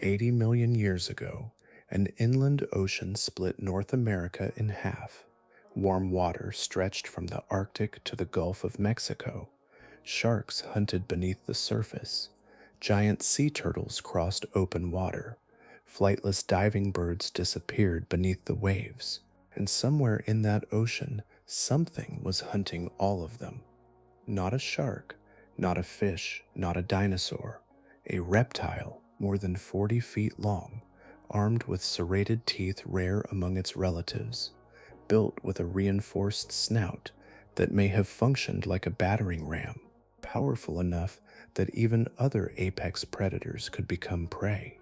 80 million years ago, an inland ocean split North America in half. Warm water stretched from the Arctic to the Gulf of Mexico. Sharks hunted beneath the surface. Giant sea turtles crossed open water. Flightless diving birds disappeared beneath the waves. And somewhere in that ocean, something was hunting all of them. Not a shark, not a fish, not a dinosaur. A reptile, more than 40 feet long, armed with serrated teeth rare among its relatives, built with a reinforced snout that may have functioned like a battering ram, powerful enough that even other apex predators could become prey.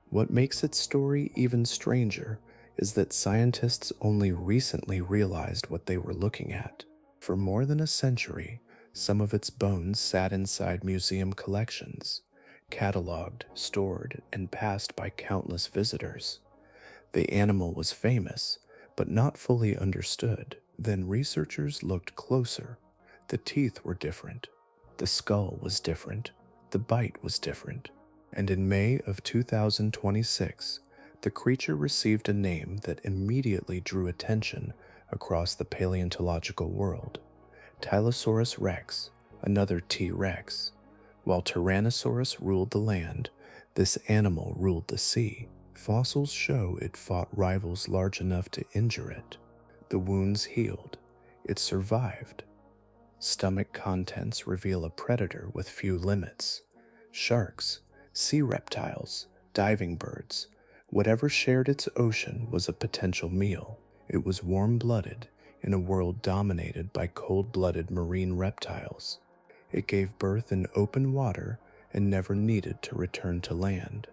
What makes its story even stranger is that scientists only recently realized what they were looking at. For more than a century, some of its bones sat inside museum collections, cataloged, stored, and passed by countless visitors. The animal was famous, but not fully understood. Then researchers looked closer. The teeth were different. The skull was different. The bite was different. And in May of 2026, the creature received a name that immediately drew attention across the paleontological world. Tylosaurus rex, another T-Rex. While Tyrannosaurus ruled the land, this animal ruled the sea. Fossils show it fought rivals large enough to injure it. The wounds healed. It survived. Stomach contents reveal a predator with few limits. Sharks, sea reptiles, diving birds, whatever shared its ocean was a potential meal. It was warm-blooded in a world dominated by cold-blooded marine reptiles. It gave birth in open water and never needed to return to land.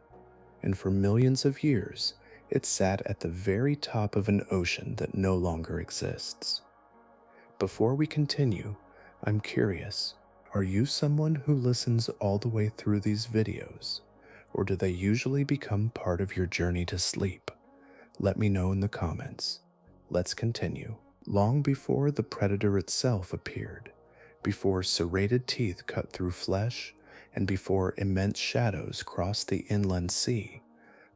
And for millions of years, it sat at the very top of an ocean that no longer exists. Before we continue, I'm curious, are you someone who listens all the way through these videos, or do they usually become part of your journey to sleep? Let me know in the comments. Let's continue. Long before the predator itself appeared, before serrated teeth cut through flesh, and before immense shadows crossed the inland sea,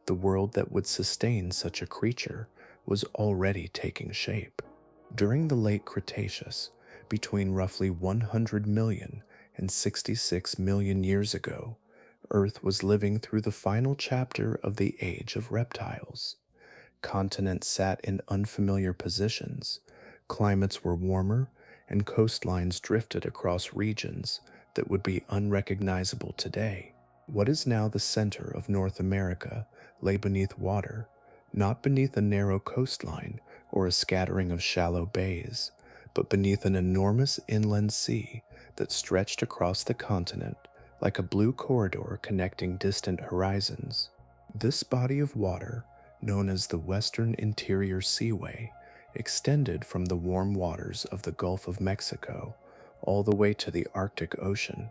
the world that would sustain such a creature was already taking shape. During the Late Cretaceous, between roughly 100 million and 66 million years ago, Earth was living through the final chapter of the age of reptiles. Continents sat in unfamiliar positions, climates were warmer, and coastlines drifted across regions that would be unrecognizable today. What is now the center of North America lay beneath water, not beneath a narrow coastline or a scattering of shallow bays, but beneath an enormous inland sea that stretched across the continent like a blue corridor connecting distant horizons. This body of water, known as the Western Interior Seaway, extended from the warm waters of the Gulf of Mexico all the way to the Arctic Ocean.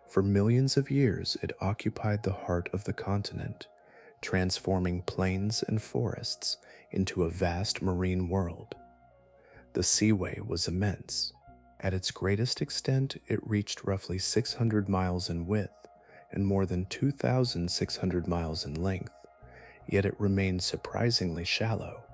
For millions of years, it occupied the heart of the continent, transforming plains and forests into a vast marine world. The seaway was immense. At its greatest extent, it reached roughly 600 miles in width and more than 2,600 miles in length, yet it remained surprisingly shallow.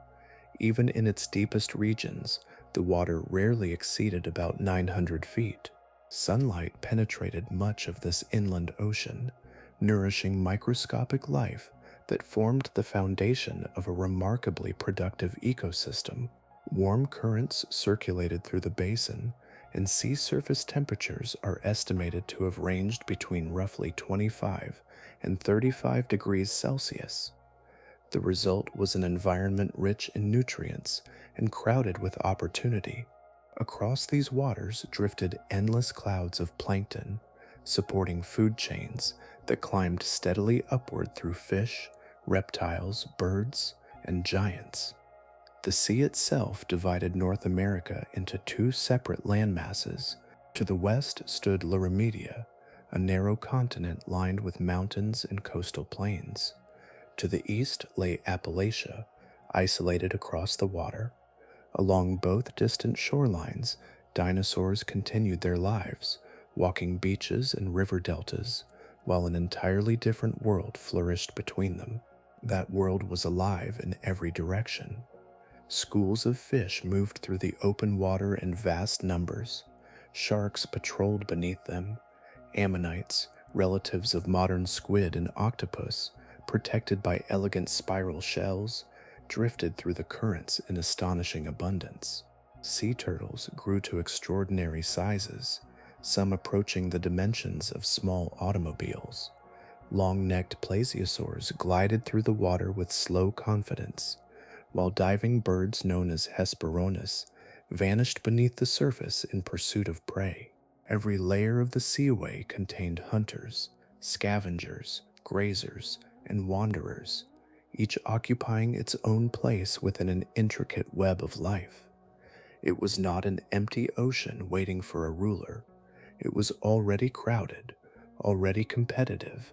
Even in its deepest regions, the water rarely exceeded about 900 feet. Sunlight penetrated much of this inland ocean, nourishing microscopic life that formed the foundation of a remarkably productive ecosystem. Warm currents circulated through the basin, and sea surface temperatures are estimated to have ranged between roughly 25 and 35 degrees Celsius. The result was an environment rich in nutrients and crowded with opportunity. Across these waters drifted endless clouds of plankton, supporting food chains that climbed steadily upward through fish, reptiles, birds, and giants. The sea itself divided North America into two separate landmasses. To the west stood Laramida, a narrow continent lined with mountains and coastal plains. To the east lay Appalachia, isolated across the water. Along both distant shorelines, dinosaurs continued their lives, walking beaches and river deltas, while an entirely different world flourished between them. That world was alive in every direction. Schools of fish moved through the open water in vast numbers. Sharks patrolled beneath them. Ammonites, relatives of modern squid and octopus, protected by elegant spiral shells, drifted through the currents in astonishing abundance. Sea turtles grew to extraordinary sizes, some approaching the dimensions of small automobiles. Long-necked plesiosaurs glided through the water with slow confidence, while diving birds known as Hesperornis vanished beneath the surface in pursuit of prey. Every layer of the seaway contained hunters, scavengers, grazers, and wanderers, each occupying its own place within an intricate web of life. It was not an empty ocean waiting for a ruler. It was already crowded, already competitive,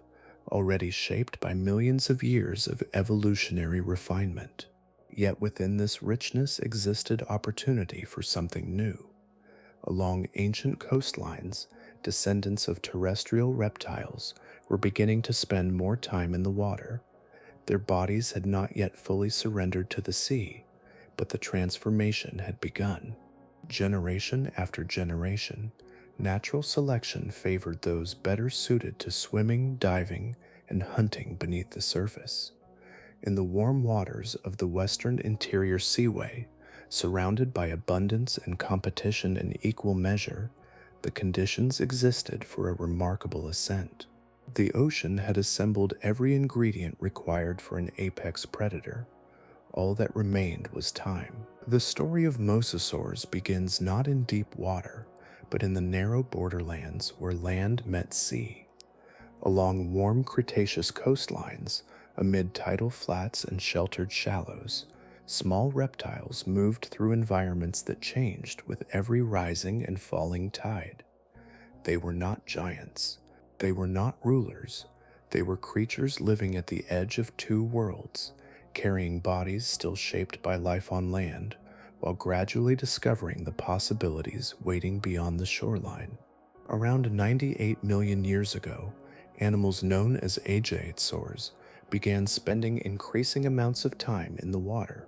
already shaped by millions of years of evolutionary refinement. Yet within this richness existed opportunity for something new. Along ancient coastlines, descendants of terrestrial reptiles were beginning to spend more time in the water. Their bodies had not yet fully surrendered to the sea, but the transformation had begun. Generation after generation, natural selection favored those better suited to swimming, diving, and hunting beneath the surface. In the warm waters of the Western Interior Seaway, surrounded by abundance and competition in equal measure, the conditions existed for a remarkable ascent. The ocean had assembled every ingredient required for an apex predator. All that remained was time. The story of mosasaurs begins not in deep water, but in the narrow borderlands where land met sea. Along warm Cretaceous coastlines, amid tidal flats and sheltered shallows, small reptiles moved through environments that changed with every rising and falling tide. They were not giants. They were not rulers. They were creatures living at the edge of two worlds, carrying bodies still shaped by life on land, while gradually discovering the possibilities waiting beyond the shoreline. Around 98 million years ago, animals known as ajaxaurs began spending increasing amounts of time in the water.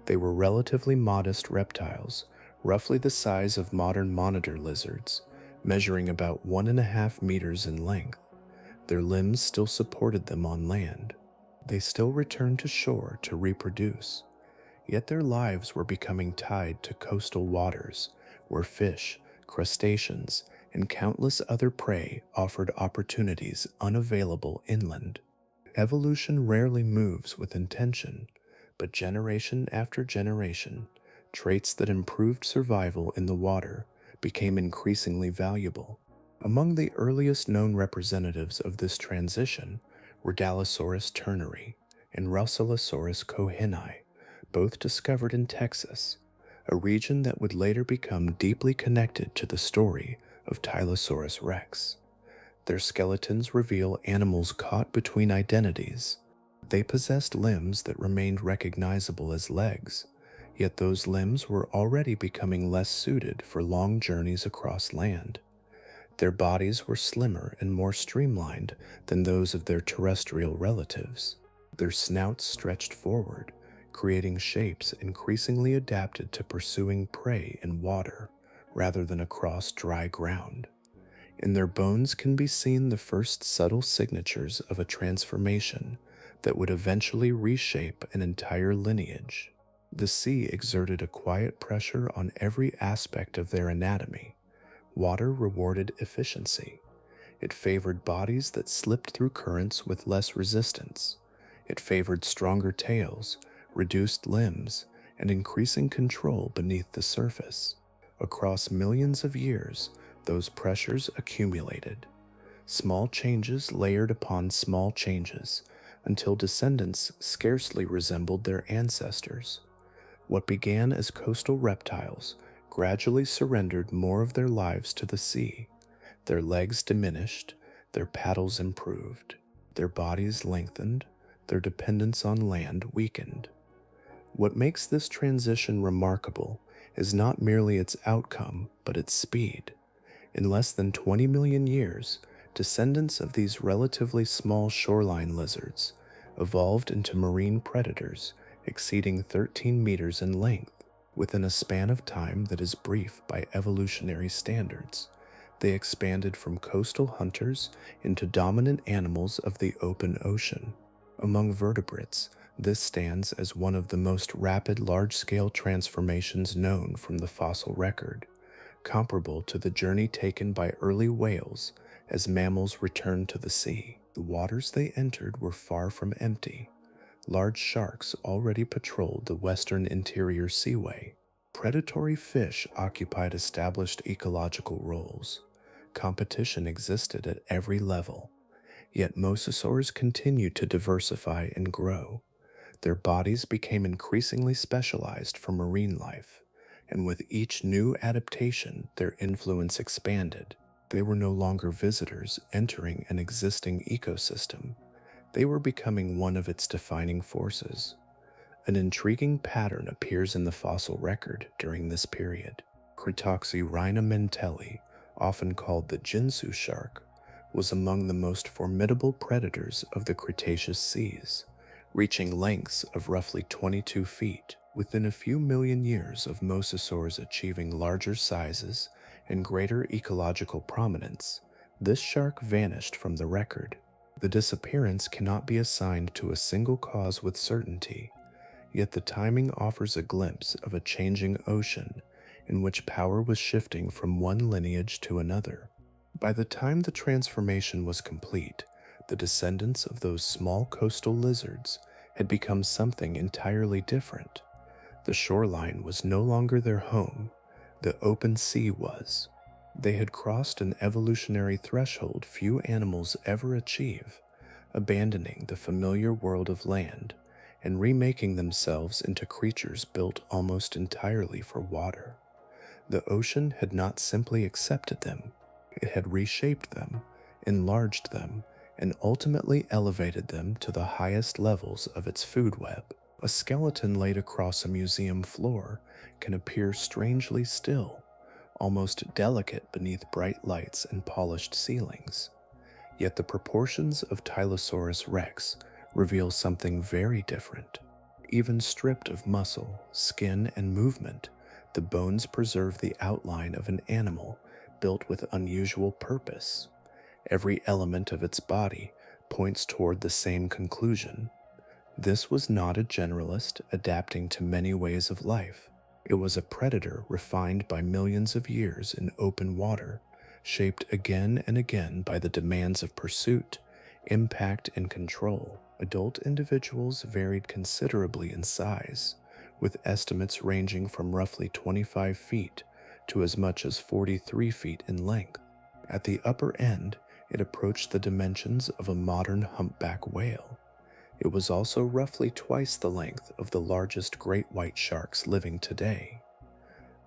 They were relatively modest reptiles, roughly the size of modern monitor lizards, measuring about 1.5 meters in length. Their limbs still supported them on land. They still returned to shore to reproduce. Yet their lives were becoming tied to coastal waters, where fish, crustaceans, and countless other prey offered opportunities unavailable inland. Evolution rarely moves with intention, but generation after generation, traits that improved survival in the water became increasingly valuable. Among the earliest known representatives of this transition were Dallosaurus turneri and Russellosaurus coheni, both discovered in Texas, a region that would later become deeply connected to the story of Tylosaurus rex. Their skeletons reveal animals caught between identities. They possessed limbs that remained recognizable as legs, yet those limbs were already becoming less suited for long journeys across land. Their bodies were slimmer and more streamlined than those of their terrestrial relatives. Their snouts stretched forward, creating shapes increasingly adapted to pursuing prey in water rather than across dry ground. In their bones can be seen the first subtle signatures of a transformation that would eventually reshape an entire lineage. The sea exerted a quiet pressure on every aspect of their anatomy. Water rewarded efficiency. It favored bodies that slipped through currents with less resistance. It favored stronger tails, reduced limbs, and increasing control beneath the surface. Across millions of years, those pressures accumulated. Small changes layered upon small changes, until descendants scarcely resembled their ancestors. What began as coastal reptiles gradually surrendered more of their lives to the sea. Their legs diminished, their paddles improved, their bodies lengthened, their dependence on land weakened. What makes this transition remarkable is not merely its outcome, but its speed. In less than 20 million years, Descendants of these relatively small shoreline lizards evolved into marine predators exceeding 13 meters in length. Within a span of time that is brief by evolutionary standards, they expanded from coastal hunters into dominant animals of the open ocean. Among vertebrates, this stands as one of the most rapid large-scale transformations known from the fossil record, comparable to the journey taken by early whales as mammals returned to the sea. The waters they entered were far from empty. Large sharks already patrolled the Western Interior Seaway. Predatory fish occupied established ecological roles. Competition existed at every level, yet mosasaurs continued to diversify and grow. Their bodies became increasingly specialized for marine life, and with each new adaptation, their influence expanded. They were no longer visitors entering an existing ecosystem. They were becoming one of its defining forces. An intriguing pattern appears in the fossil record during this period. Cretoxyrhina mentelli, often called the Jinsu shark, was among the most formidable predators of the Cretaceous seas, reaching lengths of roughly 22 feet. Within a few million years of mosasaurs achieving larger sizes and greater ecological prominence, this shark vanished from the record. The disappearance cannot be assigned to a single cause with certainty, yet the timing offers a glimpse of a changing ocean in which power was shifting from one lineage to another. By the time the transformation was complete, the descendants of those small coastal lizards had become something entirely different. The shoreline was no longer their home, the open sea was. They had crossed an evolutionary threshold few animals ever achieve, abandoning the familiar world of land and remaking themselves into creatures built almost entirely for water. The ocean had not simply accepted them, it had reshaped them, enlarged them, and ultimately elevated them to the highest levels of its food web. A skeleton laid across a museum floor can appear strangely still, almost delicate beneath bright lights and polished ceilings. Yet the proportions of Tylosaurus rex reveal something very different. Even stripped of muscle, skin, and movement, the bones preserve the outline of an animal built with unusual purpose. Every element of its body points toward the same conclusion. This was not a generalist adapting to many ways of life. It was a predator refined by millions of years in open water, shaped again and again by the demands of pursuit, impact, and control. Adult individuals varied considerably in size, with estimates ranging from roughly 25 feet to as much as 43 feet in length. At the upper end, it approached the dimensions of a modern humpback whale. It was also roughly twice the length of the largest great white sharks living today.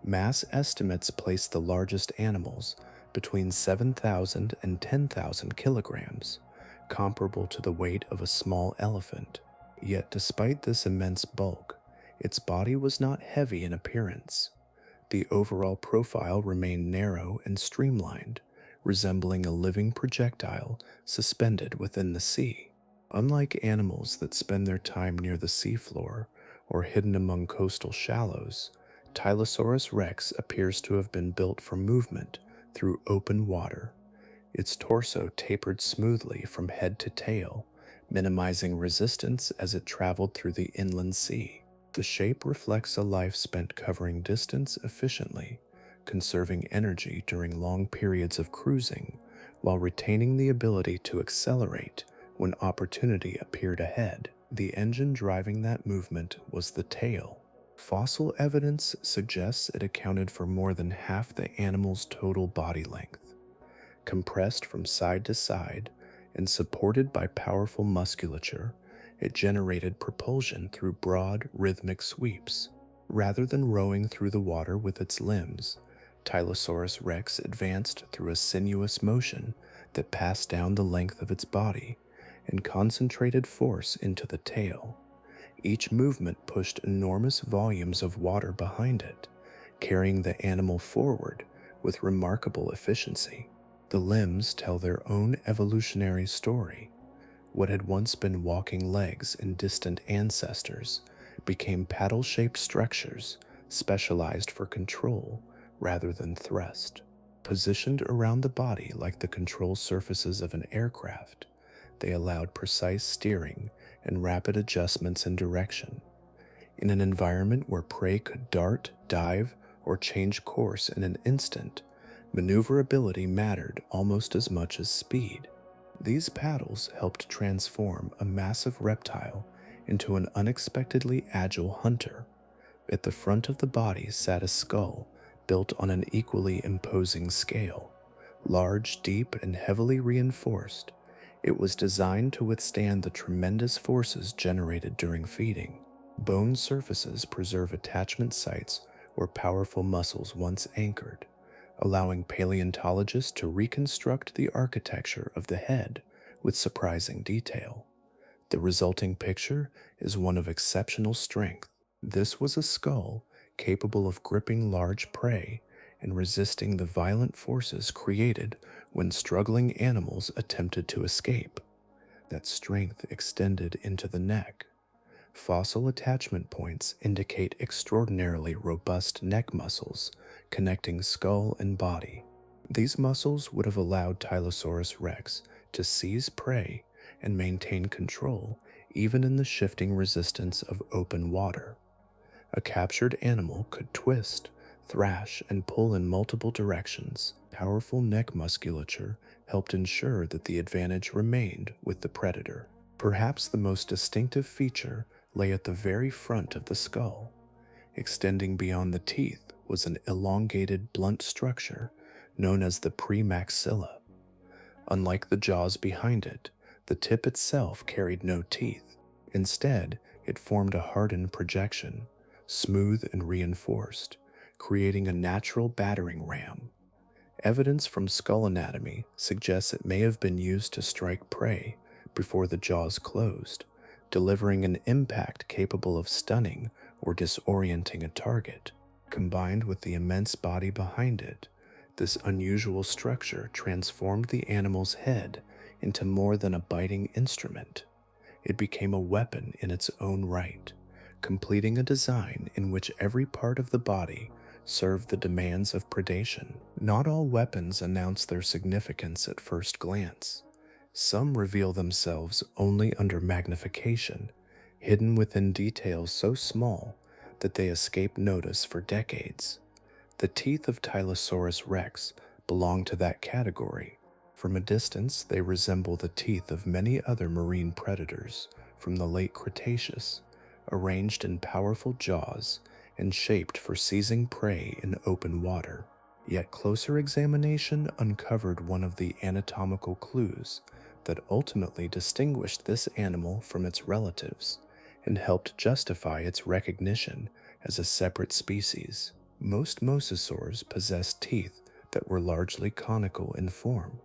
Mass estimates place the largest animals between 7,000 and 10,000 kilograms, comparable to the weight of a small elephant. Yet despite this immense bulk, its body was not heavy in appearance. The overall profile remained narrow and streamlined, resembling a living projectile suspended within the sea. Unlike animals that spend their time near the seafloor or hidden among coastal shallows, Tylosaurus rex appears to have been built for movement through open water. Its torso tapered smoothly from head to tail, minimizing resistance as it traveled through the inland sea. The shape reflects a life spent covering distance efficiently, conserving energy during long periods of cruising, while retaining the ability to accelerate when opportunity appeared ahead. The engine driving that movement was the tail. Fossil evidence suggests it accounted for more than half the animal's total body length. Compressed from side to side and supported by powerful musculature, it generated propulsion through broad, rhythmic sweeps. Rather than rowing through the water with its limbs, Tylosaurus rex advanced through a sinuous motion that passed down the length of its body and concentrated force into the tail. Each movement pushed enormous volumes of water behind it, carrying the animal forward with remarkable efficiency. The limbs tell their own evolutionary story. What had once been walking legs in distant ancestors became paddle-shaped structures specialized for control rather than thrust. Positioned around the body like the control surfaces of an aircraft, they allowed precise steering and rapid adjustments in direction. In an environment where prey could dart, dive, or change course in an instant, maneuverability mattered almost as much as speed. These paddles helped transform a massive reptile into an unexpectedly agile hunter. At the front of the body sat a skull built on an equally imposing scale. Large, deep, and heavily reinforced, it was designed to withstand the tremendous forces generated during feeding. Bone surfaces preserve attachment sites where powerful muscles once anchored, allowing paleontologists to reconstruct the architecture of the head with surprising detail. The resulting picture is one of exceptional strength. This was a skull capable of gripping large prey and resisting the violent forces created when struggling animals attempted to escape. That strength extended into the neck. Fossil attachment points indicate extraordinarily robust neck muscles connecting skull and body. These muscles would have allowed Tylosaurus rex to seize prey and maintain control even in the shifting resistance of open water. A captured animal could twist, thrash, and pull in multiple directions. Powerful neck musculature helped ensure that the advantage remained with the predator. Perhaps the most distinctive feature lay at the very front of the skull. Extending beyond the teeth was an elongated, blunt structure known as the premaxilla. Unlike the jaws behind it, the tip itself carried no teeth. Instead, it formed a hardened projection, smooth and reinforced, creating a natural battering-ram. Evidence from skull anatomy suggests it may have been used to strike prey before the jaws closed, delivering an impact capable of stunning or disorienting a target. Combined with the immense body behind it, this unusual structure transformed the animal's head into more than a biting instrument. It became a weapon in its own right, completing a design in which every part of the body served the demands of predation. Not all weapons announce their significance at first glance. Some reveal themselves only under magnification, hidden within details so small that they escape notice for decades. The teeth of Tylosaurus rex belong to that category. From a distance, they resemble the teeth of many other marine predators from the Late Cretaceous, arranged in powerful jaws and shaped for seizing prey in open water. Yet closer examination uncovered one of the anatomical clues that ultimately distinguished this animal from its relatives and helped justify its recognition as a separate species. Most mosasaurs possessed teeth that were largely conical in form.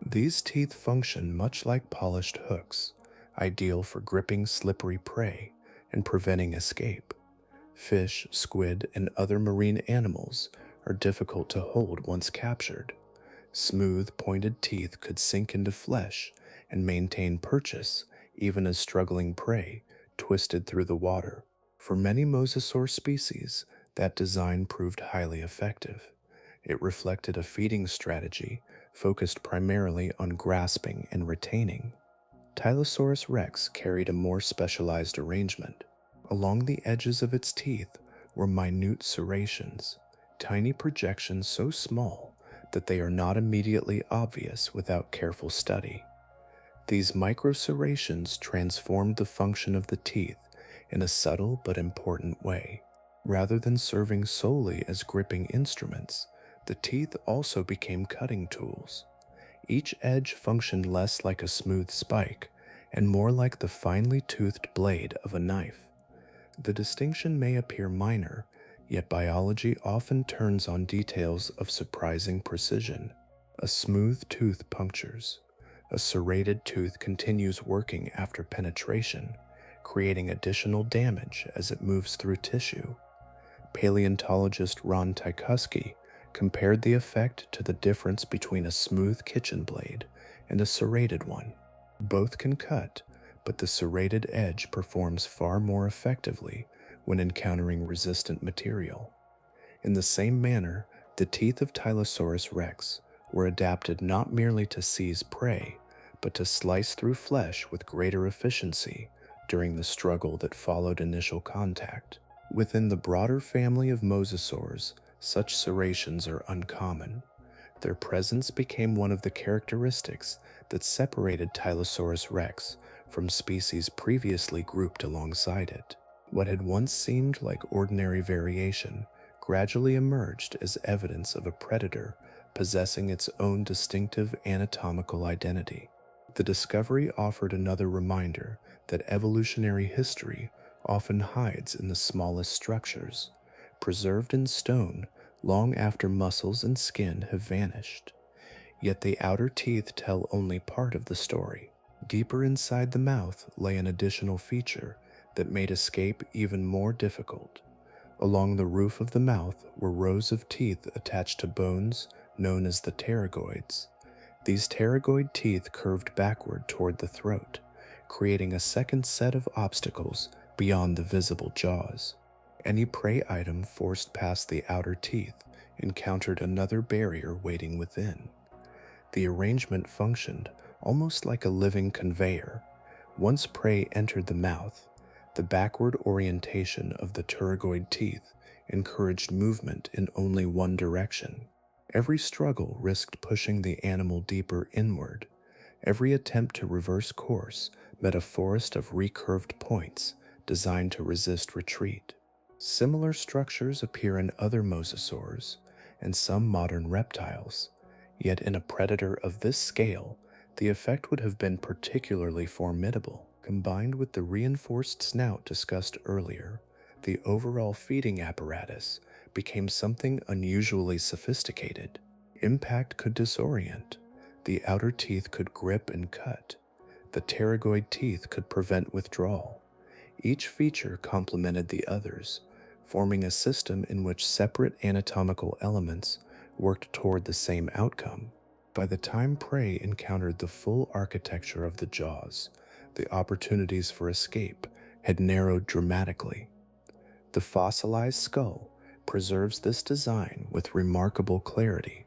These teeth function much like polished hooks, ideal for gripping slippery prey and preventing escape. Fish, squid, and other marine animals are difficult to hold once captured. Smooth, pointed teeth could sink into flesh and maintain purchase even as struggling prey twisted through the water. For many mosasaur species, that design proved highly effective. It reflected a feeding strategy focused primarily on grasping and retaining. Tylosaurus rex carried a more specialized arrangement. Along the edges of its teeth were minute serrations, tiny projections so small that they are not immediately obvious without careful study. These microserrations transformed the function of the teeth in a subtle but important way. Rather than serving solely as gripping instruments, the teeth also became cutting tools. Each edge functioned less like a smooth spike and more like the finely toothed blade of a knife. The distinction may appear minor, yet biology often turns on details of surprising precision. A smooth tooth punctures. A serrated tooth continues working after penetration, creating additional damage as it moves through tissue. Paleontologist Ron Tykuski compared the effect to the difference between a smooth kitchen blade and a serrated one. Both can cut, but the serrated edge performs far more effectively when encountering resistant material. In the same manner, the teeth of Tylosaurus rex were adapted not merely to seize prey, but to slice through flesh with greater efficiency during the struggle that followed initial contact. Within the broader family of mosasaurs, such serrations are uncommon. Their presence became one of the characteristics that separated Tylosaurus rex from species previously grouped alongside it. What had once seemed like ordinary variation gradually emerged as evidence of a predator possessing its own distinctive anatomical identity. The discovery offered another reminder that evolutionary history often hides in the smallest structures, preserved in stone long after muscles and skin have vanished. Yet the outer teeth tell only part of the story. Deeper inside the mouth lay an additional feature that made escape even more difficult. Along the roof of the mouth were rows of teeth attached to bones known as the pterygoids. These pterygoid teeth curved backward toward the throat, creating a second set of obstacles beyond the visible jaws. Any prey item forced past the outer teeth encountered another barrier waiting within. The arrangement functioned almost like a living conveyor. Once prey entered the mouth, the backward orientation of the pterygoid teeth encouraged movement in only one direction. Every struggle risked pushing the animal deeper inward. Every attempt to reverse course met a forest of recurved points designed to resist retreat. Similar structures appear in other mosasaurs and some modern reptiles, yet in a predator of this scale, the effect would have been particularly formidable. Combined with the reinforced snout discussed earlier, the overall feeding apparatus became something unusually sophisticated. Impact could disorient. The outer teeth could grip and cut. The pterygoid teeth could prevent withdrawal. Each feature complemented the others, forming a system in which separate anatomical elements worked toward the same outcome. By the time prey encountered the full architecture of the jaws, the opportunities for escape had narrowed dramatically. The fossilized skull preserves this design with remarkable clarity.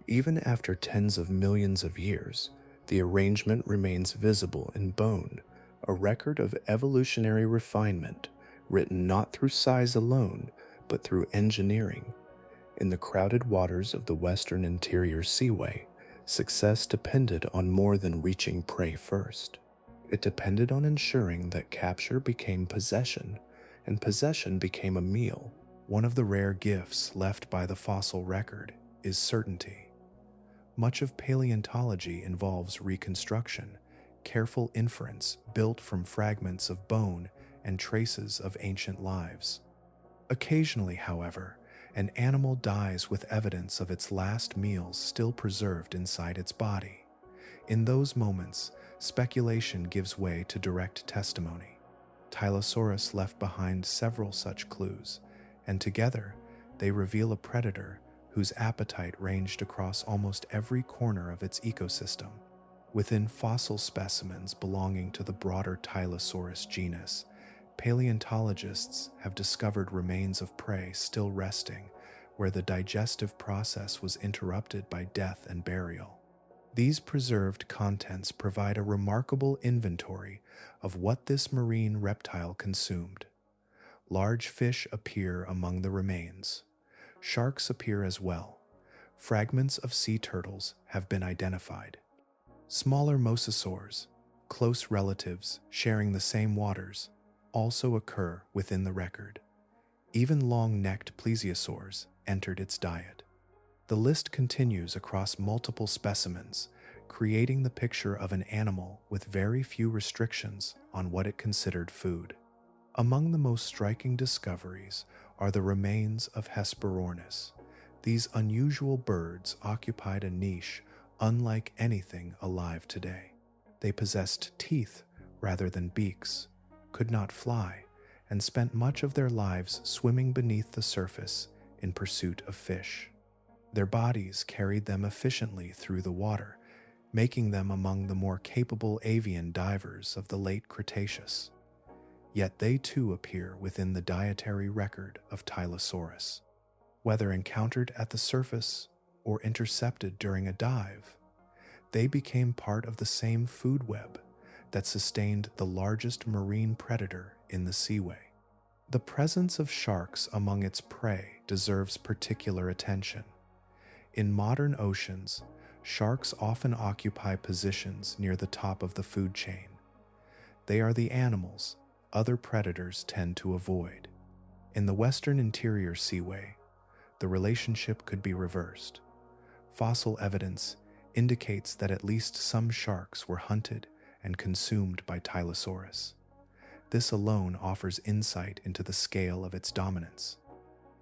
Even after tens of millions of years, the arrangement remains visible in bone, a record of evolutionary refinement written not through size alone, but through engineering. In the crowded waters of the Western Interior Seaway, success depended on more than reaching prey first. It depended on ensuring that capture became possession, and possession became a meal. One of the rare gifts left by the fossil record is certainty. Much of paleontology involves reconstruction, careful inference built from fragments of bone and traces of ancient lives. Occasionally, however, an animal dies with evidence of its last meals still preserved inside its body. In those moments, speculation gives way to direct testimony. Tylosaurus left behind several such clues, and together they reveal a predator whose appetite ranged across almost every corner of its ecosystem. Within fossil specimens belonging to the broader Tylosaurus genus, paleontologists have discovered remains of prey still resting where the digestive process was interrupted by death and burial. These preserved contents provide a remarkable inventory of what this marine reptile consumed. Large fish appear among the remains. Sharks appear as well. Fragments of sea turtles have been identified. Smaller mosasaurs, close relatives sharing the same waters, also occur within the record. Even long-necked plesiosaurs entered its diet. The list continues across multiple specimens, creating the picture of an animal with very few restrictions on what it considered food. Among the most striking discoveries are the remains of Hesperornis. These unusual birds occupied a niche unlike anything alive today. They possessed teeth rather than beaks, could not fly, and spent much of their lives swimming beneath the surface in pursuit of fish. Their bodies carried them efficiently through the water, making them among the more capable avian divers of the late Cretaceous. Yet they too appear within the dietary record of Tylosaurus. Whether encountered at the surface or intercepted during a dive, they became part of the same food web that sustained the largest marine predator in the seaway. The presence of sharks among its prey deserves particular attention. In modern oceans, sharks often occupy positions near the top of the food chain. They are the animals other predators tend to avoid. In the Western Interior Seaway, the relationship could be reversed. Fossil evidence indicates that at least some sharks were hunted and consumed by Tylosaurus. This alone offers insight into the scale of its dominance.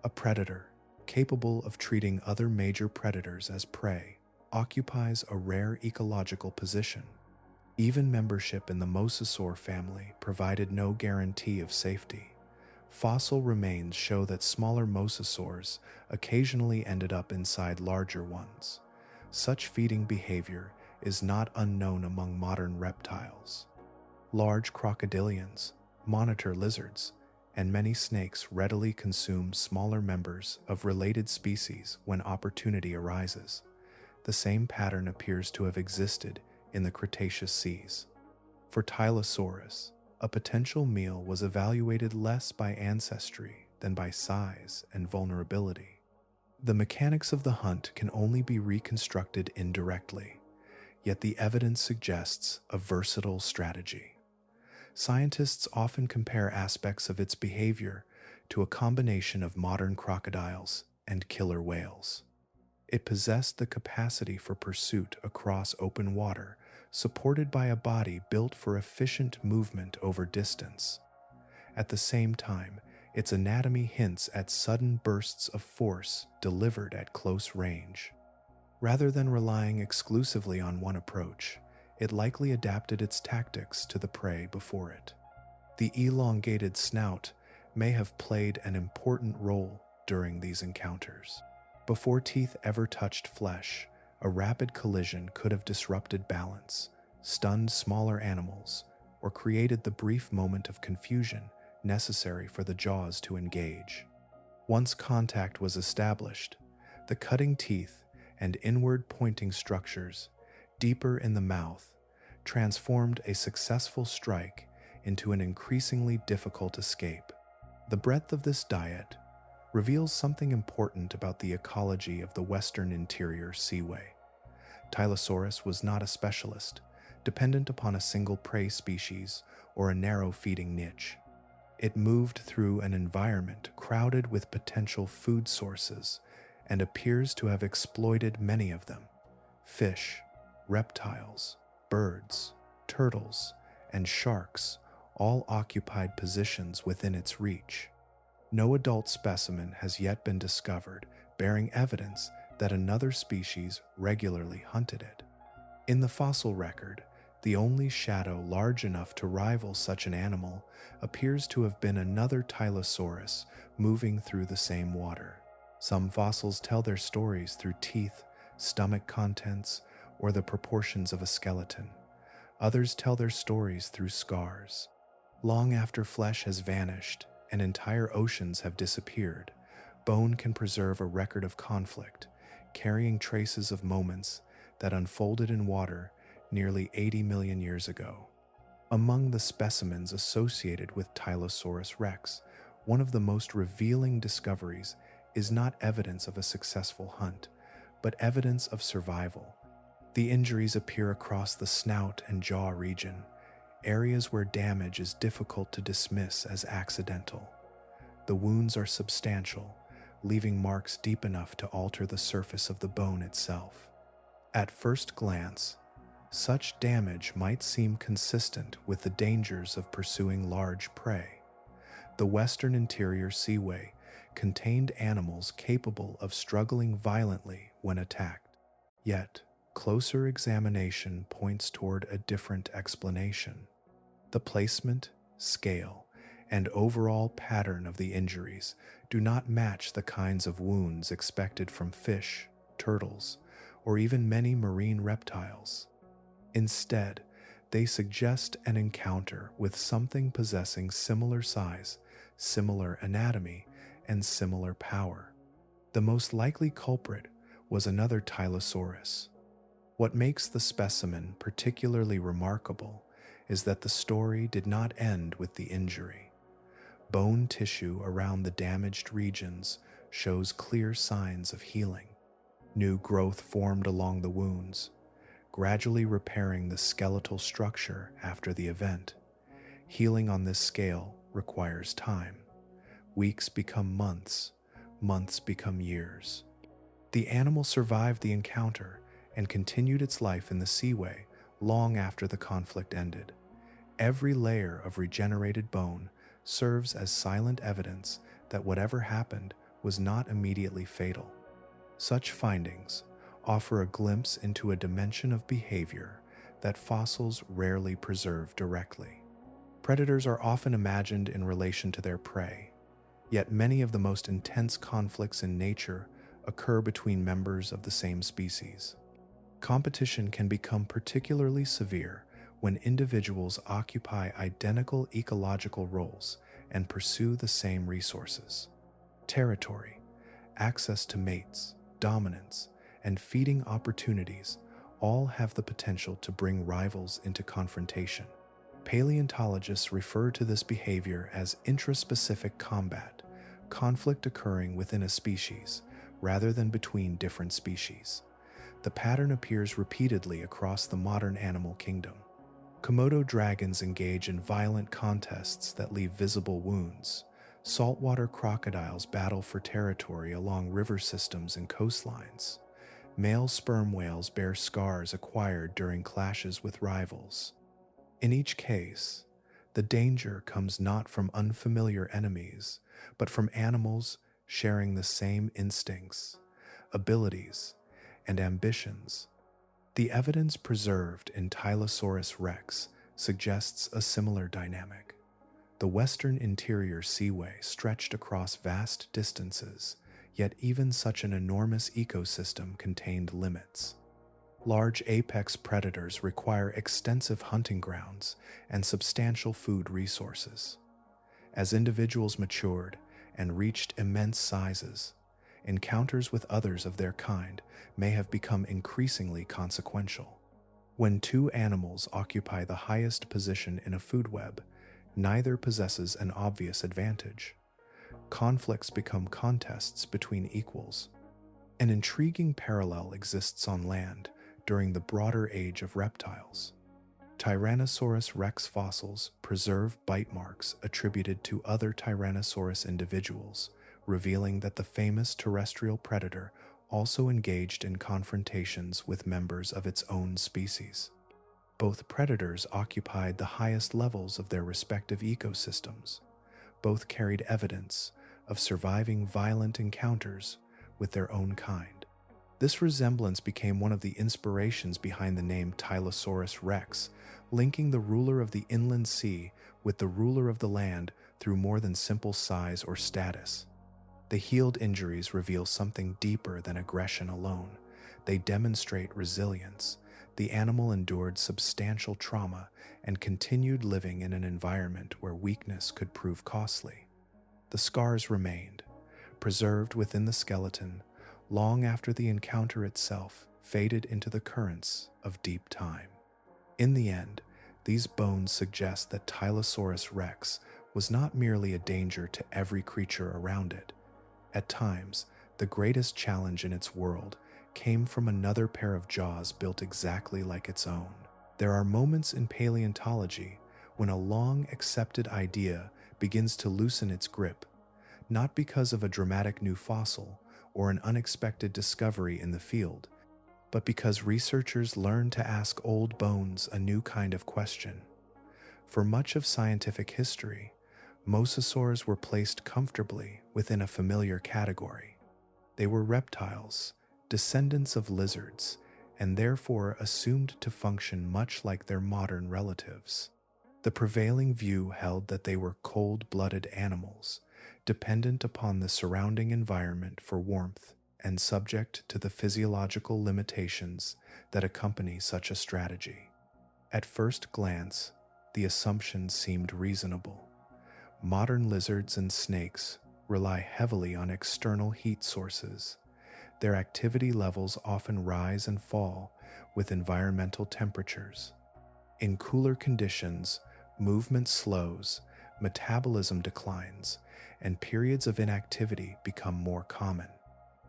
A predator, capable of treating other major predators as prey, occupies a rare ecological position. Even membership in the mosasaur family provided no guarantee of safety. Fossil remains show that smaller mosasaurs occasionally ended up inside larger ones. Such feeding behavior is not unknown among modern reptiles. Large crocodilians, monitor lizards, and many snakes readily consume smaller members of related species when opportunity arises. The same pattern appears to have existed in the Cretaceous seas. For Tylosaurus, a potential meal was evaluated less by ancestry than by size and vulnerability. The mechanics of the hunt can only be reconstructed indirectly, yet the evidence suggests a versatile strategy. Scientists often compare aspects of its behavior to a combination of modern crocodiles and killer whales. It possessed the capacity for pursuit across open water, supported by a body built for efficient movement over distance. At the same time, its anatomy hints at sudden bursts of force delivered at close range. Rather than relying exclusively on one approach, it likely adapted its tactics to the prey before it. The elongated snout may have played an important role during these encounters. Before teeth ever touched flesh, a rapid collision could have disrupted balance, stunned smaller animals, or created the brief moment of confusion necessary for the jaws to engage. Once contact was established, the cutting teeth and inward-pointing structures, deeper in the mouth, transformed a successful strike into an increasingly difficult escape. The breadth of this diet reveals something important about the ecology of the Western Interior Seaway. Tylosaurus was not a specialist, dependent upon a single prey species or a narrow feeding niche. It moved through an environment crowded with potential food sources and appears to have exploited many of them. Fish, reptiles, birds, turtles, and sharks all occupied positions within its reach. No adult specimen has yet been discovered bearing evidence that another species regularly hunted it. In the fossil record, the only shadow large enough to rival such an animal appears to have been another Tylosaurus moving through the same water. Some fossils tell their stories through teeth, stomach contents, or the proportions of a skeleton. Others tell their stories through scars. Long after flesh has vanished and entire oceans have disappeared, bone can preserve a record of conflict, carrying traces of moments that unfolded in water nearly 80 million years ago. Among the specimens associated with Tylosaurus rex, one of the most revealing discoveries is not evidence of a successful hunt, but evidence of survival. The injuries appear across the snout and jaw region, areas where damage is difficult to dismiss as accidental. The wounds are substantial, leaving marks deep enough to alter the surface of the bone itself. At first glance, such damage might seem consistent with the dangers of pursuing large prey. The Western Interior Seaway contained animals capable of struggling violently when attacked. Yet, closer examination points toward a different explanation. The placement, scale, and overall pattern of the injuries do not match the kinds of wounds expected from fish turtles, or even many marine reptiles. Instead, they suggest an encounter with something possessing similar size, similar anatomy, and similar power. The most likely culprit was another Tylosaurus. What makes the specimen particularly remarkable is that the story did not end with the injury. Bone tissue around the damaged regions shows clear signs of healing. New growth formed along the wounds, gradually repairing the skeletal structure after the event. Healing on this scale requires time. Weeks become months, months become years. The animal survived the encounter and continued its life in the seaway long after the conflict ended. Every layer of regenerated bone serves as silent evidence that whatever happened was not immediately fatal. Such findings offer a glimpse into a dimension of behavior that fossils rarely preserve directly. Predators are often imagined in relation to their prey, yet many of the most intense conflicts in nature occur between members of the same species. Competition can become particularly severe when individuals occupy identical ecological roles and pursue the same resources. Territory, access to mates, dominance, and feeding opportunities all have the potential to bring rivals into confrontation. Paleontologists refer to this behavior as intraspecific combat, conflict occurring within a species rather than between different species. The pattern appears repeatedly across the modern animal kingdom. Komodo dragons engage in violent contests that leave visible wounds. Saltwater crocodiles battle for territory along river systems and coastlines. Male sperm whales bear scars acquired during clashes with rivals. In each case, the danger comes not from unfamiliar enemies, but from animals sharing the same instincts, abilities, and ambitions. The evidence preserved in Tylosaurus rex suggests a similar dynamic. The Western Interior Seaway stretched across vast distances, yet even such an enormous ecosystem contained limits. Large apex predators require extensive hunting grounds and substantial food resources. As individuals matured and reached immense sizes, encounters with others of their kind may have become increasingly consequential. When two animals occupy the highest position in a food web, neither possesses an obvious advantage. Conflicts become contests between equals. An intriguing parallel exists on land during the broader age of reptiles. Tyrannosaurus rex fossils preserve bite marks attributed to other Tyrannosaurus individuals, revealing that the famous terrestrial predator also engaged in confrontations with members of its own species. Both predators occupied the highest levels of their respective ecosystems. Both carried evidence of surviving violent encounters with their own kind. This resemblance became one of the inspirations behind the name Tylosaurus rex, linking the ruler of the inland sea with the ruler of the land through more than simple size or status. The healed injuries reveal something deeper than aggression alone. They demonstrate resilience. The animal endured substantial trauma and continued living in an environment where weakness could prove costly. The scars remained, preserved within the skeleton, long after the encounter itself faded into the currents of deep time. In the end, these bones suggest that Tylosaurus rex was not merely a danger to every creature around it. At times, the greatest challenge in its world came from another pair of jaws built exactly like its own. There are moments in paleontology when a long-accepted idea begins to loosen its grip, not because of a dramatic new fossil or an unexpected discovery in the field, but because researchers learn to ask old bones a new kind of question. For much of scientific history, mosasaurs were placed comfortably within a familiar category. They were reptiles, descendants of lizards, and therefore assumed to function much like their modern relatives. The prevailing view held that they were cold-blooded animals, dependent upon the surrounding environment for warmth and subject to the physiological limitations that accompany such a strategy. At first glance, the assumption seemed reasonable. Modern lizards and snakes rely heavily on external heat sources. Their activity levels often rise and fall with environmental temperatures. In cooler conditions, movement slows, metabolism declines, and periods of inactivity become more common.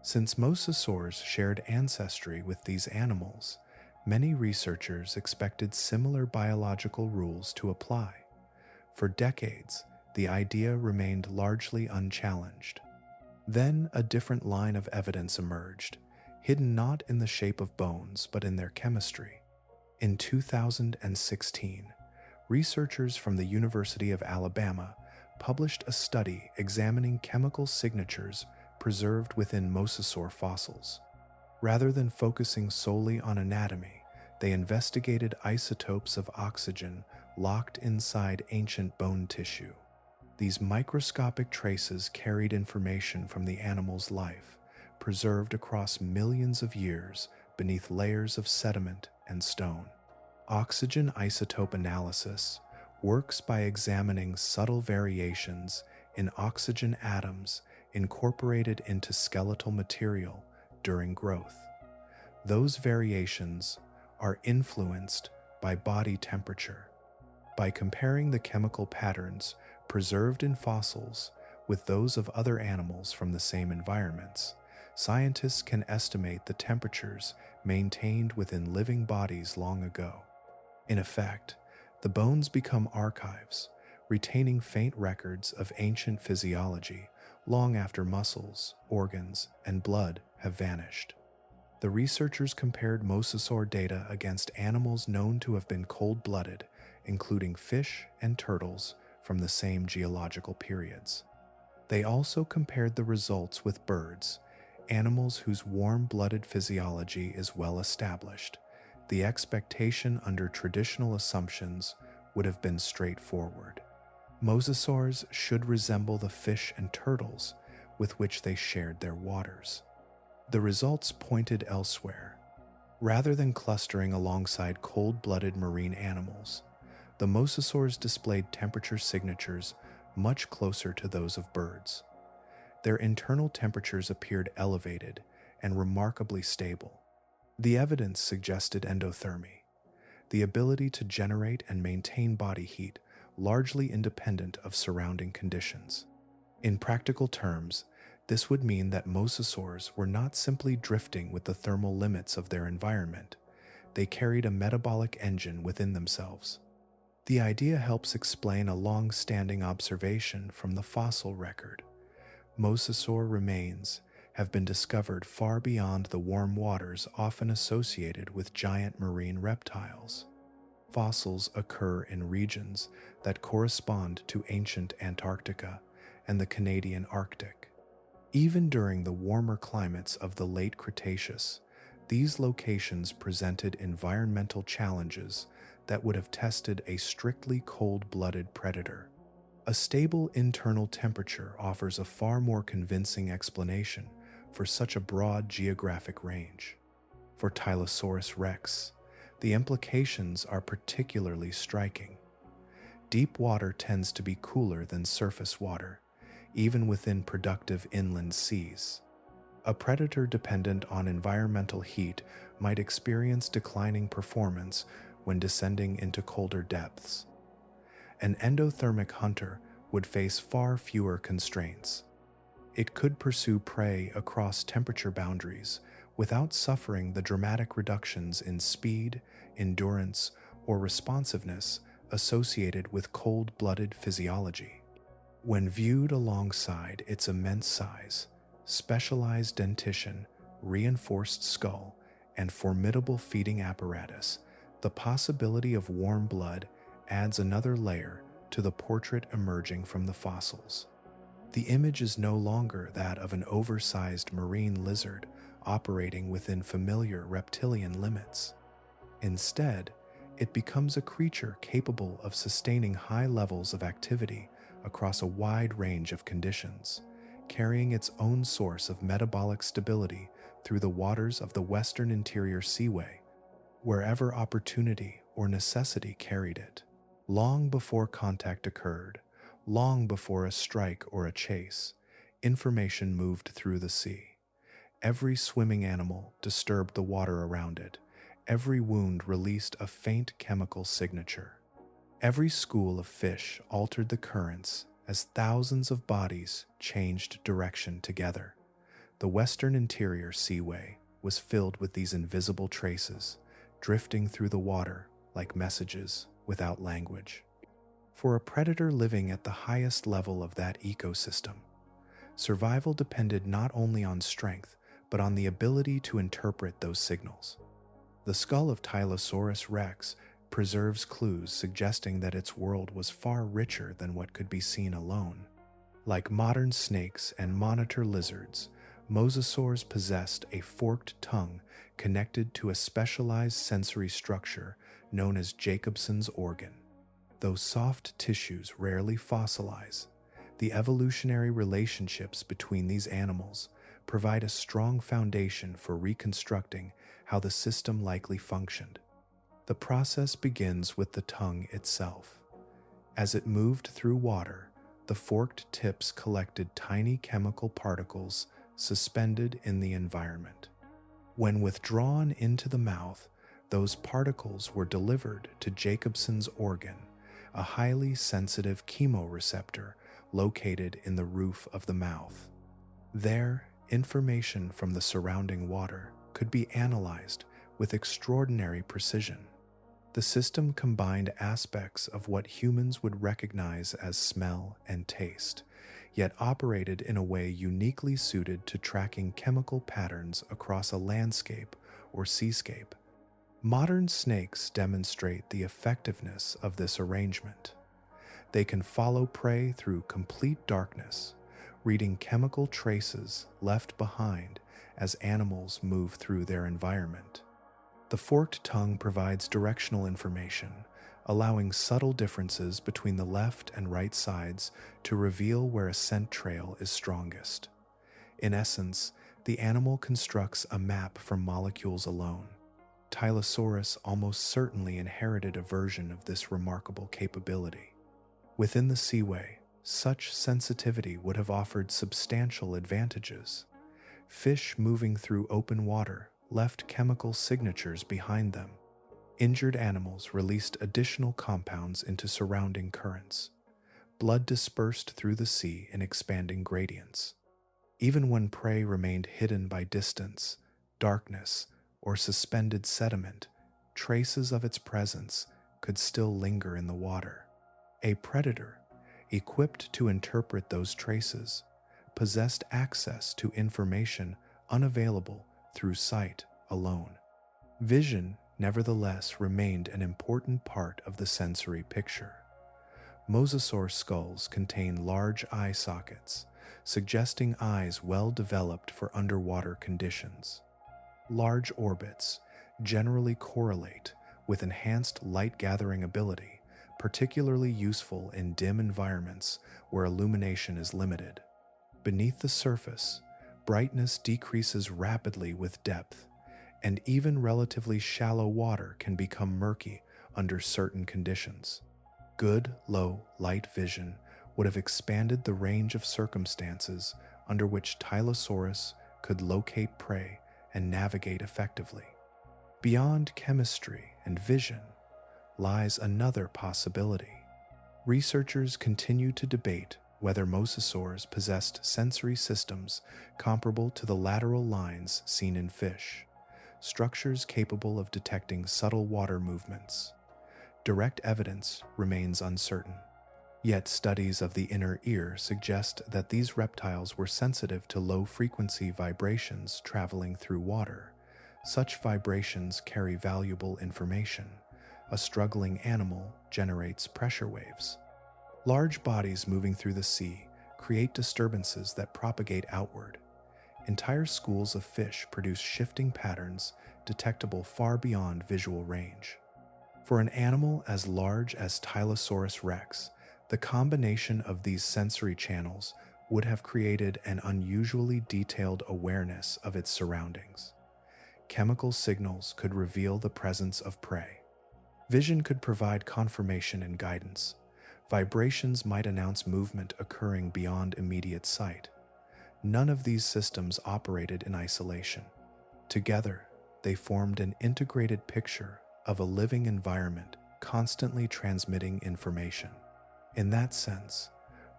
Since mosasaurs shared ancestry with these animals, many researchers expected similar biological rules to apply. For decades, the idea remained largely unchallenged. Then a different line of evidence emerged, hidden not in the shape of bones but in their chemistry. In 2016, researchers from the University of Alabama published a study examining chemical signatures preserved within mosasaur fossils. Rather than focusing solely on anatomy, they investigated isotopes of oxygen locked inside ancient bone tissue. These microscopic traces carried information from the animal's life, preserved across millions of years beneath layers of sediment and stone. Oxygen isotope analysis works by examining subtle variations in oxygen atoms incorporated into skeletal material during growth. Those variations are influenced by body temperature. By comparing the chemical patterns preserved in fossils with those of other animals from the same environments, scientists can estimate the temperatures maintained within living bodies long ago. In effect, the bones become archives, retaining faint records of ancient physiology long after muscles, organs, and blood have vanished. The researchers compared mosasaur data against animals known to have been cold-blooded, including fish and turtles from the same geological periods. They also compared the results with birds, animals whose warm-blooded physiology is well established. The expectation under traditional assumptions would have been straightforward. Mosasaurs should resemble the fish and turtles with which they shared their waters. The results pointed elsewhere. Rather than clustering alongside cold-blooded marine animals, the mosasaurs displayed temperature signatures much closer to those of birds. Their internal temperatures appeared elevated and remarkably stable. The evidence suggested endothermy, the ability to generate and maintain body heat largely independent of surrounding conditions. In practical terms, this would mean that mosasaurs were not simply drifting with the thermal limits of their environment. They carried a metabolic engine within themselves. The idea helps explain a long-standing observation from the fossil record. Mosasaur remains have been discovered far beyond the warm waters often associated with giant marine reptiles. Fossils occur in regions that correspond to ancient Antarctica and the Canadian Arctic. Even during the warmer climates of the Late Cretaceous, these locations presented environmental challenges that would have tested a strictly cold-blooded predator. A stable internal temperature offers a far more convincing explanation for such a broad geographic range. For Tylosaurus rex, the implications are particularly striking. Deep water tends to be cooler than surface water, even within productive inland seas. A predator dependent on environmental heat might experience declining performance when descending into colder depths. An endothermic hunter would face far fewer constraints. It could pursue prey across temperature boundaries without suffering the dramatic reductions in speed, endurance, or responsiveness associated with cold-blooded physiology. When viewed alongside its immense size, specialized dentition, reinforced skull, and formidable feeding apparatus, the possibility of warm blood adds another layer to the portrait emerging from the fossils. The image is no longer that of an oversized marine lizard operating within familiar reptilian limits. Instead, it becomes a creature capable of sustaining high levels of activity across a wide range of conditions, carrying its own source of metabolic stability through the waters of the Western Interior Seaway, wherever opportunity or necessity carried it. Long before contact occurred, long before a strike or a chase, information moved through the sea. Every swimming animal disturbed the water around it. Every wound released a faint chemical signature. Every school of fish altered the currents as thousands of bodies changed direction together. The Western Interior Seaway was filled with these invisible traces, drifting through the water like messages without language. For a predator living at the highest level of that ecosystem, survival depended not only on strength, but on the ability to interpret those signals. The skull of Tylosaurus rex preserves clues suggesting that its world was far richer than what could be seen alone. Like modern snakes and monitor lizards, mosasaurs possessed a forked tongue connected to a specialized sensory structure known as Jacobson's organ. Though soft tissues rarely fossilize, the evolutionary relationships between these animals provide a strong foundation for reconstructing how the system likely functioned. The process begins with the tongue itself. As it moved through water, the forked tips collected tiny chemical particles suspended in the environment. When withdrawn into the mouth, those particles were delivered to Jacobson's organ, a highly sensitive chemoreceptor located in the roof of the mouth. There, information from the surrounding water could be analyzed with extraordinary precision. The system combined aspects of what humans would recognize as smell and taste, yet operated in a way uniquely suited to tracking chemical patterns across a landscape or seascape. Modern snakes demonstrate the effectiveness of this arrangement. They can follow prey through complete darkness, reading chemical traces left behind as animals move through their environment. The forked tongue provides directional information, allowing subtle differences between the left and right sides to reveal where a scent trail is strongest. In essence, the animal constructs a map from molecules alone. Tylosaurus almost certainly inherited a version of this remarkable capability. Within the seaway, such sensitivity would have offered substantial advantages. Fish moving through open water left chemical signatures behind them. Injured animals released additional compounds into surrounding currents. Blood dispersed through the sea in expanding gradients. Even when prey remained hidden by distance, darkness, or suspended sediment, traces of its presence could still linger in the water. A predator, equipped to interpret those traces, possessed access to information unavailable through sight alone. Vision, nevertheless, remained an important part of the sensory picture. Mosasaur skulls contain large eye sockets, suggesting eyes well developed for underwater conditions. Large orbits generally correlate with enhanced light-gathering ability, particularly useful in dim environments where illumination is limited. Beneath the surface, brightness decreases rapidly with depth, and even relatively shallow water can become murky under certain conditions. Good low-light vision would have expanded the range of circumstances under which Tylosaurus could locate prey and navigate effectively. Beyond chemistry and vision lies another possibility. Researchers continue to debate whether mosasaurs possessed sensory systems comparable to the lateral lines seen in fish, structures capable of detecting subtle water movements. Direct evidence remains uncertain. Yet studies of the inner ear suggest that these reptiles were sensitive to low-frequency vibrations traveling through water. Such vibrations carry valuable information. A struggling animal generates pressure waves. Large bodies moving through the sea create disturbances that propagate outward. Entire schools of fish produce shifting patterns detectable far beyond visual range. For an animal as large as Tylosaurus rex, the combination of these sensory channels would have created an unusually detailed awareness of its surroundings. Chemical signals could reveal the presence of prey. Vision could provide confirmation and guidance. Vibrations might announce movement occurring beyond immediate sight. None of these systems operated in isolation. Together, they formed an integrated picture of a living environment constantly transmitting information. In that sense,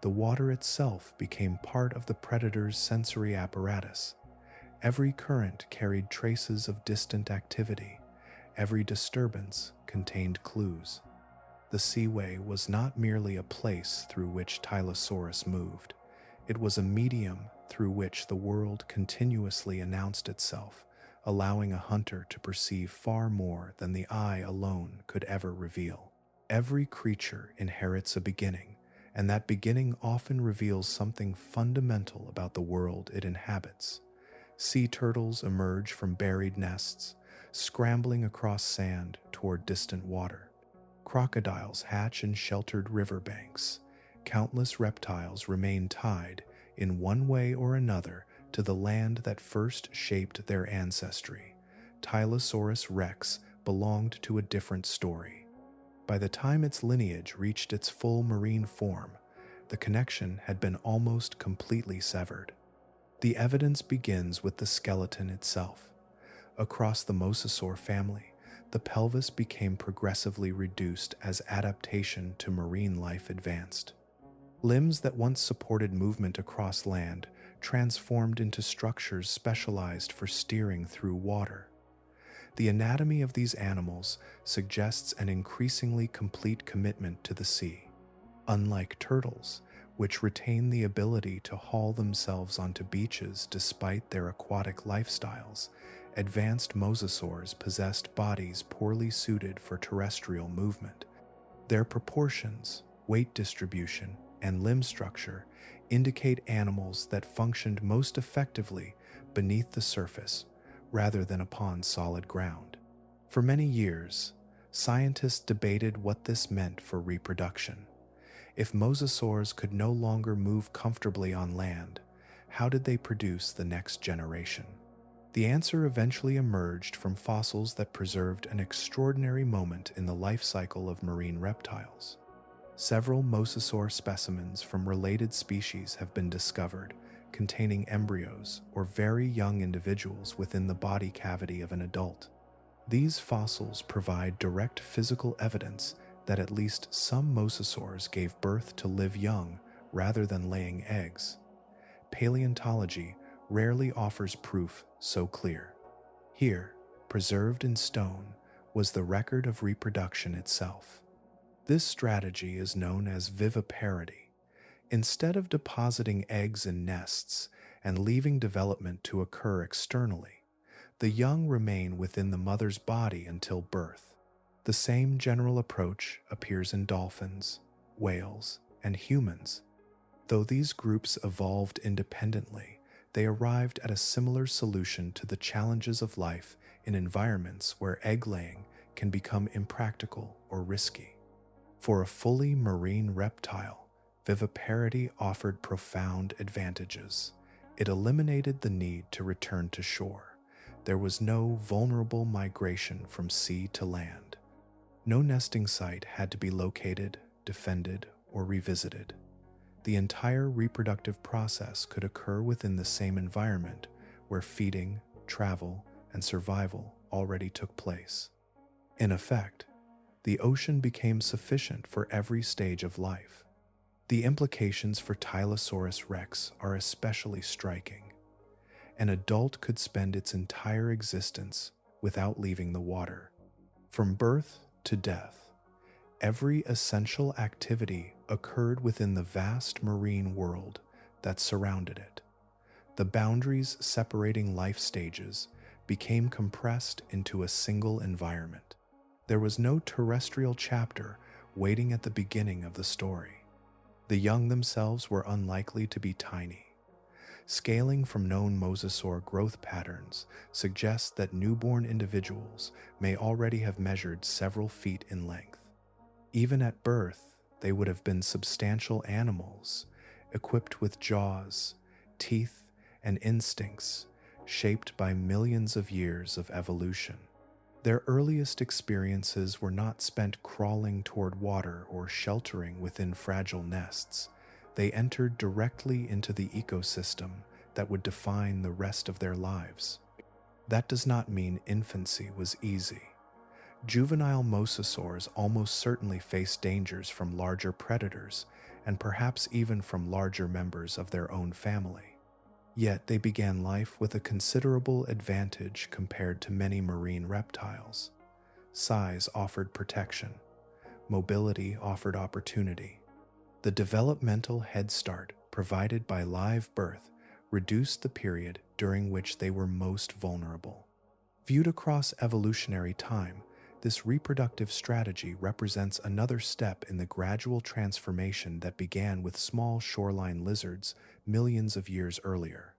the water itself became part of the predator's sensory apparatus. Every current carried traces of distant activity. Every disturbance contained clues. The seaway was not merely a place through which Tylosaurus moved. It was a medium through which the world continuously announced itself, allowing a hunter to perceive far more than the eye alone could ever reveal. Every creature inherits a beginning, and that beginning often reveals something fundamental about the world it inhabits. Sea turtles emerge from buried nests, scrambling across sand toward distant water. Crocodiles hatch in sheltered riverbanks. Countless reptiles remain tied, in one way or another, to the land that first shaped their ancestry. Tylosaurus rex belonged to a different story. By the time its lineage reached its full marine form, the connection had been almost completely severed. The evidence begins with the skeleton itself. Across the mosasaur family, the pelvis became progressively reduced as adaptation to marine life advanced. Limbs that once supported movement across land transformed into structures specialized for steering through water. The anatomy of these animals suggests an increasingly complete commitment to the sea. Unlike turtles, which retain the ability to haul themselves onto beaches despite their aquatic lifestyles, advanced mosasaurs possessed bodies poorly suited for terrestrial movement. Their proportions, weight distribution, and limb structure indicate animals that functioned most effectively beneath the surface rather than upon solid ground. For many years, scientists debated what this meant for reproduction. If mosasaurs could no longer move comfortably on land, how did they produce the next generation? The answer eventually emerged from fossils that preserved an extraordinary moment in the life cycle of marine reptiles. Several mosasaur specimens from related species have been discovered, containing embryos or very young individuals within the body cavity of an adult. These fossils provide direct physical evidence that at least some mosasaurs gave birth to live young rather than laying eggs. Paleontology rarely offers proof so clear. Here, preserved in stone, was the record of reproduction itself. This strategy is known as viviparity. Instead of depositing eggs in nests and leaving development to occur externally, the young remain within the mother's body until birth. The same general approach appears in dolphins, whales, and humans. Though these groups evolved independently, they arrived at a similar solution to the challenges of life in environments where egg-laying can become impractical or risky. For a fully marine reptile, viviparity offered profound advantages. It eliminated the need to return to shore. There was no vulnerable migration from sea to land. No nesting site had to be located, defended, or revisited. The entire reproductive process could occur within the same environment where feeding, travel, and survival already took place. In effect, the ocean became sufficient for every stage of life. The implications for Tylosaurus rex are especially striking. An adult could spend its entire existence without leaving the water. From birth to death, every essential activity occurred within the vast marine world that surrounded it. The boundaries separating life stages became compressed into a single environment. There was no terrestrial chapter waiting at the beginning of the story. The young themselves were unlikely to be tiny. Scaling from known mosasaur growth patterns suggests that newborn individuals may already have measured several feet in length. Even at birth, they would have been substantial animals, equipped with jaws, teeth, and instincts shaped by millions of years of evolution. Their earliest experiences were not spent crawling toward water or sheltering within fragile nests. They entered directly into the ecosystem that would define the rest of their lives. That does not mean infancy was easy. Juvenile mosasaurs almost certainly faced dangers from larger predators and perhaps even from larger members of their own family. Yet they began life with a considerable advantage compared to many marine reptiles. Size offered protection. Mobility offered opportunity. The developmental head start provided by live birth reduced the period during which they were most vulnerable. Viewed across evolutionary time, this reproductive strategy represents another step in the gradual transformation that began with small shoreline lizards millions of years earlier.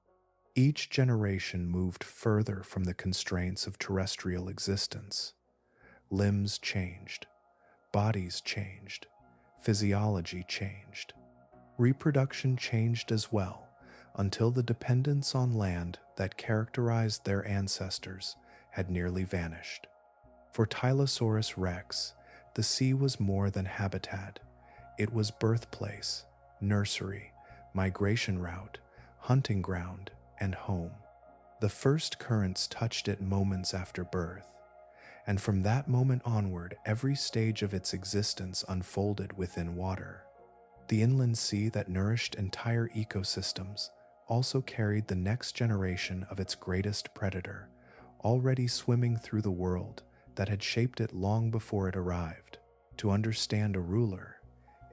Each generation moved further from the constraints of terrestrial existence. Limbs changed, bodies changed, physiology changed. Reproduction changed as well, until the dependence on land that characterized their ancestors had nearly vanished. For Tylosaurus rex, the sea was more than habitat. It was birthplace, nursery, migration route, hunting ground, and home. The first currents touched it moments after birth, and from that moment onward, every stage of its existence unfolded within water. The inland sea that nourished entire ecosystems also carried the next generation of its greatest predator, already swimming through the world that had shaped it long before it arrived. To understand a ruler,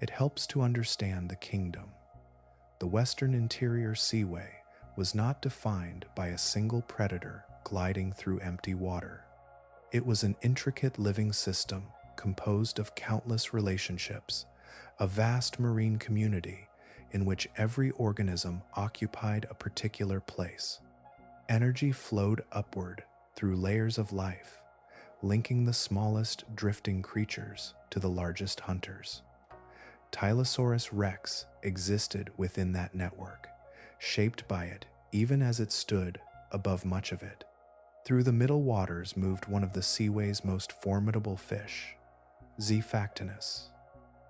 it helps to understand the kingdom. The Western Interior Seaway was not defined by a single predator gliding through empty water. It was an intricate living system composed of countless relationships, a vast marine community in which every organism occupied a particular place. Energy flowed upward through layers of life, linking the smallest drifting creatures to the largest hunters. Tylosaurus rex existed within that network, shaped by it even as it stood above much of it. Through the middle waters moved one of the seaway's most formidable fish, Zphactinus,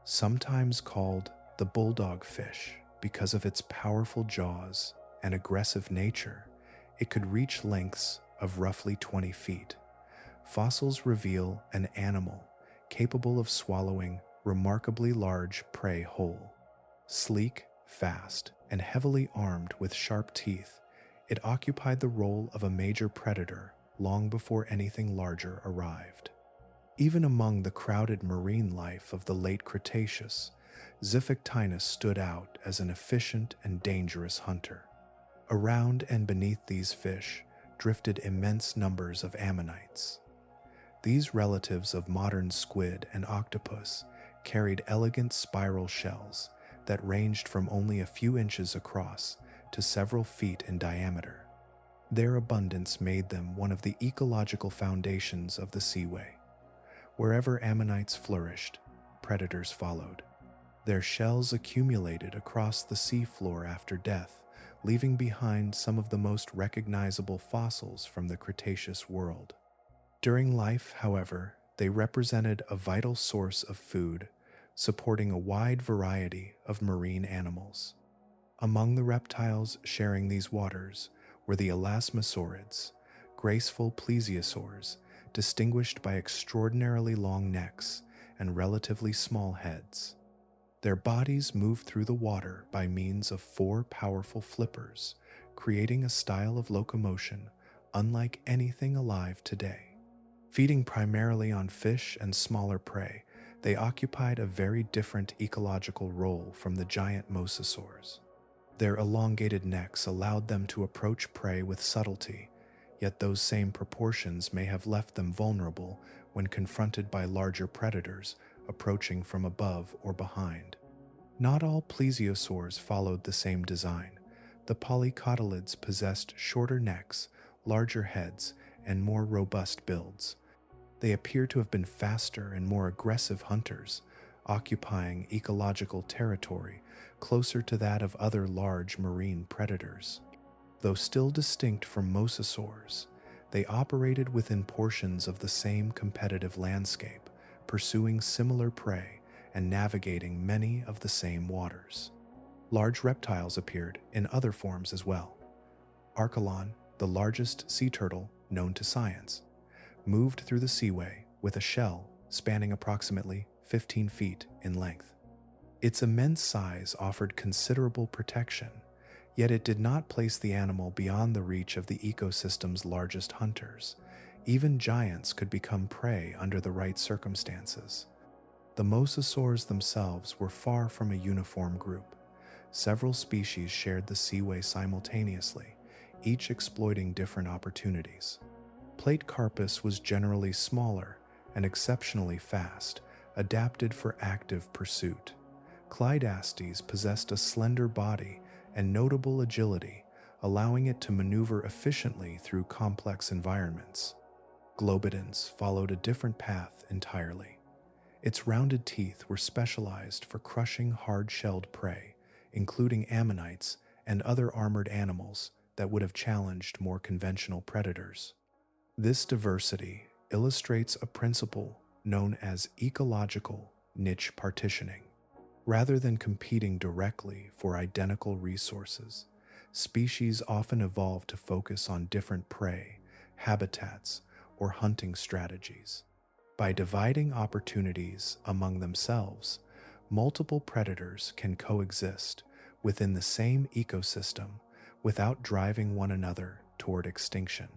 sometimes called the bulldog fish because of its powerful jaws and aggressive nature. It could reach lengths of roughly 20 feet. Fossils reveal an animal capable of swallowing remarkably large prey whole. Sleek, fast, and heavily armed with sharp teeth, it occupied the role of a major predator long before anything larger arrived. Even among the crowded marine life of the Late Cretaceous, Zphactinus stood out as an efficient and dangerous hunter. Around and beneath these fish drifted immense numbers of ammonites. These relatives of modern squid and octopus carried elegant spiral shells that ranged from only a few inches across to several feet in diameter. Their abundance made them one of the ecological foundations of the seaway. Wherever ammonites flourished, predators followed. Their shells accumulated across the seafloor after death, leaving behind some of the most recognizable fossils from the Cretaceous world. During life, however, they represented a vital source of food, supporting a wide variety of marine animals. Among the reptiles sharing these waters were the elasmosaurids, graceful plesiosaurs, distinguished by extraordinarily long necks and relatively small heads. Their bodies moved through the water by means of 4 powerful flippers, creating a style of locomotion unlike anything alive today. Feeding primarily on fish and smaller prey, they occupied a very different ecological role from the giant mosasaurs. Their elongated necks allowed them to approach prey with subtlety, yet those same proportions may have left them vulnerable when confronted by larger predators approaching from above or behind. Not all plesiosaurs followed the same design. The polycotylids possessed shorter necks, larger heads, and more robust builds. They appear to have been faster and more aggressive hunters, occupying ecological territory closer to that of other large marine predators. Though still distinct from mosasaurs, they operated within portions of the same competitive landscape, pursuing similar prey and navigating many of the same waters. Large reptiles appeared in other forms as well. Archelon, the largest sea turtle known to science, moved through the seaway with a shell spanning approximately 15 feet in length. Its immense size offered considerable protection, yet it did not place the animal beyond the reach of the ecosystem's largest hunters. Even giants could become prey under the right circumstances. The mosasaurs themselves were far from a uniform group. Several species shared the seaway simultaneously, each exploiting different opportunities. Platecarpus was generally smaller and exceptionally fast, adapted for active pursuit. Clydastes possessed a slender body and notable agility, allowing it to maneuver efficiently through complex environments. Globidens followed a different path entirely. Its rounded teeth were specialized for crushing hard-shelled prey, including ammonites and other armored animals that would have challenged more conventional predators. This diversity illustrates a principle known as ecological niche partitioning. Rather than competing directly for identical resources, species often evolve to focus on different prey, habitats, or hunting strategies. By dividing opportunities among themselves, multiple predators can coexist within the same ecosystem without driving one another toward extinction.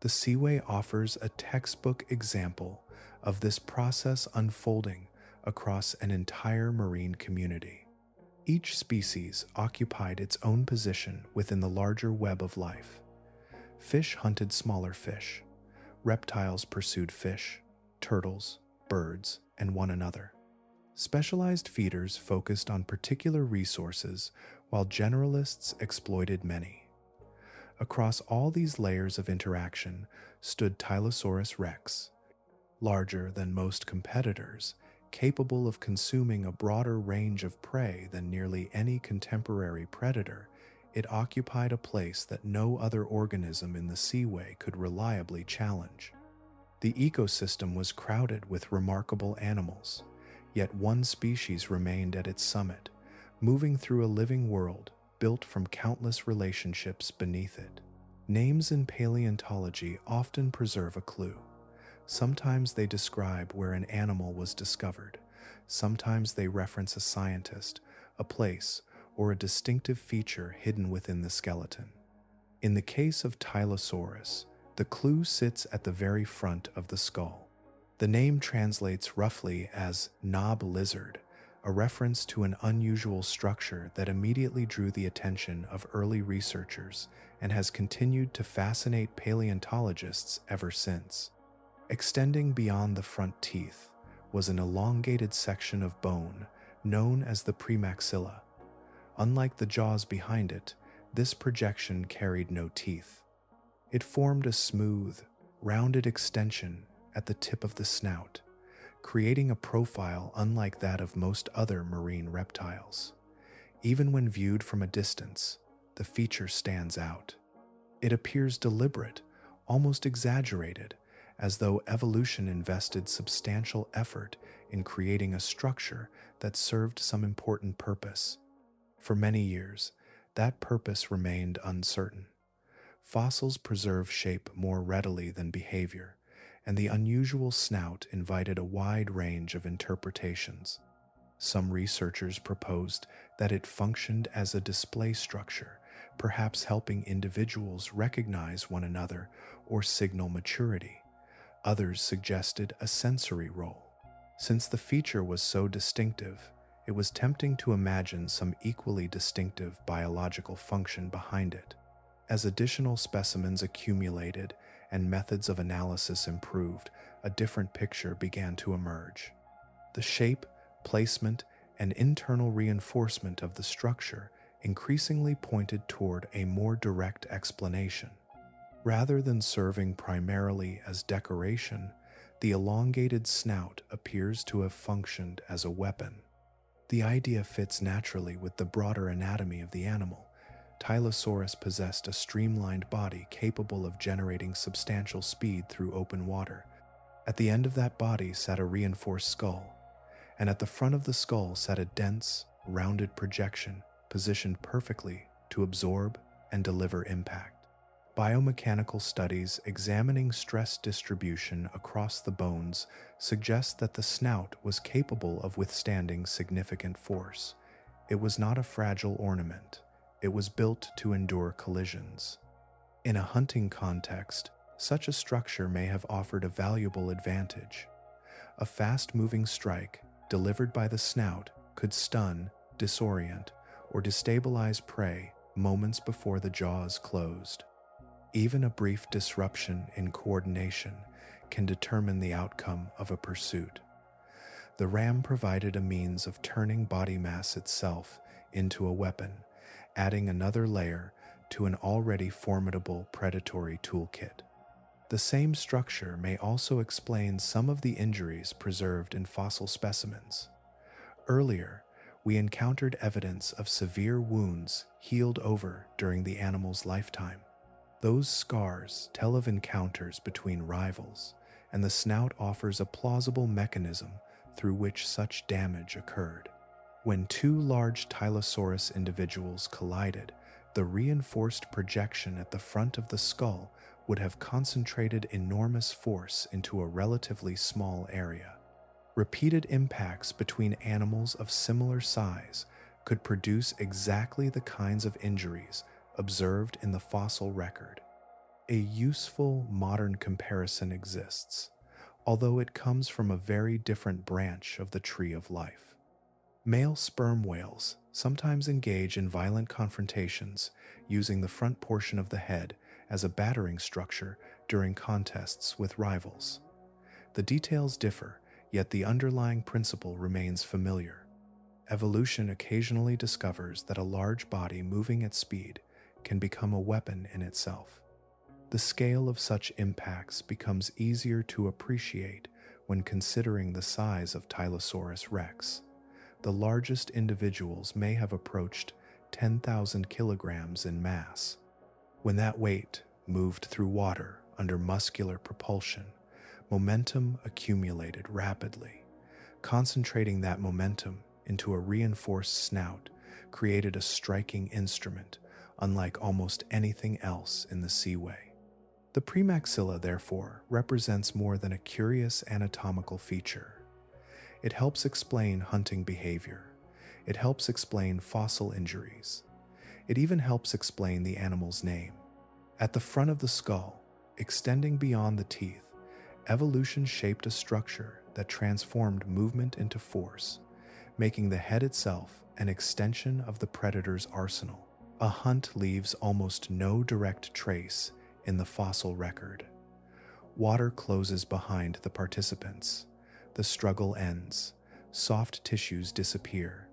The seaway offers a textbook example of this process unfolding across an entire marine community. Each species occupied its own position within the larger web of life. Fish hunted smaller fish. Reptiles pursued fish, turtles, birds, and one another. Specialized feeders focused on particular resources, while generalists exploited many. Across all these layers of interaction stood Tylosaurus rex. Larger than most competitors, capable of consuming a broader range of prey than nearly any contemporary predator, it occupied a place that no other organism in the seaway could reliably challenge. The ecosystem was crowded with remarkable animals, yet one species remained at its summit, moving through a living world built from countless relationships beneath it. Names in paleontology often preserve a clue. Sometimes they describe where an animal was discovered. Sometimes they reference a scientist, a place, or a distinctive feature hidden within the skeleton. In the case of Tylosaurus, the clue sits at the very front of the skull. The name translates roughly as knob lizard, a reference to an unusual structure that immediately drew the attention of early researchers and has continued to fascinate paleontologists ever since. Extending beyond the front teeth was an elongated section of bone known as the premaxilla. Unlike the jaws behind it, this projection carried no teeth. It formed a smooth, rounded extension at the tip of the snout, creating a profile unlike that of most other marine reptiles. Even when viewed from a distance, the feature stands out. It appears deliberate, almost exaggerated, as though evolution invested substantial effort in creating a structure that served some important purpose. For many years, that purpose remained uncertain. Fossils preserve shape more readily than behavior, and the unusual snout invited a wide range of interpretations. Some researchers proposed that it functioned as a display structure, perhaps helping individuals recognize one another or signal maturity. Others suggested a sensory role. Since the feature was so distinctive, it was tempting to imagine some equally distinctive biological function behind it. As additional specimens accumulated and methods of analysis improved, a different picture began to emerge. The shape, placement, and internal reinforcement of the structure increasingly pointed toward a more direct explanation. Rather than serving primarily as decoration, The elongated snout appears to have functioned as a weapon. The idea fits naturally with the broader anatomy of the animal. Tylosaurus possessed a streamlined body capable of generating substantial speed through open water. At the end of that body sat a reinforced skull, and at the front of the skull sat a dense, rounded projection positioned perfectly to absorb and deliver impact. Biomechanical studies examining stress distribution across the bones suggest that the snout was capable of withstanding significant force. It was not a fragile ornament. It was built to endure collisions. In a hunting context, such a structure may have offered a valuable advantage. A fast-moving strike, delivered by the snout, could stun, disorient, or destabilize prey moments before the jaws closed. Even a brief disruption in coordination can determine the outcome of a pursuit. The ram provided a means of turning body mass itself into a weapon, adding another layer to an already formidable predatory toolkit. The same structure may also explain some of the injuries preserved in fossil specimens. Earlier, we encountered evidence of severe wounds healed over during the animal's lifetime. Those scars tell of encounters between rivals, and the snout offers a plausible mechanism through which such damage occurred. When two large Tylosaurus individuals collided, the reinforced projection at the front of the skull would have concentrated enormous force into a relatively small area. Repeated impacts between animals of similar size could produce exactly the kinds of injuries observed in the fossil record. A useful modern comparison exists, although it comes from a very different branch of the tree of life. Male sperm whales sometimes engage in violent confrontations using the front portion of the head as a battering structure during contests with rivals. The details differ, yet the underlying principle remains familiar. Evolution occasionally discovers that a large body moving at speed can become a weapon in itself. The scale of such impacts becomes easier to appreciate when considering the size of Tylosaurus rex. The largest individuals may have approached 10,000 kilograms in mass. When that weight moved through water under muscular propulsion, momentum accumulated rapidly. Concentrating that momentum into a reinforced snout created a striking instrument, unlike almost anything else in the seaway. The premaxilla, therefore, represents more than a curious anatomical feature. It helps explain hunting behavior. It helps explain fossil injuries. It even helps explain the animal's name. At the front of the skull, extending beyond the teeth, evolution shaped a structure that transformed movement into force, making the head itself an extension of the predator's arsenal. A hunt leaves almost no direct trace in the fossil record. Water closes behind the participants. The struggle ends. Soft tissues disappear.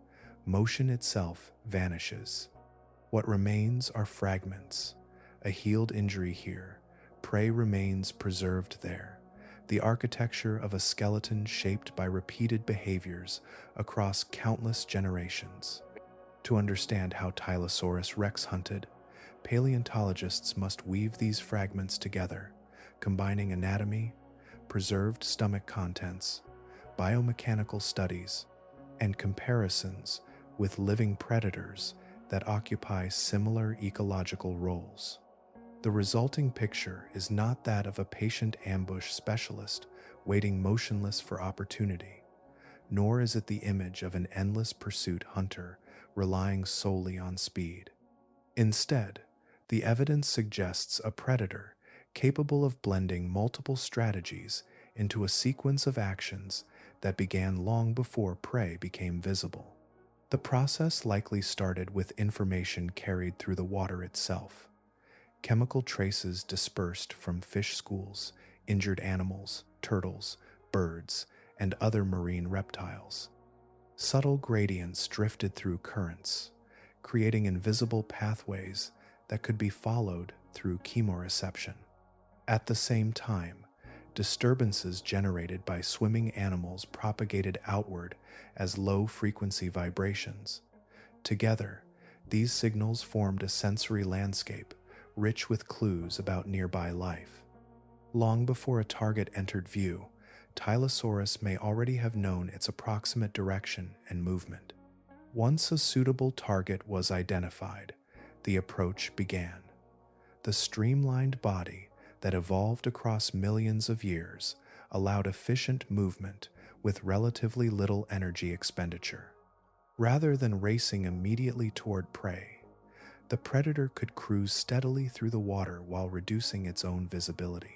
Motion itself vanishes. What remains are fragments. A healed injury here. Prey remains preserved there. The architecture of a skeleton shaped by repeated behaviors across countless generations. To understand how Tylosaurus rex hunted, paleontologists must weave these fragments together, combining anatomy, preserved stomach contents, biomechanical studies, and comparisons with living predators that occupy similar ecological roles. The resulting picture is not that of a patient ambush specialist waiting motionless for opportunity, nor is it the image of an endless pursuit hunter relying solely on speed. Instead, the evidence suggests a predator capable of blending multiple strategies into a sequence of actions that began long before prey became visible. The process likely started with information carried through the water itself. Chemical traces dispersed from fish schools, injured animals, turtles, birds, and other marine reptiles. Subtle gradients drifted through currents, creating invisible pathways that could be followed through chemoreception. At the same time, Disturbances generated by swimming animals propagated outward as low-frequency vibrations. Together, these signals formed a sensory landscape rich with clues about nearby life. Long before a target entered view, Tylosaurus may already have known its approximate direction and movement. Once a suitable target was identified, the approach began. The streamlined body that evolved across millions of years allowed efficient movement with relatively little energy expenditure. Rather than racing immediately toward prey, the predator could cruise steadily through the water while reducing its own visibility.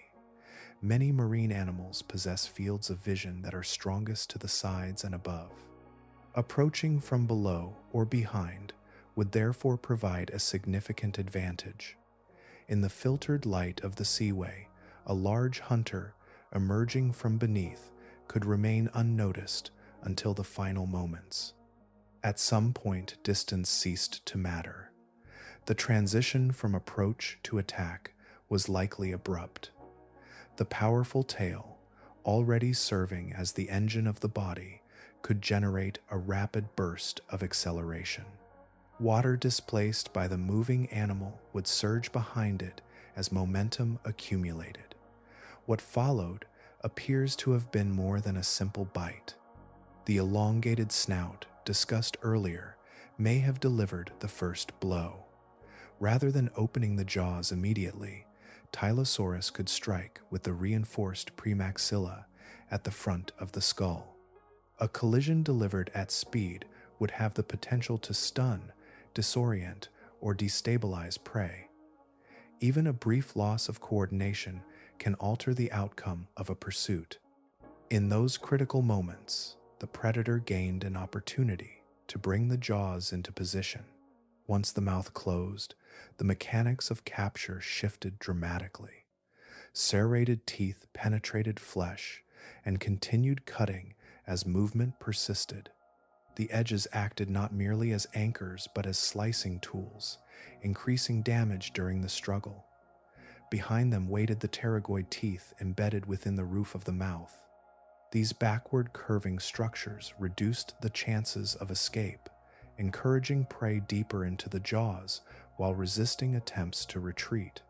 Many marine animals possess fields of vision that are strongest to the sides and above. Approaching from below or behind would therefore provide a significant advantage. In the filtered light of the seaway, a large hunter emerging from beneath could remain unnoticed until the final moments. At some point, distance ceased to matter. The transition from approach to attack was likely abrupt. The powerful tail, already serving as the engine of the body, could generate a rapid burst of acceleration. Water displaced by the moving animal would surge behind it as momentum accumulated. What followed appears to have been more than a simple bite. The elongated snout discussed earlier may have delivered the first blow. Rather than opening the jaws immediately, Tylosaurus could strike with the reinforced premaxilla at the front of the skull. A collision delivered at speed would have the potential to stun, disorient, or destabilize prey. Even a brief loss of coordination can alter the outcome of a pursuit. In those critical moments, the predator gained an opportunity to bring the jaws into position. Once the mouth closed, the mechanics of capture shifted dramatically. Serrated teeth penetrated flesh and continued cutting as movement persisted. The edges acted not merely as anchors but as slicing tools, increasing damage during the struggle. Behind them waited the pterygoid teeth embedded within the roof of the mouth. These backward curving structures reduced the chances of escape, encouraging prey deeper into the jaws while resisting attempts to retreat.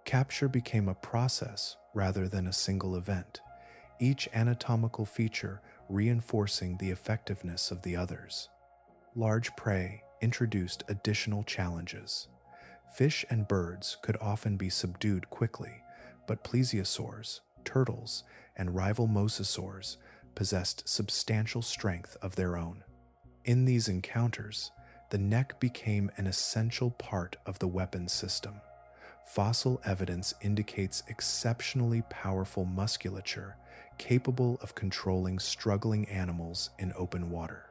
Capture became a process rather than a single event, each anatomical feature reinforcing the effectiveness of the others. Large prey introduced additional challenges. Fish and birds could often be subdued quickly, but plesiosaurs, turtles, and rival mosasaurs possessed substantial strength of their own. In these encounters, the neck became an essential part of the weapon system. Fossil evidence indicates exceptionally powerful musculature capable of controlling struggling animals in open water.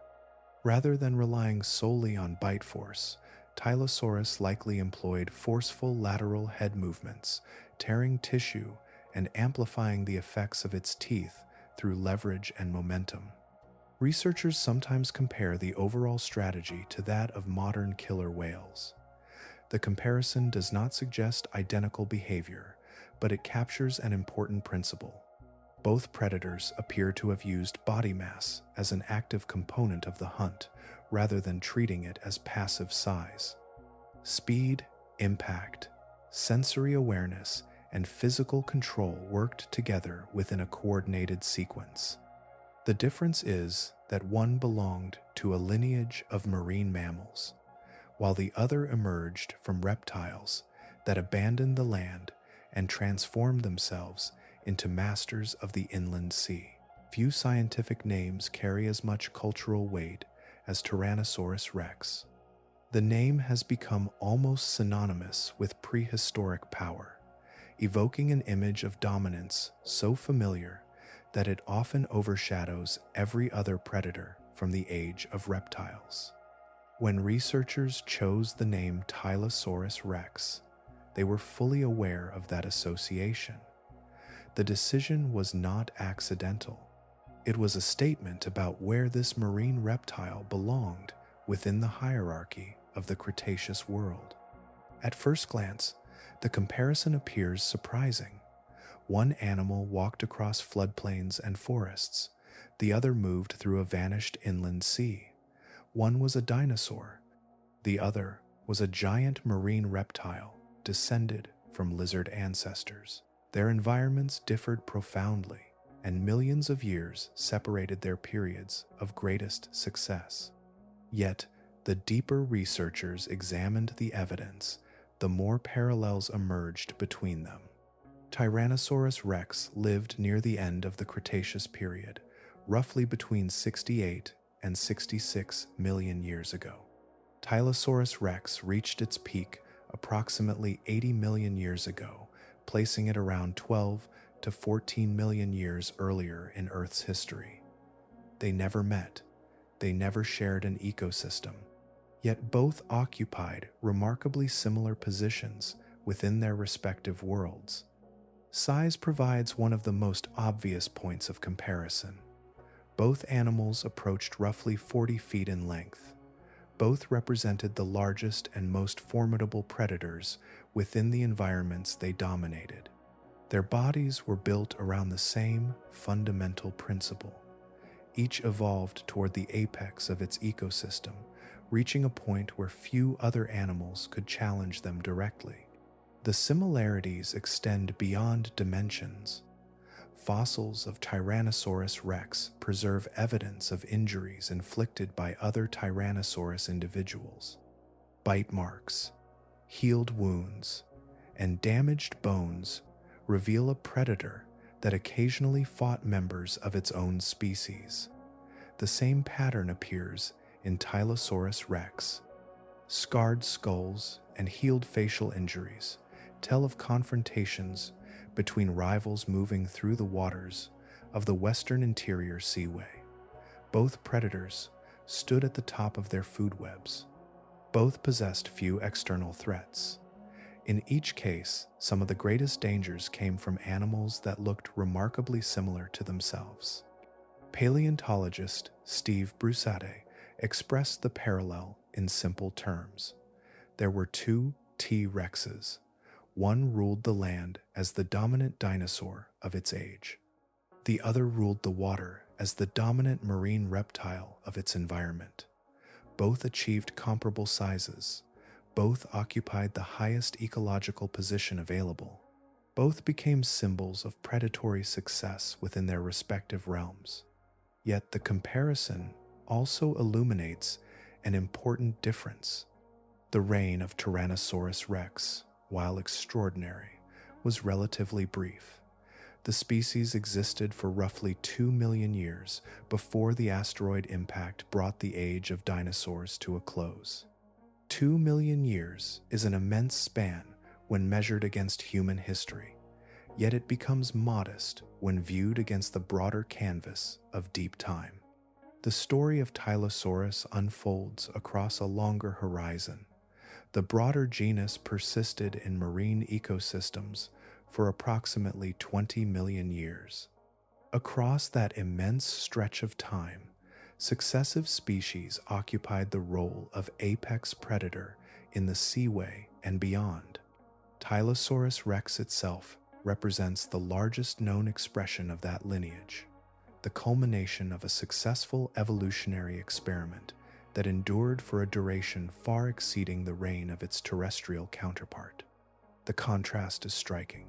Rather than relying solely on bite force, Tylosaurus likely employed forceful lateral head movements, tearing tissue and amplifying the effects of its teeth through leverage and momentum. Researchers sometimes compare the overall strategy to that of modern killer whales. The comparison does not suggest identical behavior, but it captures an important principle. Both predators appear to have used body mass as an active component of the hunt, rather than treating it as passive size. Speed, impact, sensory awareness, and physical control worked together within a coordinated sequence. The difference is that one belonged to a lineage of marine mammals, while the other emerged from reptiles that abandoned the land and transformed themselves into masters of the inland sea. Few scientific names carry as much cultural weight as Tyrannosaurus rex. The name has become almost synonymous with prehistoric power, evoking an image of dominance so familiar that it often overshadows every other predator from the age of reptiles. When researchers chose the name Tylosaurus rex, they were fully aware of that association. The decision was not accidental. It was a statement about where this marine reptile belonged within the hierarchy of the Cretaceous world. At first glance, the comparison appears surprising. One animal walked across floodplains and forests, the other moved through a vanished inland sea. One was a dinosaur, the other was a giant marine reptile descended from lizard ancestors. Their environments differed profoundly, and millions of years separated their periods of greatest success. Yet, the deeper researchers examined the evidence, the more parallels emerged between them. Tyrannosaurus rex lived near the end of the Cretaceous period, roughly between 68 and 66 million years ago. Tylosaurus rex reached its peak approximately 80 million years ago, placing it around 12 to 14 million years earlier in Earth's history. They never met, they never shared an ecosystem, yet both occupied remarkably similar positions within their respective worlds. Size provides one of the most obvious points of comparison. Both animals approached roughly 40 feet in length. Both represented the largest and most formidable predators within the environments they dominated. Their bodies were built around the same fundamental principle. Each evolved toward the apex of its ecosystem, reaching a point where few other animals could challenge them directly. The similarities extend beyond dimensions. Fossils of Tyrannosaurus rex preserve evidence of injuries inflicted by other Tyrannosaurus individuals. Bite marks, healed wounds, and damaged bones reveal a predator that occasionally fought members of its own species. The same pattern appears in Tylosaurus rex. Scarred skulls and healed facial injuries tell of confrontations between rivals moving through the waters of the Western Interior Seaway. Both predators stood at the top of their food webs. Both possessed few external threats. In each case, some of the greatest dangers came from animals that looked remarkably similar to themselves. Paleontologist Steve Brusade expressed the parallel in simple terms. There were two T-Rexes. One ruled the land as the dominant dinosaur of its age. The other ruled the water as the dominant marine reptile of its environment. Both achieved comparable sizes. Both occupied the highest ecological position available. Both became symbols of predatory success within their respective realms. Yet the comparison also illuminates an important difference. The reign of Tyrannosaurus rex, while extraordinary, was relatively brief. The species existed for roughly 2 million years before the asteroid impact brought the age of dinosaurs to a close. 2 million years is an immense span when measured against human history, yet it becomes modest when viewed against the broader canvas of deep time. The story of Tylosaurus unfolds across a longer horizon. The broader genus persisted in marine ecosystems for approximately 20 million years. Across that immense stretch of time, successive species occupied the role of apex predator in the seaway and beyond. Tylosaurus rex itself represents the largest known expression of that lineage, the culmination of a successful evolutionary experiment that endured for a duration far exceeding the reign of its terrestrial counterpart. The contrast is striking.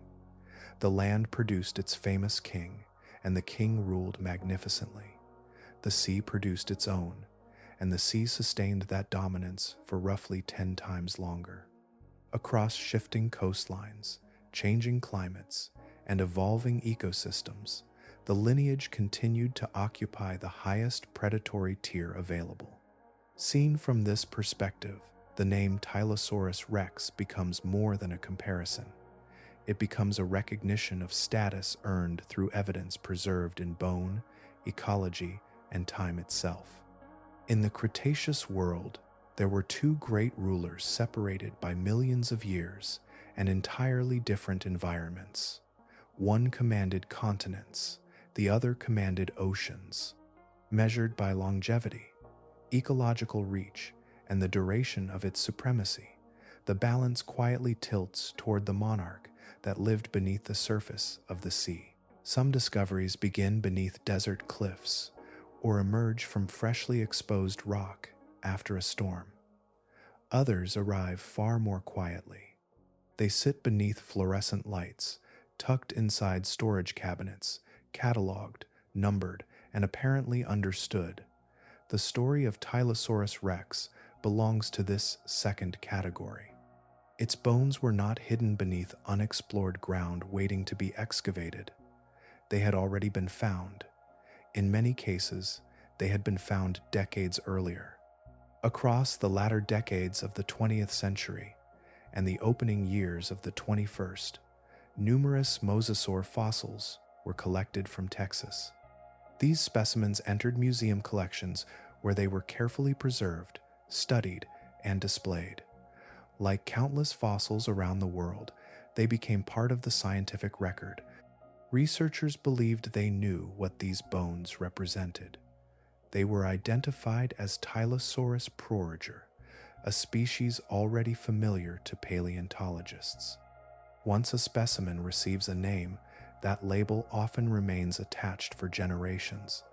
The land produced its famous king, and the king ruled magnificently. The sea produced its own, and the sea sustained that dominance for roughly 10 times longer. Across shifting coastlines, changing climates, and evolving ecosystems, the lineage continued to occupy the highest predatory tier available. Seen from this perspective, the name Tylosaurus rex becomes more than a comparison. It becomes a recognition of status earned through evidence preserved in bone, ecology, and time itself. In the Cretaceous world, there were two great rulers separated by millions of years and entirely different environments. One commanded continents, the other commanded oceans. Measured by longevity, ecological reach, and the duration of its supremacy, the balance quietly tilts toward the monarch that lived beneath the surface of the sea. Some discoveries begin beneath desert cliffs or emerge from freshly exposed rock after a storm. Others arrive far more quietly. They sit beneath fluorescent lights, tucked inside storage cabinets, cataloged, numbered, and apparently understood. The story of Tylosaurus rex belongs to this second category. Its bones were not hidden beneath unexplored ground waiting to be excavated. They had already been found. In many cases, they had been found decades earlier. Across the latter decades of the 20th century and the opening years of the 21st, numerous mosasaur fossils were collected from Texas. These specimens entered museum collections where they were carefully preserved, studied, and displayed. Like countless fossils around the world, they became part of the scientific record. Researchers believed they knew what these bones represented. They were identified as Tylosaurus proriger, a species already familiar to paleontologists. Once a specimen receives a name, that label often remains attached for generations.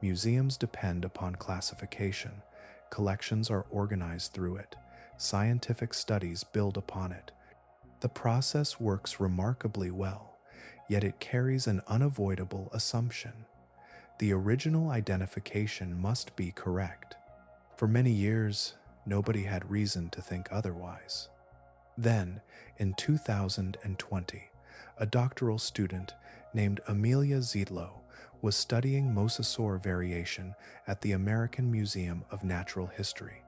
Museums depend upon classification. Collections are organized through it. Scientific studies build upon it. The process works remarkably well, yet it carries an unavoidable assumption. The original identification must be correct. For many years, nobody had reason to think otherwise. Then, in 2020, a doctoral student named Amelia Zietlow was studying mosasaur variation at the American Museum of Natural History.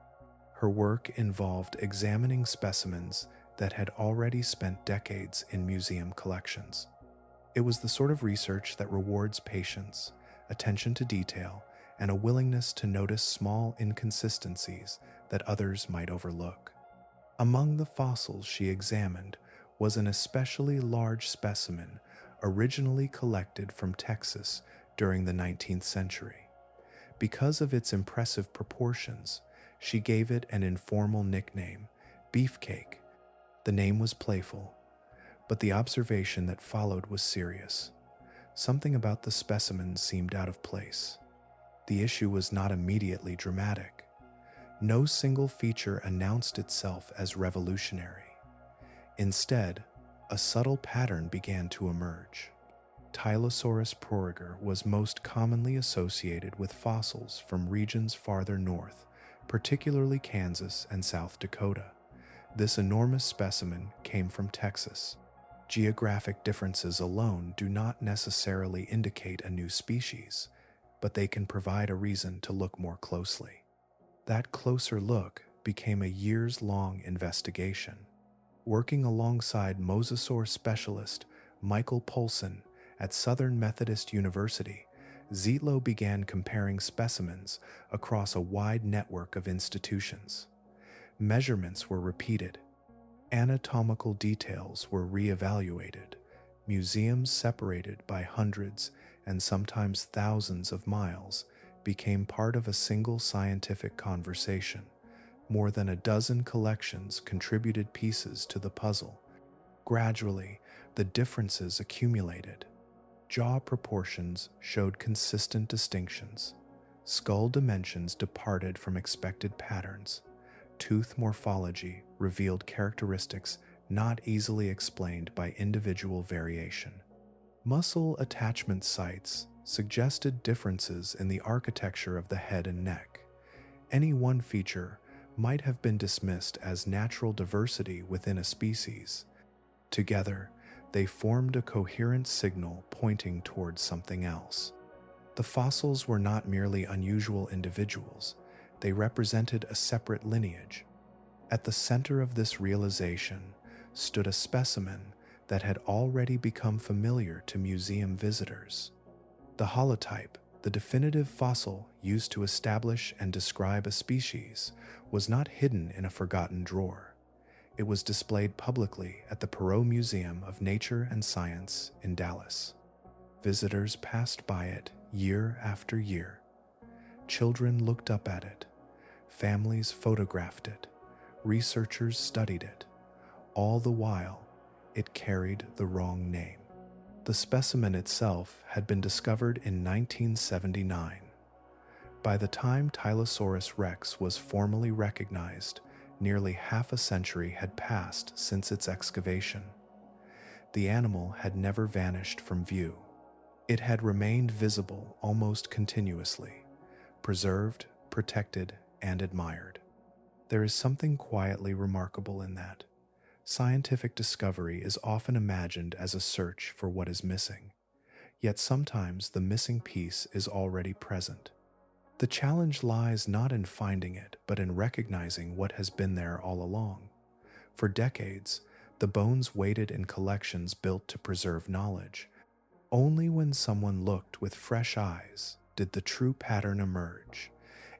Her work involved examining specimens that had already spent decades in museum collections. It was the sort of research that rewards patience, attention to detail, and a willingness to notice small inconsistencies that others might overlook. Among the fossils she examined was an especially large specimen originally collected from Texas during the 19th century. Because of its impressive proportions, she gave it an informal nickname, Beefcake. The name was playful, but the observation that followed was serious. Something about the specimen seemed out of place. The issue was not immediately dramatic. No single feature announced itself as revolutionary. Instead, a subtle pattern began to emerge. Tylosaurus proriger was most commonly associated with fossils from regions farther north, particularly Kansas and South Dakota. This enormous specimen came from Texas. Geographic differences alone do not necessarily indicate a new species, but they can provide a reason to look more closely. That closer look became a years-long investigation. Working alongside mosasaur specialist Michael Polson at Southern Methodist University, Zietlow began comparing specimens across a wide network of institutions. Measurements were repeated. Anatomical details were reevaluated. Museums separated by hundreds and sometimes thousands of miles became part of a single scientific conversation. More than a dozen collections contributed pieces to the puzzle. Gradually, the differences accumulated. Jaw proportions showed consistent distinctions. Skull dimensions departed from expected patterns. Tooth morphology revealed characteristics not easily explained by individual variation. Muscle attachment sites suggested differences in the architecture of the head and neck. Any one feature might have been dismissed as natural diversity within a species. Together, they formed a coherent signal pointing towards something else. The fossils were not merely unusual individuals, they represented a separate lineage. At the center of this realization stood a specimen that had already become familiar to museum visitors. The holotype, the definitive fossil used to establish and describe a species, was not hidden in a forgotten drawer. It was displayed publicly at the Perot Museum of Nature and Science in Dallas. Visitors passed by it year after year. Children looked up at it. Families photographed it. Researchers studied it. All the while, it carried the wrong name. The specimen itself had been discovered in 1979. By the time Tylosaurus rex was formally recognized, nearly half a century had passed since its excavation. The animal had never vanished from view. It had remained visible almost continuously, preserved, protected, and admired. There is something quietly remarkable in that. Scientific discovery is often imagined as a search for what is missing, yet sometimes the missing piece is already present. The challenge lies not in finding it, but in recognizing what has been there all along. For decades, the bones waited in collections built to preserve knowledge. Only when someone looked with fresh eyes did the true pattern emerge,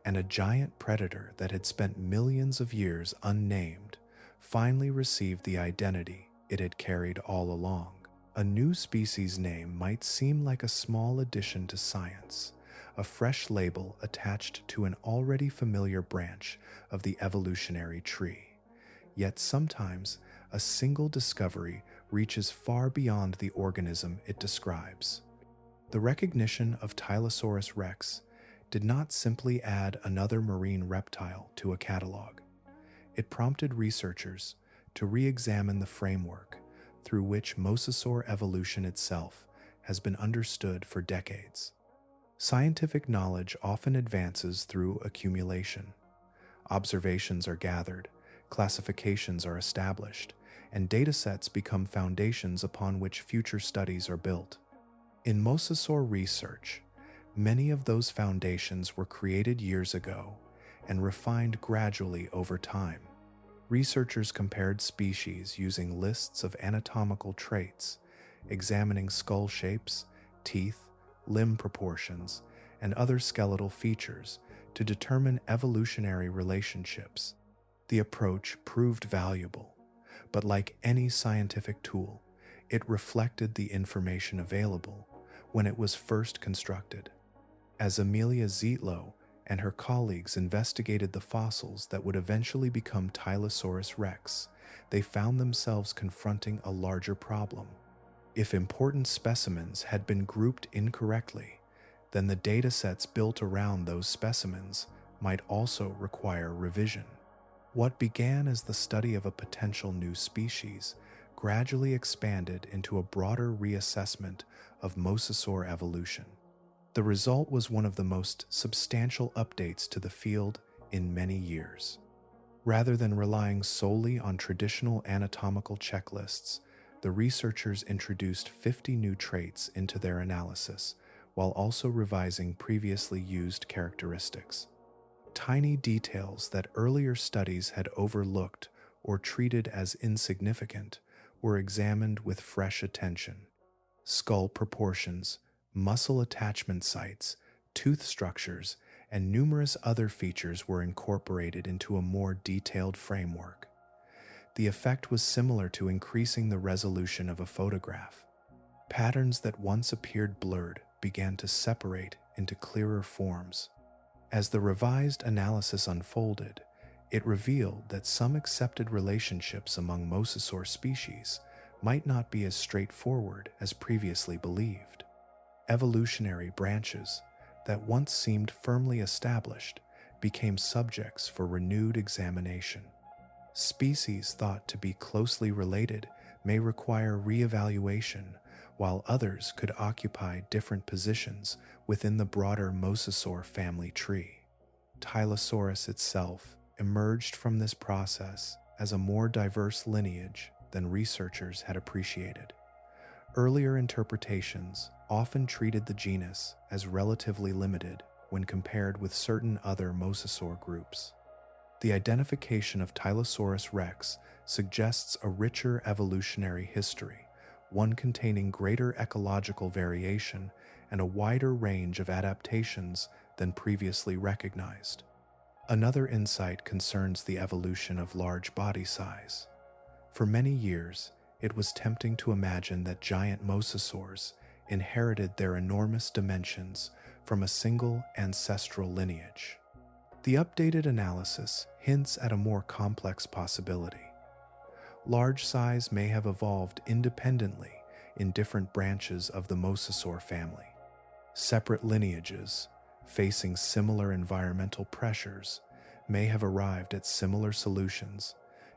and a giant predator that had spent millions of years unnamed finally received the identity it had carried all along. A new species name might seem like a small addition to science, a fresh label attached to an already familiar branch of the evolutionary tree. Yet sometimes a single discovery reaches far beyond the organism it describes. The recognition of Tylosaurus rex did not simply add another marine reptile to a catalog. It prompted researchers to re-examine the framework through which mosasaur evolution itself has been understood for decades. Scientific knowledge often advances through accumulation. Observations are gathered, classifications are established, and datasets become foundations upon which future studies are built. In mosasaur research, many of those foundations were created years ago and refined gradually over time. Researchers compared species using lists of anatomical traits, examining skull shapes, teeth, limb proportions, and other skeletal features to determine evolutionary relationships. The approach proved valuable, but like any scientific tool, it reflected the information available when it was first constructed. As Amelia Zietlow and her colleagues investigated the fossils that would eventually become Tylosaurus rex, they found themselves confronting a larger problem. If important specimens had been grouped incorrectly, then the datasets built around those specimens might also require revision. What began as the study of a potential new species gradually expanded into a broader reassessment of mosasaur evolution. The result was one of the most substantial updates to the field in many years. Rather than relying solely on traditional anatomical checklists, the researchers introduced 50 new traits into their analysis, while also revising previously used characteristics. Tiny details that earlier studies had overlooked or treated as insignificant were examined with fresh attention. Skull proportions, muscle attachment sites, tooth structures, and numerous other features were incorporated into a more detailed framework. The effect was similar to increasing the resolution of a photograph. Patterns that once appeared blurred began to separate into clearer forms. As the revised analysis unfolded, it revealed that some accepted relationships among mosasaur species might not be as straightforward as previously believed. Evolutionary branches that once seemed firmly established became subjects for renewed examination. Species thought to be closely related may require re-evaluation, while others could occupy different positions within the broader mosasaur family tree. Tylosaurus itself emerged from this process as a more diverse lineage than researchers had appreciated. Earlier interpretations often treated the genus as relatively limited when compared with certain other mosasaur groups. The identification of Tylosaurus rex suggests a richer evolutionary history, one containing greater ecological variation and a wider range of adaptations than previously recognized. Another insight concerns the evolution of large body size. For many years, it was tempting to imagine that giant mosasaurs inherited their enormous dimensions from a single ancestral lineage. The updated analysis hints at a more complex possibility. Large size may have evolved independently in different branches of the mosasaur family. Separate lineages, facing similar environmental pressures, may have arrived at similar solutions,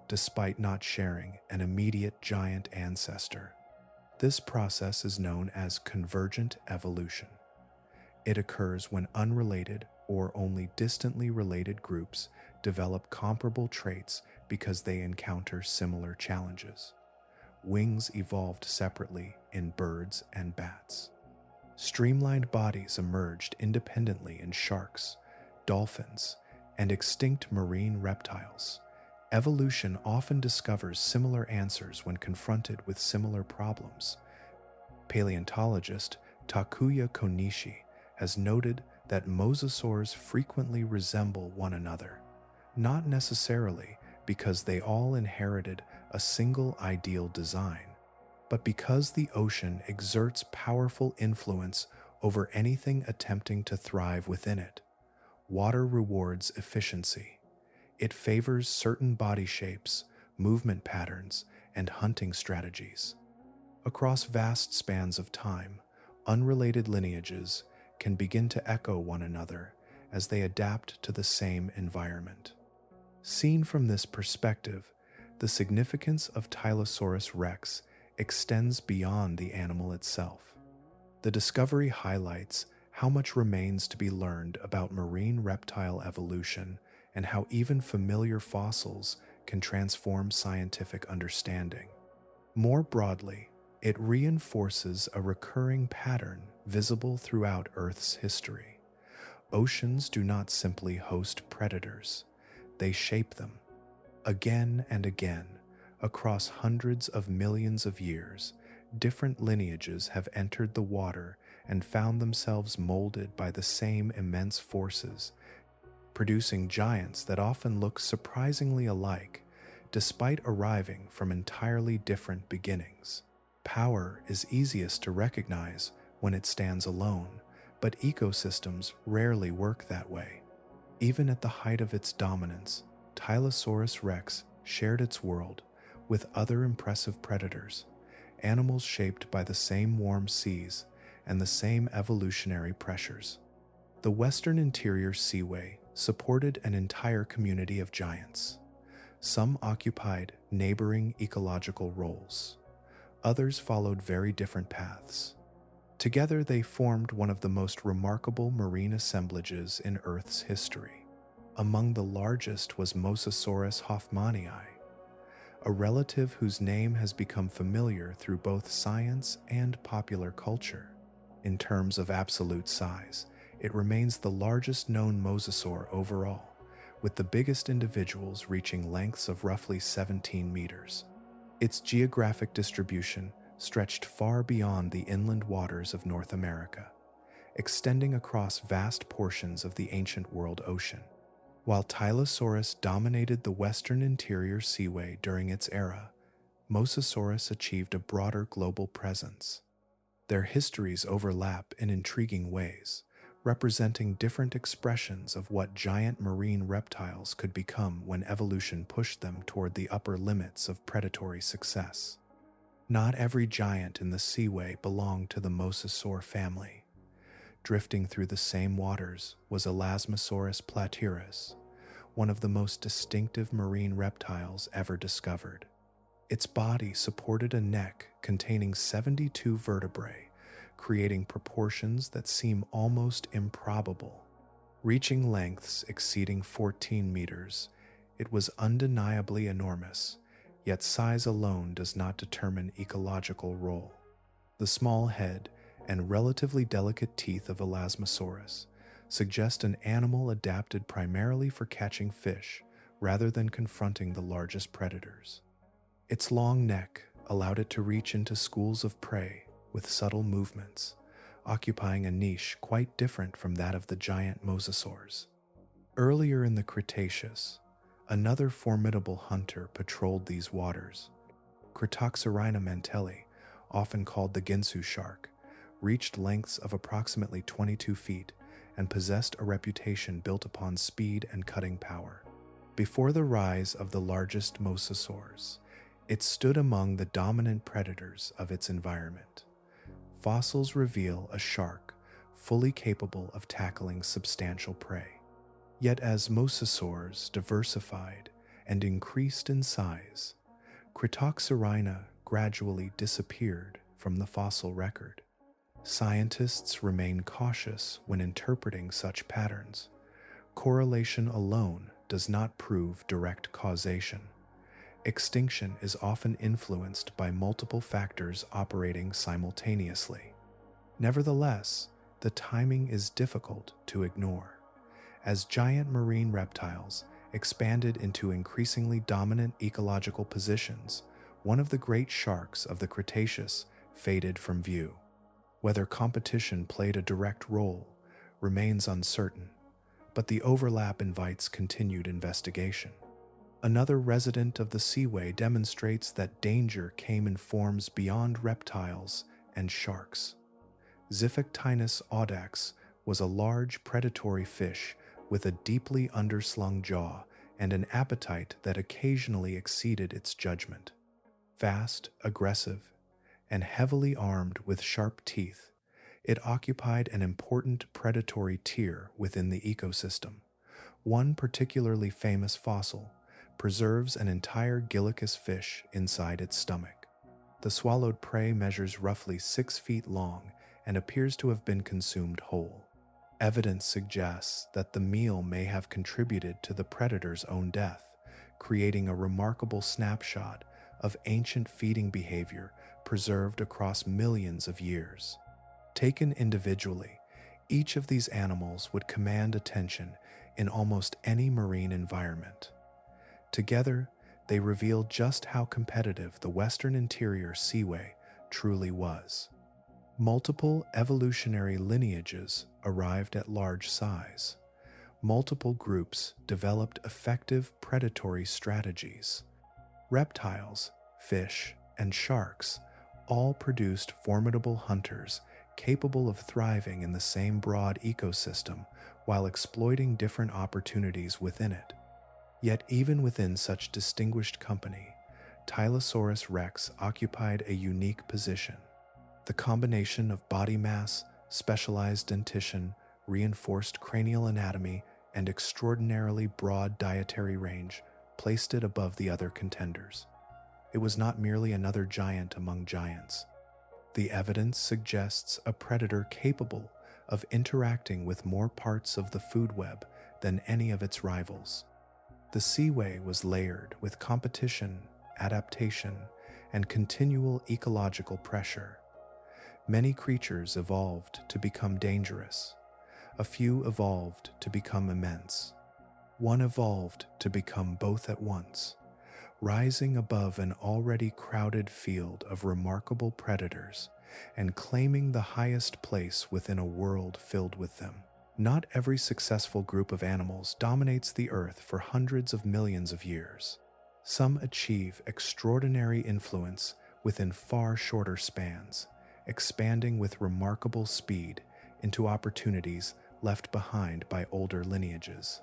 despite not sharing an immediate giant ancestor. This process is known as convergent evolution. It occurs when unrelated or only distantly related groups develop comparable traits because they encounter similar challenges. Wings evolved separately in birds and bats. Streamlined bodies emerged independently in sharks, dolphins, and extinct marine reptiles. Evolution often discovers similar answers when confronted with similar problems. Paleontologist Takuya Konishi has noted that mosasaurs frequently resemble one another, not necessarily because they all inherited a single ideal design, but because the ocean exerts powerful influence over anything attempting to thrive within it. Water rewards efficiency. It favors certain body shapes, movement patterns, and hunting strategies. Across vast spans of time, unrelated lineages can begin to echo one another as they adapt to the same environment. Seen from this perspective, the significance of Tylosaurus rex extends beyond the animal itself. The discovery highlights how much remains to be learned about marine reptile evolution and how even familiar fossils can transform scientific understanding. More broadly, it reinforces a recurring pattern visible throughout Earth's history. Oceans do not simply host predators, they shape them. Again and again, across hundreds of millions of years, different lineages have entered the water and found themselves molded by the same immense forces, producing giants that often look surprisingly alike, despite arriving from entirely different beginnings. Power is easiest to recognize when it stands alone, but ecosystems rarely work that way. Even at the height of its dominance, Tylosaurus rex shared its world with other impressive predators, animals shaped by the same warm seas and the same evolutionary pressures. The Western Interior Seaway supported an entire community of giants. Some occupied neighboring ecological roles. Others followed very different paths. Together, they formed one of the most remarkable marine assemblages in Earth's history. Among the largest was Mosasaurus hoffmanii, a relative whose name has become familiar through both science and popular culture. In terms of absolute size, it remains the largest known mosasaur overall, with the biggest individuals reaching lengths of roughly 17 meters. Its geographic distribution stretched far beyond the inland waters of North America, extending across vast portions of the ancient world ocean. While Tylosaurus dominated the Western Interior Seaway during its era, Mosasaurus achieved a broader global presence. Their histories overlap in intriguing ways, representing different expressions of what giant marine reptiles could become when evolution pushed them toward the upper limits of predatory success. Not every giant in the seaway belonged to the mosasaur family. Drifting through the same waters was Elasmosaurus platyrus, one of the most distinctive marine reptiles ever discovered. Its body supported a neck containing 72 vertebrae, creating proportions that seem almost improbable. Reaching lengths exceeding 14 meters, it was undeniably enormous, yet size alone does not determine ecological role. The small head and relatively delicate teeth of Elasmosaurus suggest an animal adapted primarily for catching fish rather than confronting the largest predators. Its long neck allowed it to reach into schools of prey with subtle movements, occupying a niche quite different from that of the giant mosasaurs. Earlier in the Cretaceous, another formidable hunter patrolled these waters. Cretoxorhina mantelli, often called the Ginsu shark, reached lengths of approximately 22 feet and possessed a reputation built upon speed and cutting power. Before the rise of the largest mosasaurs, It stood among the dominant predators of its environment. Fossils reveal a shark fully capable of tackling substantial prey. Yet as mosasaurs diversified and increased in size, Cretoxorina gradually disappeared from the fossil record. Scientists remain cautious when interpreting such patterns. Correlation alone does not prove direct causation. Extinction is often influenced by multiple factors operating simultaneously. Nevertheless, the timing is difficult to ignore. As giant marine reptiles expanded into increasingly dominant ecological positions, one of the great sharks of the Cretaceous faded from view. Whether competition played a direct role remains uncertain, but the overlap invites continued investigation. Another resident of the Seaway demonstrates that danger came in forms beyond reptiles and sharks. Xiphectinus audax was a large predatory fish with a deeply underslung jaw and an appetite that occasionally exceeded its judgment. Fast, aggressive, and heavily armed with sharp teeth, it occupied an important predatory tier within the ecosystem. One particularly famous fossil preserves an entire Gillicus fish inside its stomach. The swallowed prey measures roughly 6 feet long and appears to have been consumed whole. Evidence suggests that the meal may have contributed to the predator's own death, creating a remarkable snapshot of ancient feeding behavior preserved across millions of years. Taken individually, each of these animals would command attention in almost any marine environment. Together, they reveal just how competitive the Western Interior Seaway truly was. Multiple evolutionary lineages arrived at large size. Multiple groups developed effective predatory strategies. Reptiles, fish, and sharks all produced formidable hunters capable of thriving in the same broad ecosystem while exploiting different opportunities within it. Yet even within such distinguished company, Tylosaurus rex occupied a unique position. The combination of body mass, specialized dentition, reinforced cranial anatomy, and extraordinarily broad dietary range placed it above the other contenders. It was not merely another giant among giants. The evidence suggests a predator capable of interacting with more parts of the food web than any of its rivals. The Seaway was layered with competition, adaptation, and continual ecological pressure. Many creatures evolved to become dangerous. A few evolved to become immense. One evolved to become both at once, rising above an already crowded field of remarkable predators and claiming the highest place within a world filled with them. Not every successful group of animals dominates the earth for hundreds of millions of years. Some achieve extraordinary influence within far shorter spans, expanding with remarkable speed into opportunities left behind by older lineages.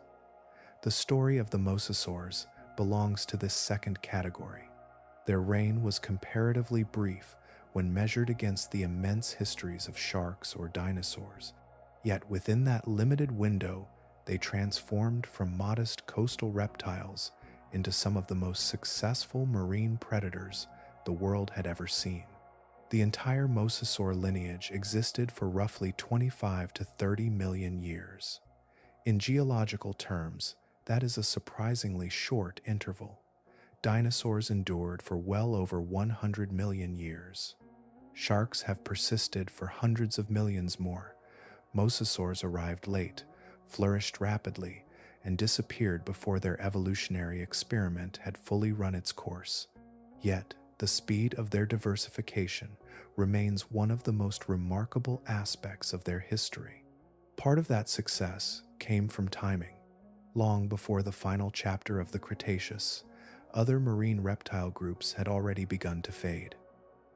The story of the mosasaurs belongs to this second category. Their reign was comparatively brief when measured against the immense histories of sharks or dinosaurs. Yet within that limited window, they transformed from modest coastal reptiles into some of the most successful marine predators the world had ever seen. The entire mosasaur lineage existed for roughly 25 to 30 million years. In geological terms, that is a surprisingly short interval. Dinosaurs endured for well over 100 million years. Sharks have persisted for hundreds of millions more. Mosasaurs arrived late, flourished rapidly, and disappeared before their evolutionary experiment had fully run its course. Yet, the speed of their diversification remains one of the most remarkable aspects of their history. Part of that success came from timing. Long before the final chapter of the Cretaceous, other marine reptile groups had already begun to fade.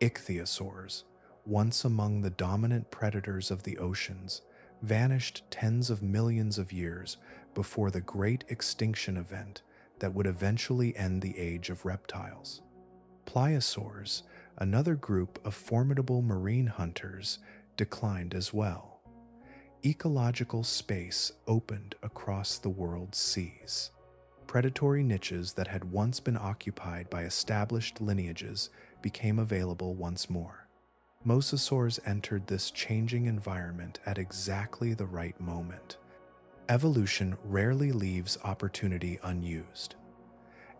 Ichthyosaurs, once among the dominant predators of the oceans, vanished tens of millions of years before the great extinction event that would eventually end the age of reptiles. Pliosaurs, another group of formidable marine hunters, declined as well. Ecological space opened across the world's seas. Predatory niches that had once been occupied by established lineages became available once more. Mosasaurs entered this changing environment at exactly the right moment. Evolution rarely leaves opportunity unused.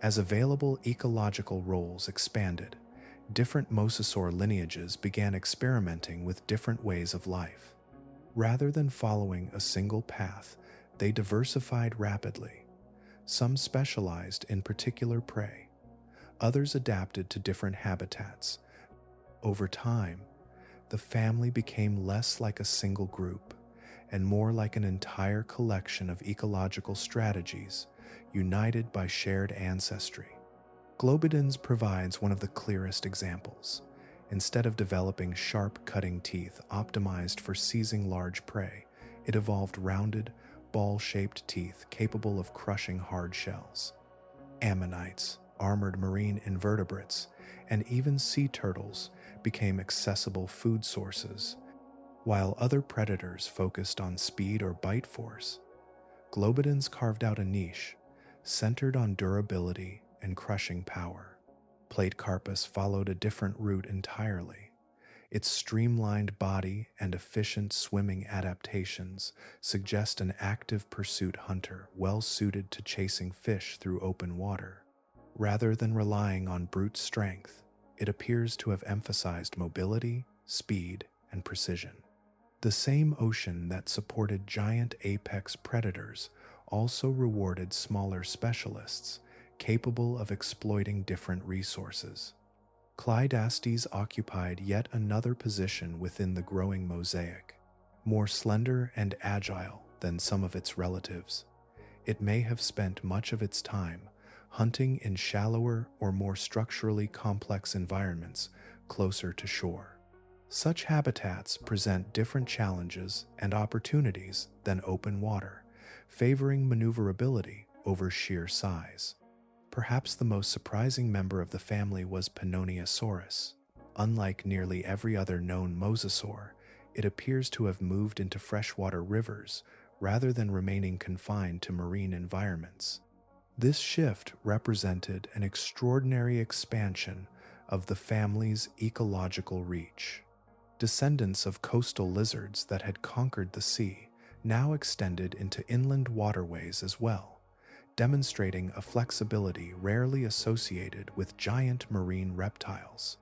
As available ecological roles expanded, different mosasaur lineages began experimenting with different ways of life. Rather than following a single path, they diversified rapidly. Some specialized in particular prey. Others adapted to different habitats. Over time, the family became less like a single group and more like an entire collection of ecological strategies united by shared ancestry. Globidens provides one of the clearest examples. Instead of developing sharp cutting teeth optimized for seizing large prey, it evolved rounded, ball-shaped teeth capable of crushing hard shells. Ammonites, armored marine invertebrates, and even sea turtles became accessible food sources, while other predators focused on speed or bite force. Globidens carved out a niche, centered on durability and crushing power. Platecarpus followed a different route entirely. Its streamlined body and efficient swimming adaptations suggest an active pursuit hunter well suited to chasing fish through open water. Rather than relying on brute strength, it appears to have emphasized mobility, speed, and precision. The same ocean that supported giant apex predators also rewarded smaller specialists capable of exploiting different resources. Clydastes occupied yet another position within the growing mosaic. More slender and agile than some of its relatives, it may have spent much of its time hunting in shallower or more structurally complex environments closer to shore. Such habitats present different challenges and opportunities than open water, favoring maneuverability over sheer size. Perhaps the most surprising member of the family was Pannoniasaurus. Unlike nearly every other known mosasaur, it appears to have moved into freshwater rivers rather than remaining confined to marine environments. This shift represented an extraordinary expansion of the family's ecological reach. Descendants of coastal lizards that had conquered the sea now extended into inland waterways as well, demonstrating a flexibility rarely associated with giant marine reptiles.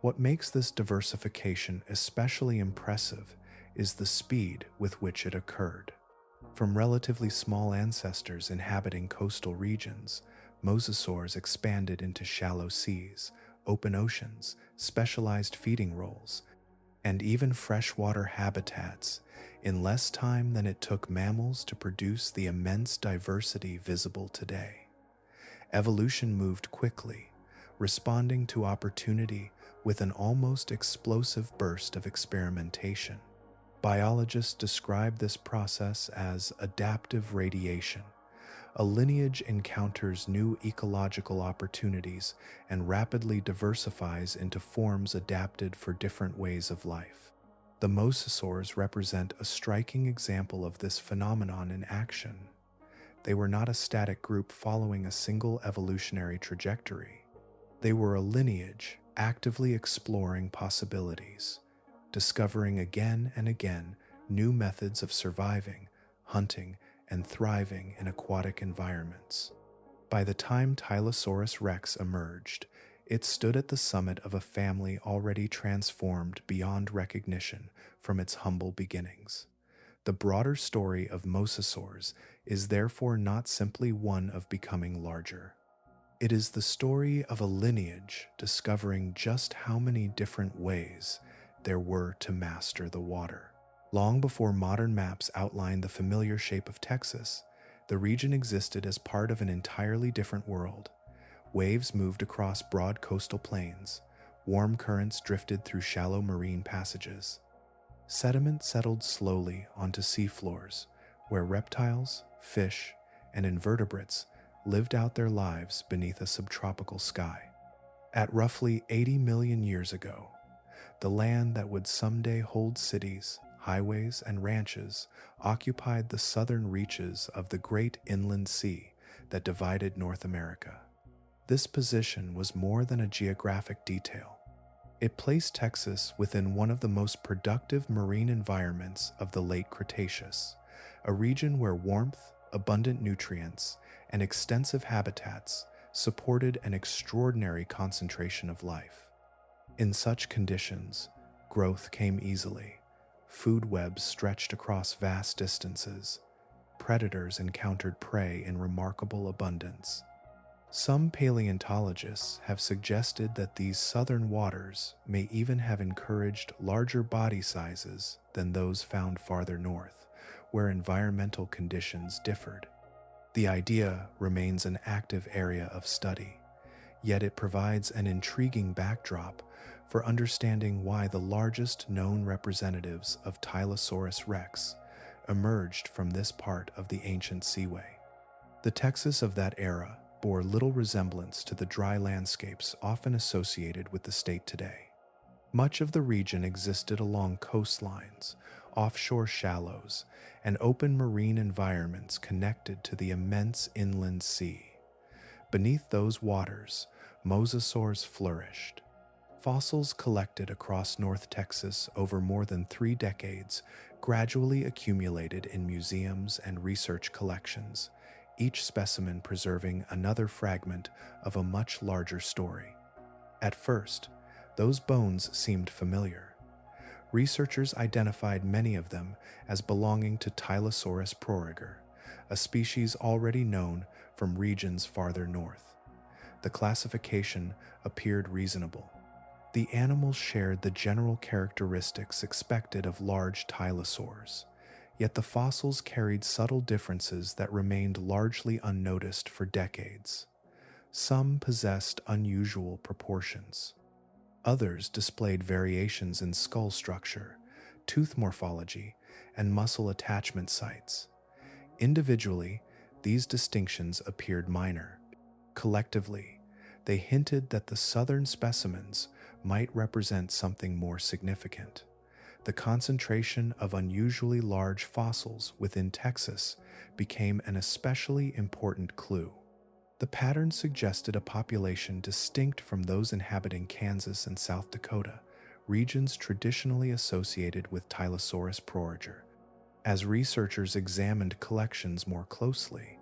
What makes this diversification especially impressive is the speed with which it occurred. From relatively small ancestors inhabiting coastal regions, mosasaurs expanded into shallow seas, open oceans, specialized feeding roles, and even freshwater habitats in less time than it took mammals to produce the immense diversity visible today. Evolution moved quickly, responding to opportunity with an almost explosive burst of experimentation. Biologists describe this process as adaptive radiation. A lineage encounters new ecological opportunities and rapidly diversifies into forms adapted for different ways of life. The mosasaurs represent a striking example of this phenomenon in action. They were not a static group following a single evolutionary trajectory. They were a lineage actively exploring possibilities, discovering again and again new methods of surviving, hunting, and thriving in aquatic environments. By the time Tylosaurus rex emerged, it stood at the summit of a family already transformed beyond recognition from its humble beginnings. The broader story of mosasaurs is therefore not simply one of becoming larger. It is the story of a lineage discovering just how many different ways there were to master the water. Long before modern maps outlined the familiar shape of Texas, the region existed as part of an entirely different world. Waves moved across broad coastal plains. Warm currents drifted through shallow marine passages. Sediment settled slowly onto seafloors, where reptiles, fish, and invertebrates lived out their lives beneath a subtropical sky. At roughly 80 million years ago, the land that would someday hold cities, highways, and ranches occupied the southern reaches of the great inland sea that divided North America. This position was more than a geographic detail. It placed Texas within one of the most productive marine environments of the Late Cretaceous, a region where warmth, abundant nutrients, and extensive habitats supported an extraordinary concentration of life. In such conditions, growth came easily. Food webs stretched across vast distances. Predators encountered prey in remarkable abundance. Some paleontologists have suggested that these southern waters may even have encouraged larger body sizes than those found farther north, where environmental conditions differed. The idea remains an active area of study, yet it provides an intriguing backdrop for understanding why the largest known representatives of Tylosaurus rex emerged from this part of the ancient seaway. The Texas of that era bore little resemblance to the dry landscapes often associated with the state today. Much of the region existed along coastlines, offshore shallows, and open marine environments connected to the immense inland sea. Beneath those waters, mosasaurs flourished. Fossils collected across North Texas over more than 3 decades gradually accumulated in museums and research collections, each specimen preserving another fragment of a much larger story. At first, those bones seemed familiar. Researchers identified many of them as belonging to Tylosaurus proriger, a species already known from regions farther north. The classification appeared reasonable. The animals shared the general characteristics expected of large tylosaurs, yet the fossils carried subtle differences that remained largely unnoticed for decades. Some possessed unusual proportions. Others displayed variations in skull structure, tooth morphology, and muscle attachment sites. Individually, these distinctions appeared minor. Collectively, they hinted that the southern specimens might represent something more significant. The concentration of unusually large fossils within Texas became an especially important clue. The pattern suggested a population distinct from those inhabiting Kansas and South Dakota, regions traditionally associated with Tylosaurus proriger. As researchers examined collections more closely,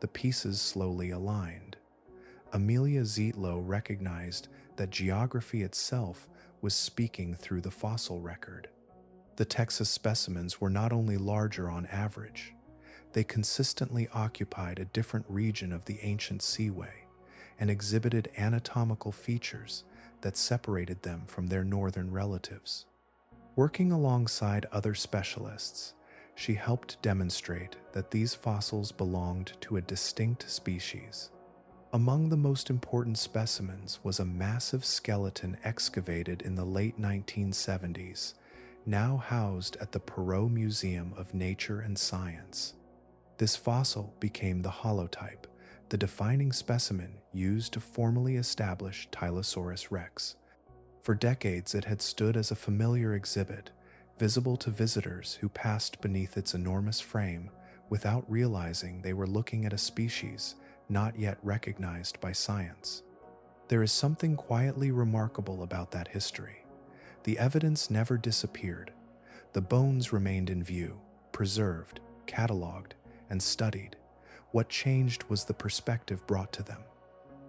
the pieces slowly aligned. Amelia Zietlow recognized that geography itself was speaking through the fossil record. The Texas specimens were not only larger on average, they consistently occupied a different region of the ancient seaway and exhibited anatomical features that separated them from their northern relatives. Working alongside other specialists, she helped demonstrate that these fossils belonged to a distinct species. Among the most important specimens was a massive skeleton excavated in the late 1970s, now housed at the Perot Museum of Nature and Science. This fossil became the holotype, the defining specimen used to formally establish Tylosaurus rex. For decades, it had stood as a familiar exhibit, visible to visitors who passed beneath its enormous frame without realizing they were looking at a species not yet recognized by science. There is something quietly remarkable about that history. The evidence never disappeared. The bones remained in view, preserved, cataloged, and studied. What changed was the perspective brought to them.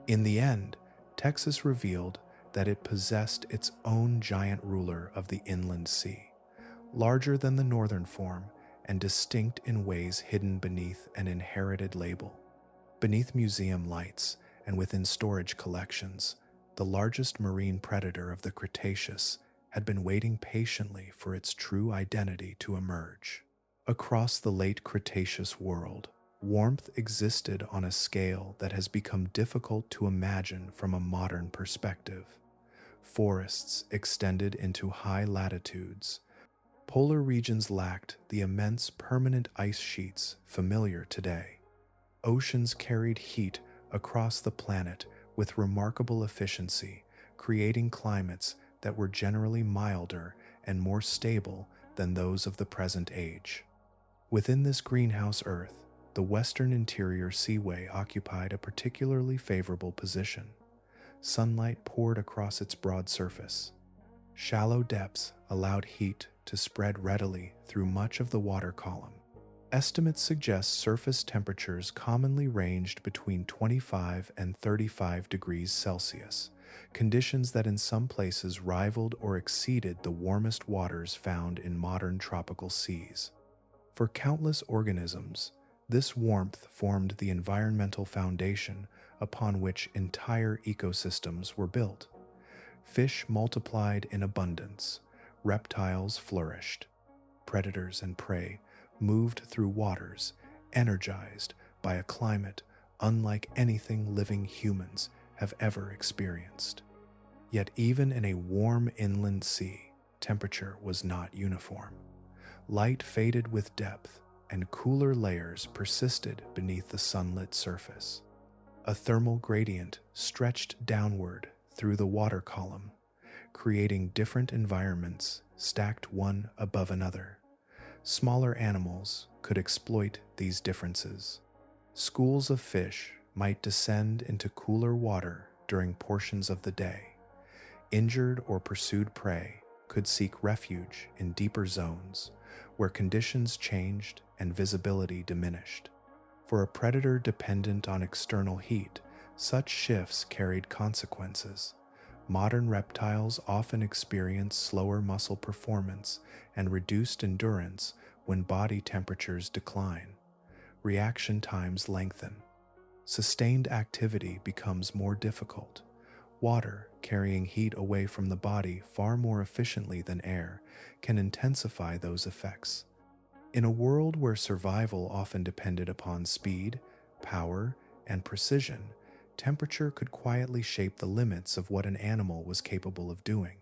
In the end, Texas revealed that it possessed its own giant ruler of the inland sea, larger than the northern form and distinct in ways hidden beneath an inherited label. Beneath museum lights and within storage collections, the largest marine predator of the Cretaceous had been waiting patiently for its true identity to emerge. Across the late Cretaceous world, warmth existed on a scale that has become difficult to imagine from a modern perspective. Forests extended into high latitudes. Polar regions lacked the immense permanent ice sheets familiar today. Oceans carried heat across the planet with remarkable efficiency, creating climates that were generally milder and more stable than those of the present age. Within this greenhouse Earth, the Western Interior Seaway occupied a particularly favorable position. Sunlight poured across its broad surface. Shallow depths allowed heat to spread readily through much of the water column. Estimates suggest surface temperatures commonly ranged between 25 and 35 degrees Celsius, conditions that in some places rivaled or exceeded the warmest waters found in modern tropical seas. For countless organisms, this warmth formed the environmental foundation upon which entire ecosystems were built. Fish multiplied in abundance, reptiles flourished, predators and prey moved through waters energized by a climate unlike anything living humans have ever experienced. Yet even in a warm inland sea, temperature was not uniform. Light faded with depth, and cooler layers persisted beneath the sunlit surface. A thermal gradient stretched downward through the water column, creating different environments stacked one above another. Smaller animals could exploit these differences. Schools of fish might descend into cooler water during portions of the day. Injured or pursued prey could seek refuge in deeper zones where conditions changed and visibility diminished. For a predator dependent on external heat, such shifts carried consequences. Modern reptiles often experience slower muscle performance and reduced endurance when body temperatures decline. Reaction times lengthen. Sustained activity becomes more difficult. Water, carrying heat away from the body far more efficiently than air, can intensify those effects. In a world where survival often depended upon speed, power, and precision, temperature could quietly shape the limits of what an animal was capable of doing.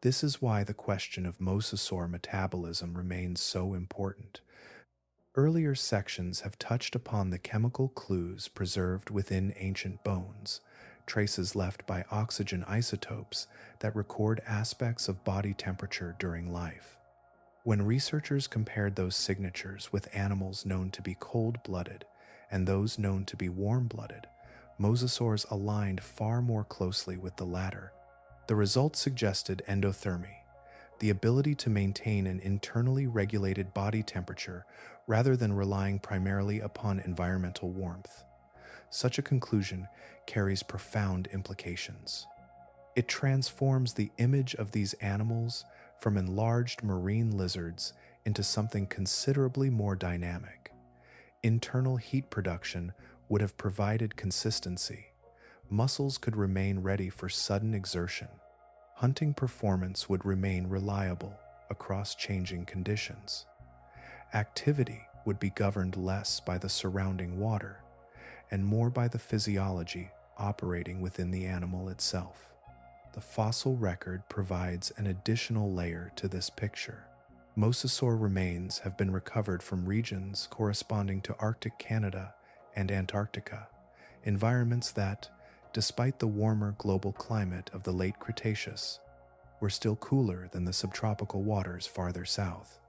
This is why the question of mosasaur metabolism remains so important. Earlier sections have touched upon the chemical clues preserved within ancient bones, traces left by oxygen isotopes that record aspects of body temperature during life. When researchers compared those signatures with animals known to be cold-blooded and those known to be warm-blooded, mosasaurs aligned far more closely with the latter. The results suggested endothermy, the ability to maintain an internally regulated body temperature rather than relying primarily upon environmental warmth. Such a conclusion carries profound implications. It transforms the image of these animals from enlarged marine lizards into something considerably more dynamic. Internal heat production would have provided consistency. Muscles could remain ready for sudden exertion. Hunting performance would remain reliable across changing conditions. Activity would be governed less by the surrounding water and more by the physiology operating within the animal itself. The fossil record provides an additional layer to this picture. Mosasaur remains have been recovered from regions corresponding to Arctic Canada and Antarctica, environments that, despite the warmer global climate of the Late Cretaceous, were still cooler than the subtropical waters farther south.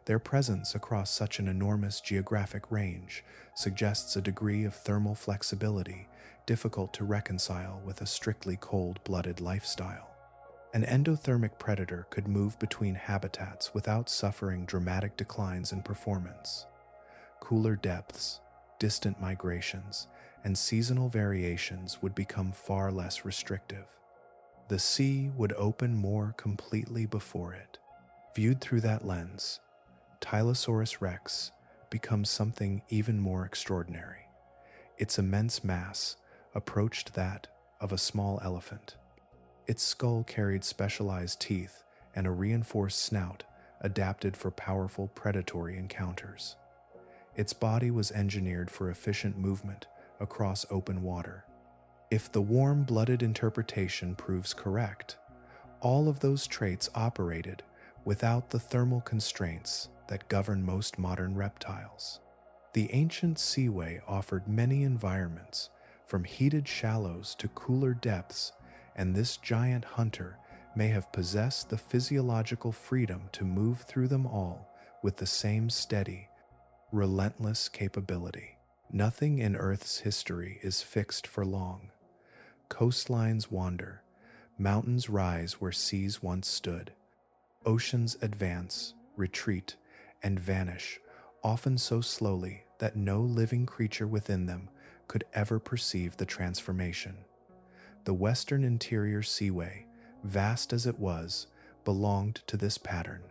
Their presence across such an enormous geographic range suggests a degree of thermal flexibility difficult to reconcile with a strictly cold-blooded lifestyle. An endothermic predator could move between habitats without suffering dramatic declines in performance. Cooler depths, distant migrations, and seasonal variations would become far less restrictive. The sea would open more completely before it. Viewed through that lens, Tylosaurus rex becomes something even more extraordinary. Its immense mass approached that of a small elephant. Its skull carried specialized teeth and a reinforced snout adapted for powerful predatory encounters. Its body was engineered for efficient movement across open water. If the warm-blooded interpretation proves correct, all of those traits operated without the thermal constraints that govern most modern reptiles. The ancient seaway offered many environments from heated shallows to cooler depths, and this giant hunter may have possessed the physiological freedom to move through them all with the same steady, relentless capability. Nothing in Earth's history is fixed for long. Coastlines wander, mountains rise where seas once stood, oceans advance, retreat, and vanish, often so slowly that no living creature within them could ever perceive the transformation. The Western Interior Seaway, vast as it was, belonged to this pattern.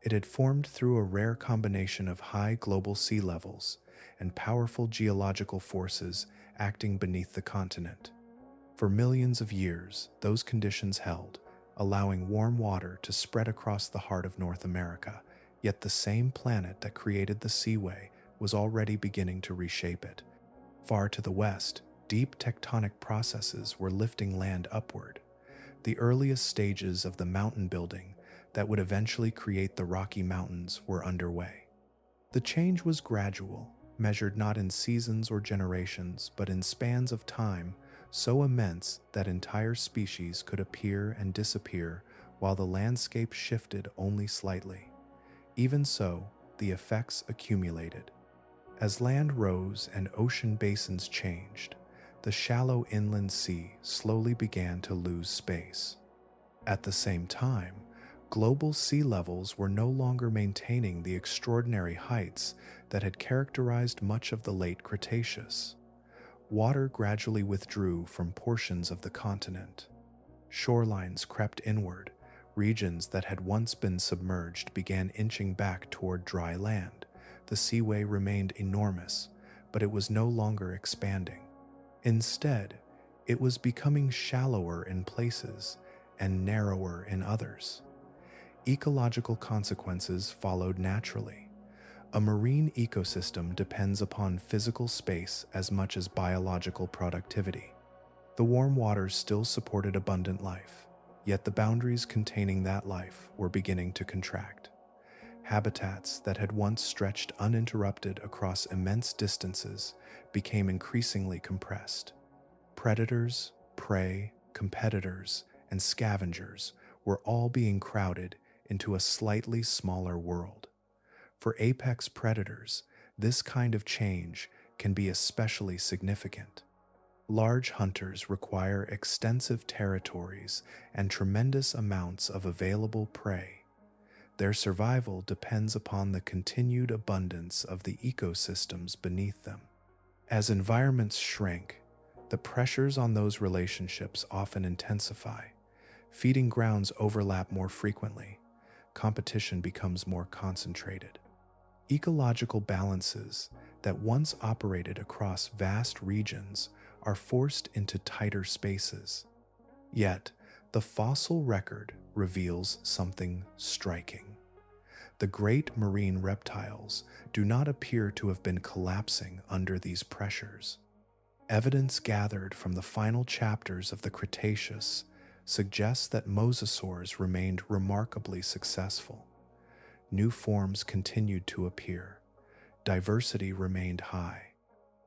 It had formed through a rare combination of high global sea levels and powerful geological forces acting beneath the continent. For millions of years, those conditions held, allowing warm water to spread across the heart of North America, yet the same planet that created the seaway was already beginning to reshape it. Far to the west, deep tectonic processes were lifting land upward. The earliest stages of the mountain building that would eventually create the Rocky Mountains were underway. The change was gradual, measured not in seasons or generations, but in spans of time so immense that entire species could appear and disappear while the landscape shifted only slightly. Even so, the effects accumulated. As land rose and ocean basins changed, the shallow inland sea slowly began to lose space. At the same time, global sea levels were no longer maintaining the extraordinary heights that had characterized much of the Late Cretaceous. Water gradually withdrew from portions of the continent. Shorelines crept inward. Regions that had once been submerged began inching back toward dry land. The seaway remained enormous, but it was no longer expanding. Instead, it was becoming shallower in places and narrower in others. Ecological consequences followed naturally. A marine ecosystem depends upon physical space as much as biological productivity. The warm waters still supported abundant life, yet the boundaries containing that life were beginning to contract. Habitats that had once stretched uninterrupted across immense distances became increasingly compressed. Predators, prey, competitors, and scavengers were all being crowded into a slightly smaller world. For apex predators, this kind of change can be especially significant. Large hunters require extensive territories and tremendous amounts of available prey. Their survival depends upon the continued abundance of the ecosystems beneath them. As environments shrink, the pressures on those relationships often intensify. Feeding grounds overlap more frequently. Competition becomes more concentrated. Ecological balances that once operated across vast regions are forced into tighter spaces. Yet, the fossil record reveals something striking. The great marine reptiles do not appear to have been collapsing under these pressures. Evidence gathered from the final chapters of the Cretaceous suggests that mosasaurs remained remarkably successful. New forms continued to appear. Diversity remained high.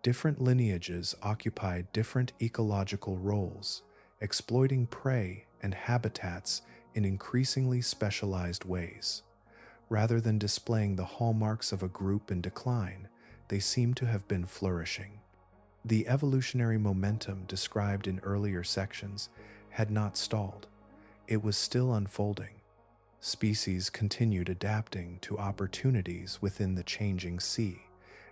Different lineages occupied different ecological roles, exploiting prey and habitats in increasingly specialized ways. Rather than displaying the hallmarks of a group in decline, they seem to have been flourishing. The evolutionary momentum described in earlier sections had not stalled. It was still unfolding. Species continued adapting to opportunities within the changing sea,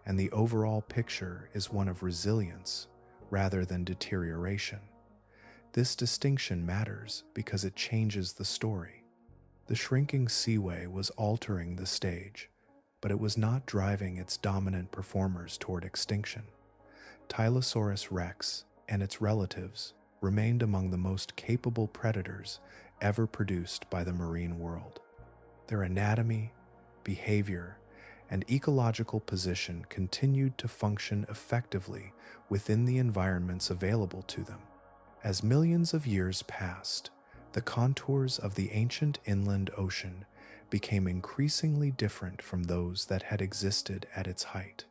and the overall picture is one of resilience rather than deterioration. This distinction matters because it changes the story. The shrinking seaway was altering the stage, but it was not driving its dominant performers toward extinction. Tylosaurus rex and its relatives remained among the most capable predators ever produced by the marine world. Their anatomy, behavior, and ecological position continued to function effectively within the environments available to them. As millions of years passed, the contours of the ancient inland ocean became increasingly different from those that had existed at its height.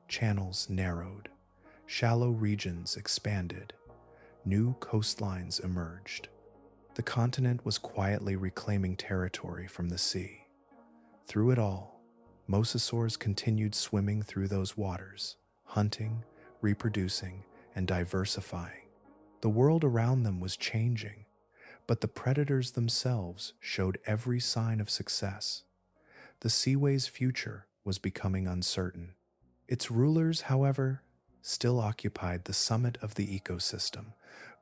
Channels narrowed, Shallow regions expanded. New coastlines emerged. The continent was quietly reclaiming territory from the sea. Through it all, mosasaurs continued swimming through those waters, hunting, reproducing, and diversifying. The world around them was changing, but the predators themselves showed every sign of success. The seaway's future was becoming uncertain. Its rulers, however, still occupied the summit of the ecosystem,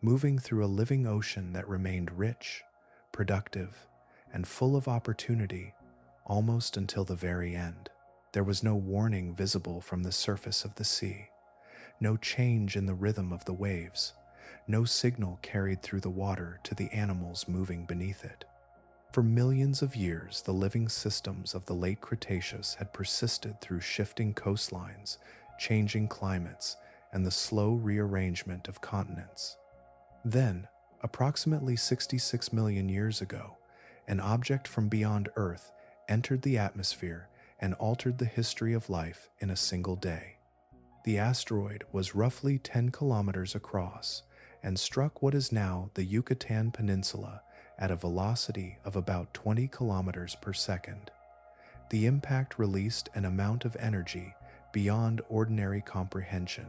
moving through a living ocean that remained rich, productive, and full of opportunity almost until the very end. There was no warning visible from the surface of the sea, no change in the rhythm of the waves, no signal carried through the water to the animals moving beneath it. For millions of years, the living systems of the Late Cretaceous had persisted through shifting coastlines, changing climates, and the slow rearrangement of continents. Then, approximately 66 million years ago, an object from beyond Earth entered the atmosphere and altered the history of life in a single day. The asteroid was roughly 10 kilometers across and struck what is now the Yucatan Peninsula at a velocity of about 20 kilometers per second. The impact released an amount of energy beyond ordinary comprehension.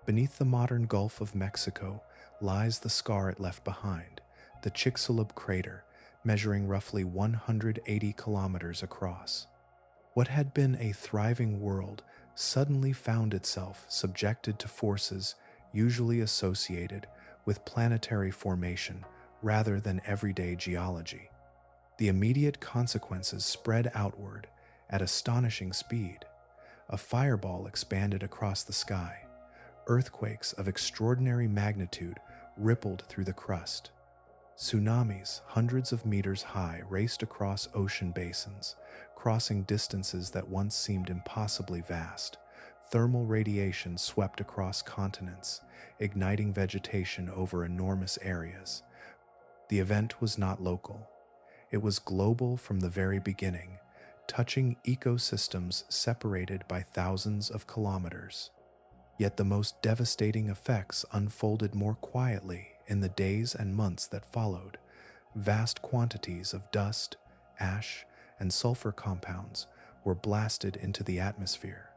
Beneath the modern Gulf of Mexico lies the scar it left behind, the Chicxulub crater, measuring roughly 180 kilometers across. What had been a thriving world suddenly found itself subjected to forces usually associated with planetary formation rather than everyday geology. The immediate consequences spread outward at astonishing speed. A fireball expanded across the sky. Earthquakes of extraordinary magnitude rippled through the crust. Tsunamis hundreds of meters high raced across ocean basins, crossing distances that once seemed impossibly vast. Thermal radiation swept across continents, igniting vegetation over enormous areas. The event was not local. It was global from the very beginning, touching ecosystems separated by thousands of kilometers. Yet the most devastating effects unfolded more quietly in the days and months that followed. Vast quantities of dust, ash, and sulfur compounds were blasted into the atmosphere.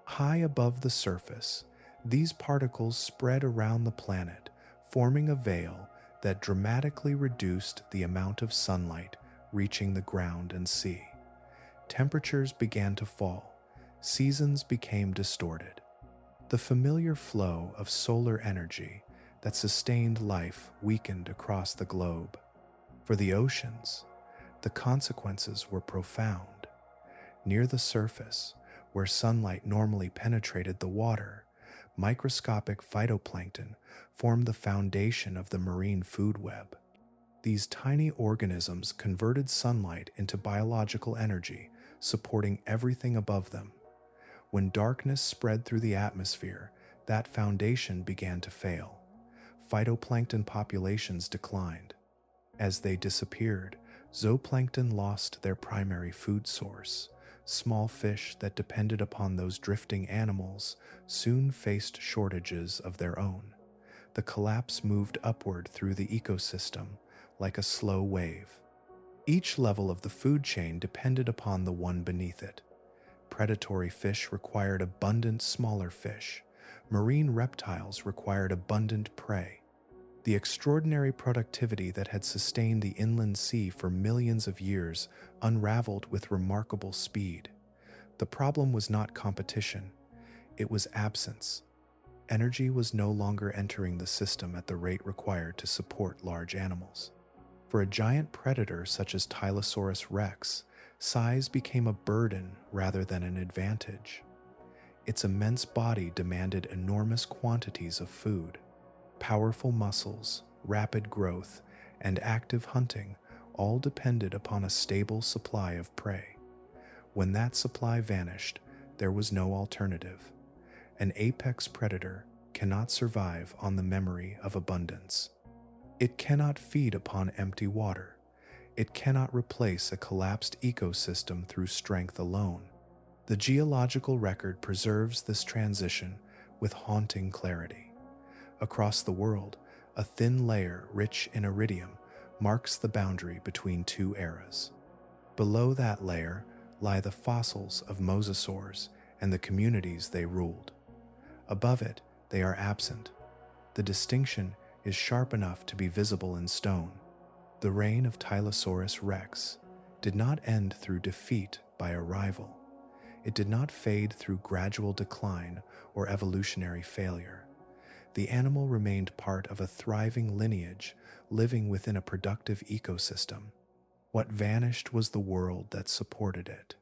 High above the surface, these particles spread around the planet, forming a veil that dramatically reduced the amount of sunlight reaching the ground and sea. Temperatures began to fall. Seasons became distorted. The familiar flow of solar energy that sustained life weakened across the globe. For the oceans, the consequences were profound. Near the surface, where sunlight normally penetrated the water, microscopic phytoplankton formed the foundation of the marine food web. These tiny organisms converted sunlight into biological energy, supporting everything above them. When darkness spread through the atmosphere, that foundation began to fail. Phytoplankton populations declined. As they disappeared, zooplankton lost their primary food source. Small fish that depended upon those drifting animals soon faced shortages of their own. The collapse moved upward through the ecosystem like a slow wave. Each level of the food chain depended upon the one beneath it. Predatory fish required abundant smaller fish. Marine reptiles required abundant prey. The extraordinary productivity that had sustained the inland sea for millions of years unraveled with remarkable speed. The problem was not competition, it was absence. Energy was no longer entering the system at the rate required to support large animals. For a giant predator such as Tylosaurus rex, size became a burden rather than an advantage. Its immense body demanded enormous quantities of food. Powerful muscles, rapid growth, and active hunting all depended upon a stable supply of prey. When that supply vanished, there was no alternative. An apex predator cannot survive on the memory of abundance. It cannot feed upon empty water. It cannot replace a collapsed ecosystem through strength alone. The geological record preserves this transition with haunting clarity. Across the world, a thin layer rich in iridium marks the boundary between two eras. Below that layer lie the fossils of mosasaurs and the communities they ruled. Above it, they are absent. The distinction is sharp enough to be visible in stone. The reign of Tylosaurus rex did not end through defeat by a rival. It did not fade through gradual decline or evolutionary failure. The animal remained part of a thriving lineage, living within a productive ecosystem. What vanished was the world that supported it.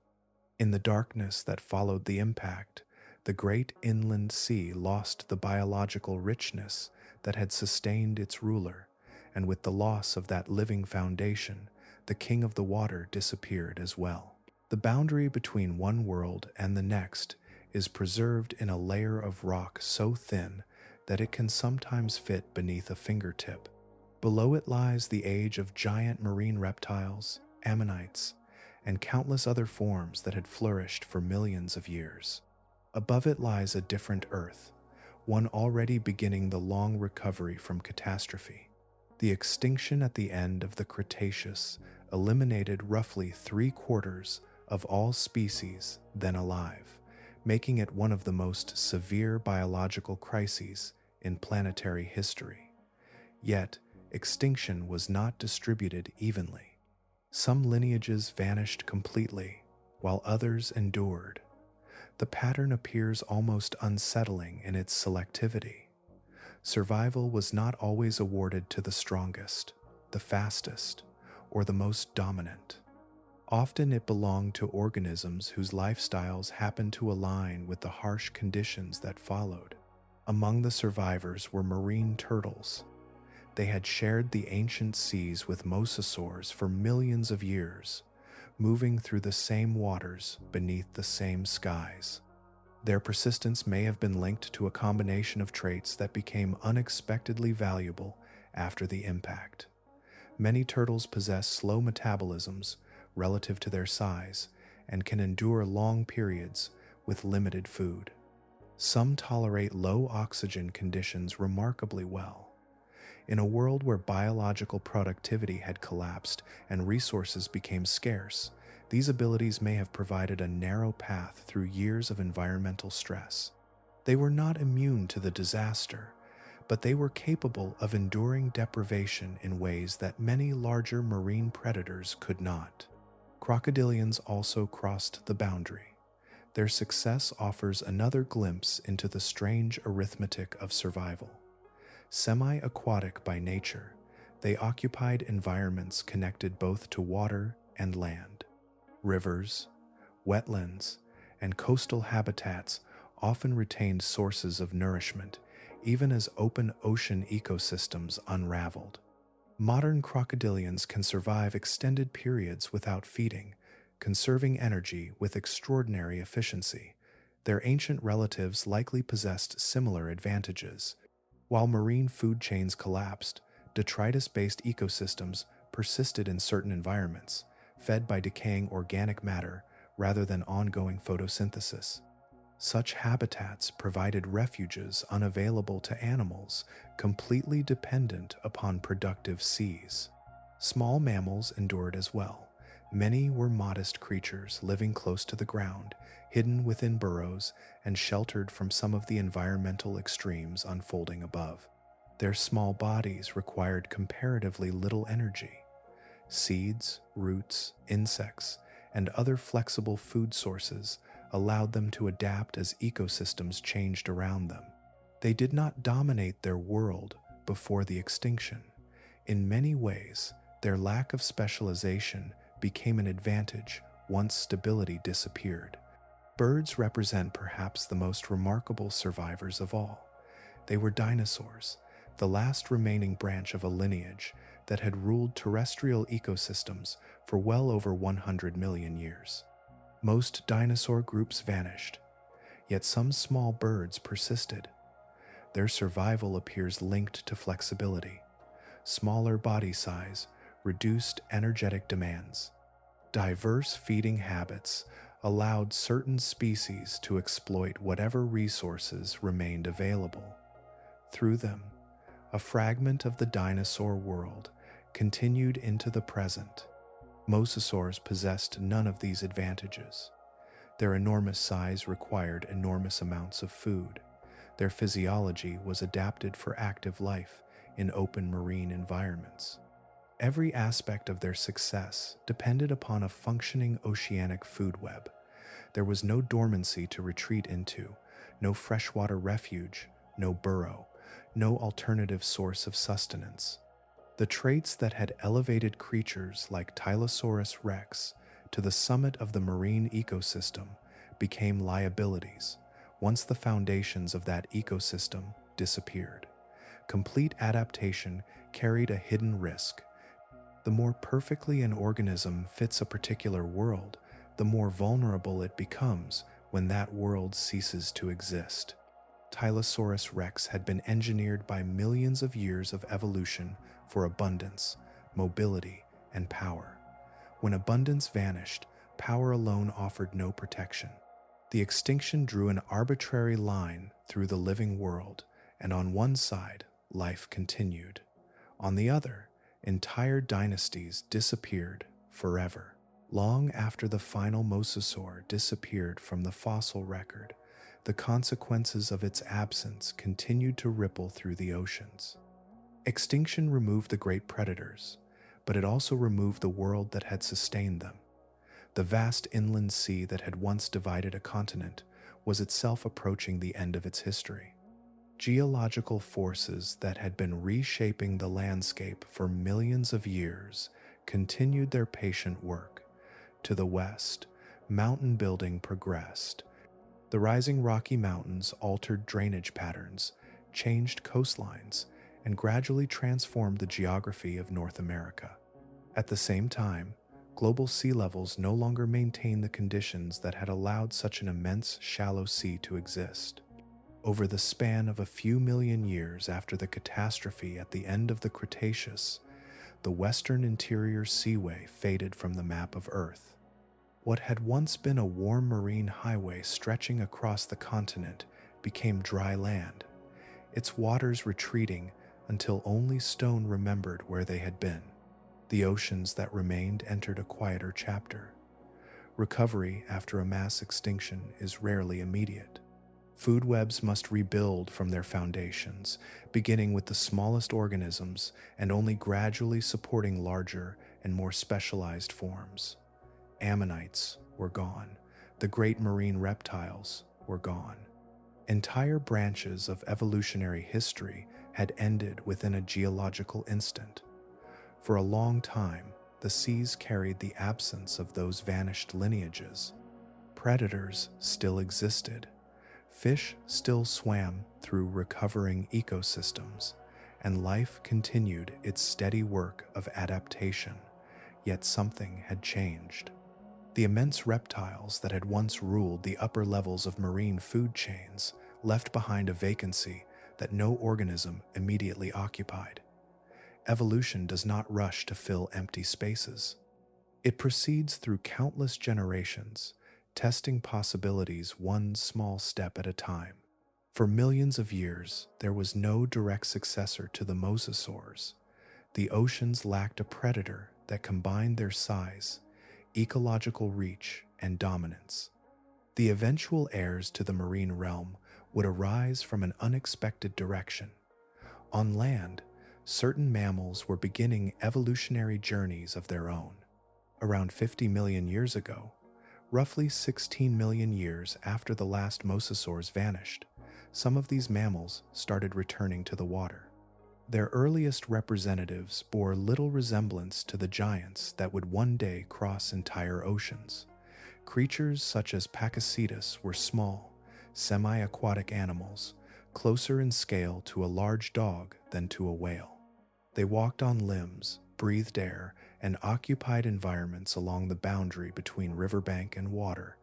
In the darkness that followed the impact, the great inland sea lost the biological richness that had sustained its ruler, and with the loss of that living foundation, the king of the water disappeared as well. The boundary between one world and the next is preserved in a layer of rock so thin that it can sometimes fit beneath a fingertip. Below it lies the age of giant marine reptiles, ammonites, and countless other forms that had flourished for millions of years. Above it lies a different Earth, one already beginning the long recovery from catastrophe. The extinction at the end of the Cretaceous eliminated roughly 3/4 of all species then alive, making it one of the most severe biological crises in planetary history. Yet, extinction was not distributed evenly. Some lineages vanished completely, while others endured. The pattern appears almost unsettling in its selectivity. Survival was not always awarded to the strongest, the fastest, or the most dominant. Often it belonged to organisms whose lifestyles happened to align with the harsh conditions that followed. Among the survivors were marine turtles. They had shared the ancient seas with mosasaurs for millions of years, moving through the same waters beneath the same skies. Their persistence may have been linked to a combination of traits that became unexpectedly valuable after the impact. Many turtles possess slow metabolisms relative to their size and can endure long periods with limited food. Some tolerate low oxygen conditions remarkably well. In a world where biological productivity had collapsed and resources became scarce, these abilities may have provided a narrow path through years of environmental stress. They were not immune to the disaster, but they were capable of enduring deprivation in ways that many larger marine predators could not. Crocodilians also crossed the boundary. Their success offers another glimpse into the strange arithmetic of survival. Semi-aquatic by nature, they occupied environments connected both to water and land. Rivers, wetlands, and coastal habitats often retained sources of nourishment, even as open ocean ecosystems unraveled. Modern crocodilians can survive extended periods without feeding, conserving energy with extraordinary efficiency. Their ancient relatives likely possessed similar advantages. While marine food chains collapsed, detritus-based ecosystems persisted in certain environments, fed by decaying organic matter rather than ongoing photosynthesis. Such habitats provided refuges unavailable to animals completely dependent upon productive seas. Small mammals endured as well. Many were modest creatures living close to the ground, hidden within burrows and sheltered from some of the environmental extremes unfolding above. Their small bodies required comparatively little energy. Seeds, roots, insects, and other flexible food sources allowed them to adapt as ecosystems changed around them. They did not dominate their world before the extinction. In many ways, their lack of specialization became an advantage once stability disappeared. Birds represent perhaps the most remarkable survivors of all. They were dinosaurs, the last remaining branch of a lineage that had ruled terrestrial ecosystems for well over 100 million years. Most dinosaur groups vanished, yet some small birds persisted. Their survival appears linked to flexibility, smaller body size, reduced energetic demands. Diverse feeding habits allowed certain species to exploit whatever resources remained available. Through them, a fragment of the dinosaur world continued into the present. Mosasaurs possessed none of these advantages. Their enormous size required enormous amounts of food. Their physiology was adapted for active life in open marine environments. Every aspect of their success depended upon a functioning oceanic food web. There was no dormancy to retreat into, no freshwater refuge, no burrow, no alternative source of sustenance. The traits that had elevated creatures like Tylosaurus rex to the summit of the marine ecosystem became liabilities once the foundations of that ecosystem disappeared. Complete adaptation carried a hidden risk. The more perfectly an organism fits a particular world, the more vulnerable it becomes when that world ceases to exist. Tylosaurus rex had been engineered by millions of years of evolution for abundance, mobility, and power. When abundance vanished, power alone offered no protection. The extinction drew an arbitrary line through the living world, and on one side, life continued. On the other, entire dynasties disappeared forever. Long after the final mosasaur disappeared from the fossil record, the consequences of its absence continued to ripple through the oceans. Extinction removed the great predators, but it also removed the world that had sustained them. The vast inland sea that had once divided a continent was itself approaching the end of its history. Geological forces that had been reshaping the landscape for millions of years continued their patient work. To the west, mountain building progressed. The rising Rocky Mountains altered drainage patterns, changed coastlines, and gradually transformed the geography of North America. At the same time, global sea levels no longer maintained the conditions that had allowed such an immense shallow sea to exist. Over the span of a few million years after the catastrophe at the end of the Cretaceous, the Western Interior Seaway faded from the map of Earth. What had once been a warm marine highway stretching across the continent became dry land, its waters retreating until only stone remembered where they had been. The oceans that remained entered a quieter chapter. Recovery after a mass extinction is rarely immediate. Food webs must rebuild from their foundations, beginning with the smallest organisms and only gradually supporting larger and more specialized forms. Ammonites were gone. The great marine reptiles were gone. Entire branches of evolutionary history had ended within a geological instant. For a long time, the seas carried the absence of those vanished lineages. Predators still existed. Fish still swam through recovering ecosystems, and life continued its steady work of adaptation, yet something had changed. The immense reptiles that had once ruled the upper levels of marine food chains left behind a vacancy that no organism immediately occupied. Evolution does not rush to fill empty spaces. It proceeds through countless generations, testing possibilities one small step at a time. For millions of years, there was no direct successor to the mosasaurs. The oceans lacked a predator that combined their size, ecological reach, and dominance. The eventual heirs to the marine realm would arise from an unexpected direction. On land, certain mammals were beginning evolutionary journeys of their own. Around 50 million years ago, roughly 16 million years after the last mosasaurs vanished, some of these mammals started returning to the water. Their earliest representatives bore little resemblance to the giants that would one day cross entire oceans. Creatures such as Pakicetus were small, semi-aquatic animals, closer in scale to a large dog than to a whale. They walked on limbs, breathed air, and occupied environments along the boundary between riverbank and water.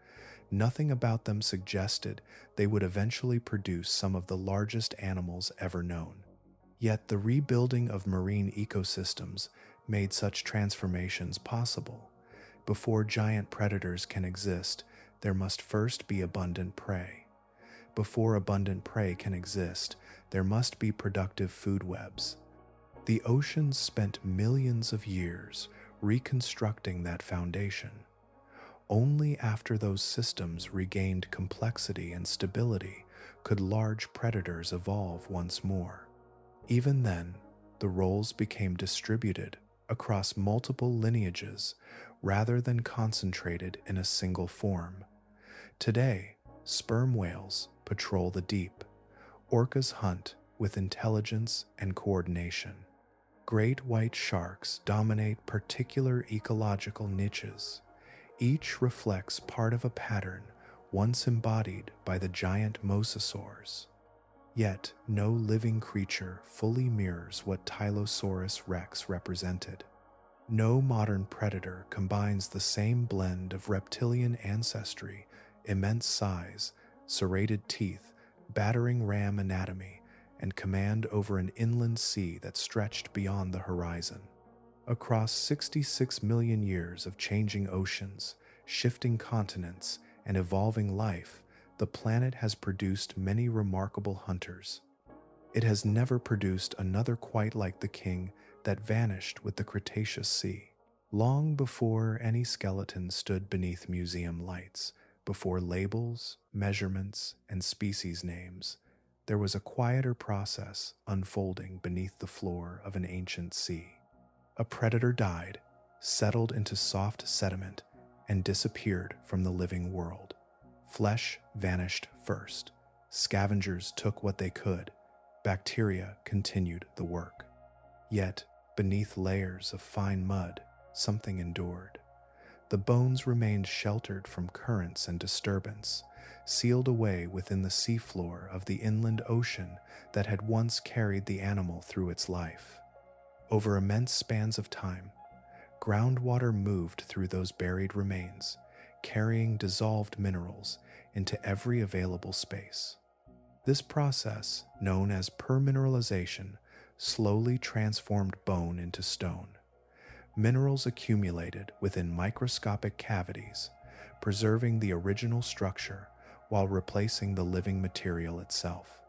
Nothing about them suggested they would eventually produce some of the largest animals ever known. Yet the rebuilding of marine ecosystems made such transformations possible. Before giant predators can exist, there must first be abundant prey. Before abundant prey can exist, there must be productive food webs. The oceans spent millions of years reconstructing that foundation. Only after those systems regained complexity and stability could large predators evolve once more. Even then, the roles became distributed across multiple lineages rather than concentrated in a single form. Today, sperm whales patrol the deep. Orcas hunt with intelligence and coordination. Great white sharks dominate particular ecological niches. Each reflects part of a pattern once embodied by the giant mosasaurs. Yet, no living creature fully mirrors what Tylosaurus rex represented. No modern predator combines the same blend of reptilian ancestry, immense size, serrated teeth, battering-ram anatomy, and command over an inland sea that stretched beyond the horizon. Across 66 million years of changing oceans, shifting continents, and evolving life, the planet has produced many remarkable hunters. It has never produced another quite like the king that vanished with the Cretaceous Sea. Long before any skeleton stood beneath museum lights, before labels, measurements, and species names, there was a quieter process unfolding beneath the floor of an ancient sea. A predator died, settled into soft sediment, and disappeared from the living world. Flesh vanished first. Scavengers took what they could. Bacteria continued the work. Yet, beneath layers of fine mud, something endured. The bones remained sheltered from currents and disturbance, sealed away within the seafloor of the inland ocean that had once carried the animal through its life. Over immense spans of time, groundwater moved through those buried remains, carrying dissolved minerals into every available space. This process, known as permineralization, slowly transformed bone into stone. Minerals accumulated within microscopic cavities, preserving the original structure while replacing the living material itself.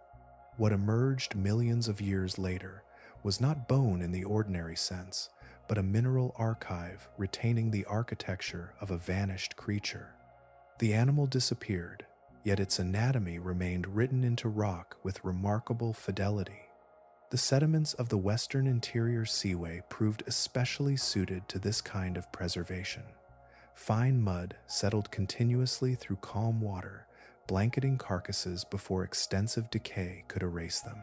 What emerged millions of years later was not bone in the ordinary sense, but a mineral archive retaining the architecture of a vanished creature. The animal disappeared, yet its anatomy remained written into rock with remarkable fidelity. The sediments of the Western Interior Seaway proved especially suited to this kind of preservation. Fine mud settled continuously through calm water, blanketing carcasses before extensive decay could erase them.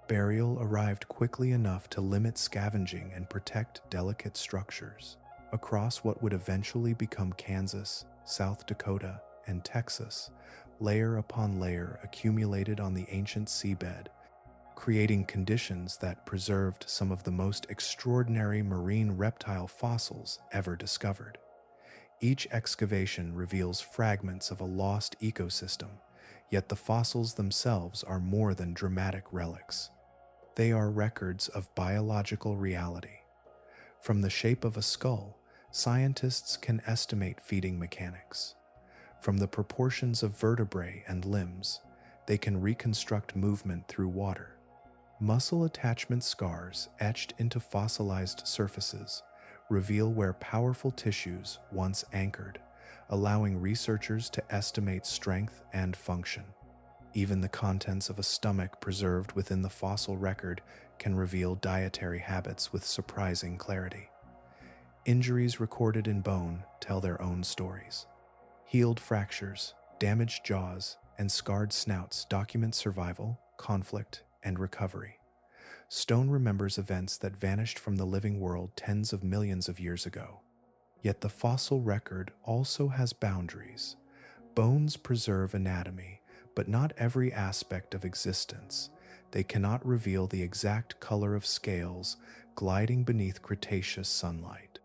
Burial arrived quickly enough to limit scavenging and protect delicate structures. Across what would eventually become Kansas, South Dakota, and Texas, layer upon layer accumulated on the ancient seabed, creating conditions that preserved some of the most extraordinary marine reptile fossils ever discovered. Each excavation reveals fragments of a lost ecosystem, yet the fossils themselves are more than dramatic relics. They are records of biological reality. From the shape of a skull, scientists can estimate feeding mechanics. From the proportions of vertebrae and limbs, they can reconstruct movement through water. Muscle attachment scars etched into fossilized surfaces reveal where powerful tissues once anchored, allowing researchers to estimate strength and function. Even the contents of a stomach preserved within the fossil record can reveal dietary habits with surprising clarity. Injuries recorded in bone tell their own stories. Healed fractures, damaged jaws, and scarred snouts document survival, conflict, and recovery. Stone remembers events that vanished from the living world tens of millions of years ago. Yet the fossil record also has boundaries. Bones preserve anatomy, but not every aspect of existence. They cannot reveal the exact color of scales gliding beneath Cretaceous sunlight.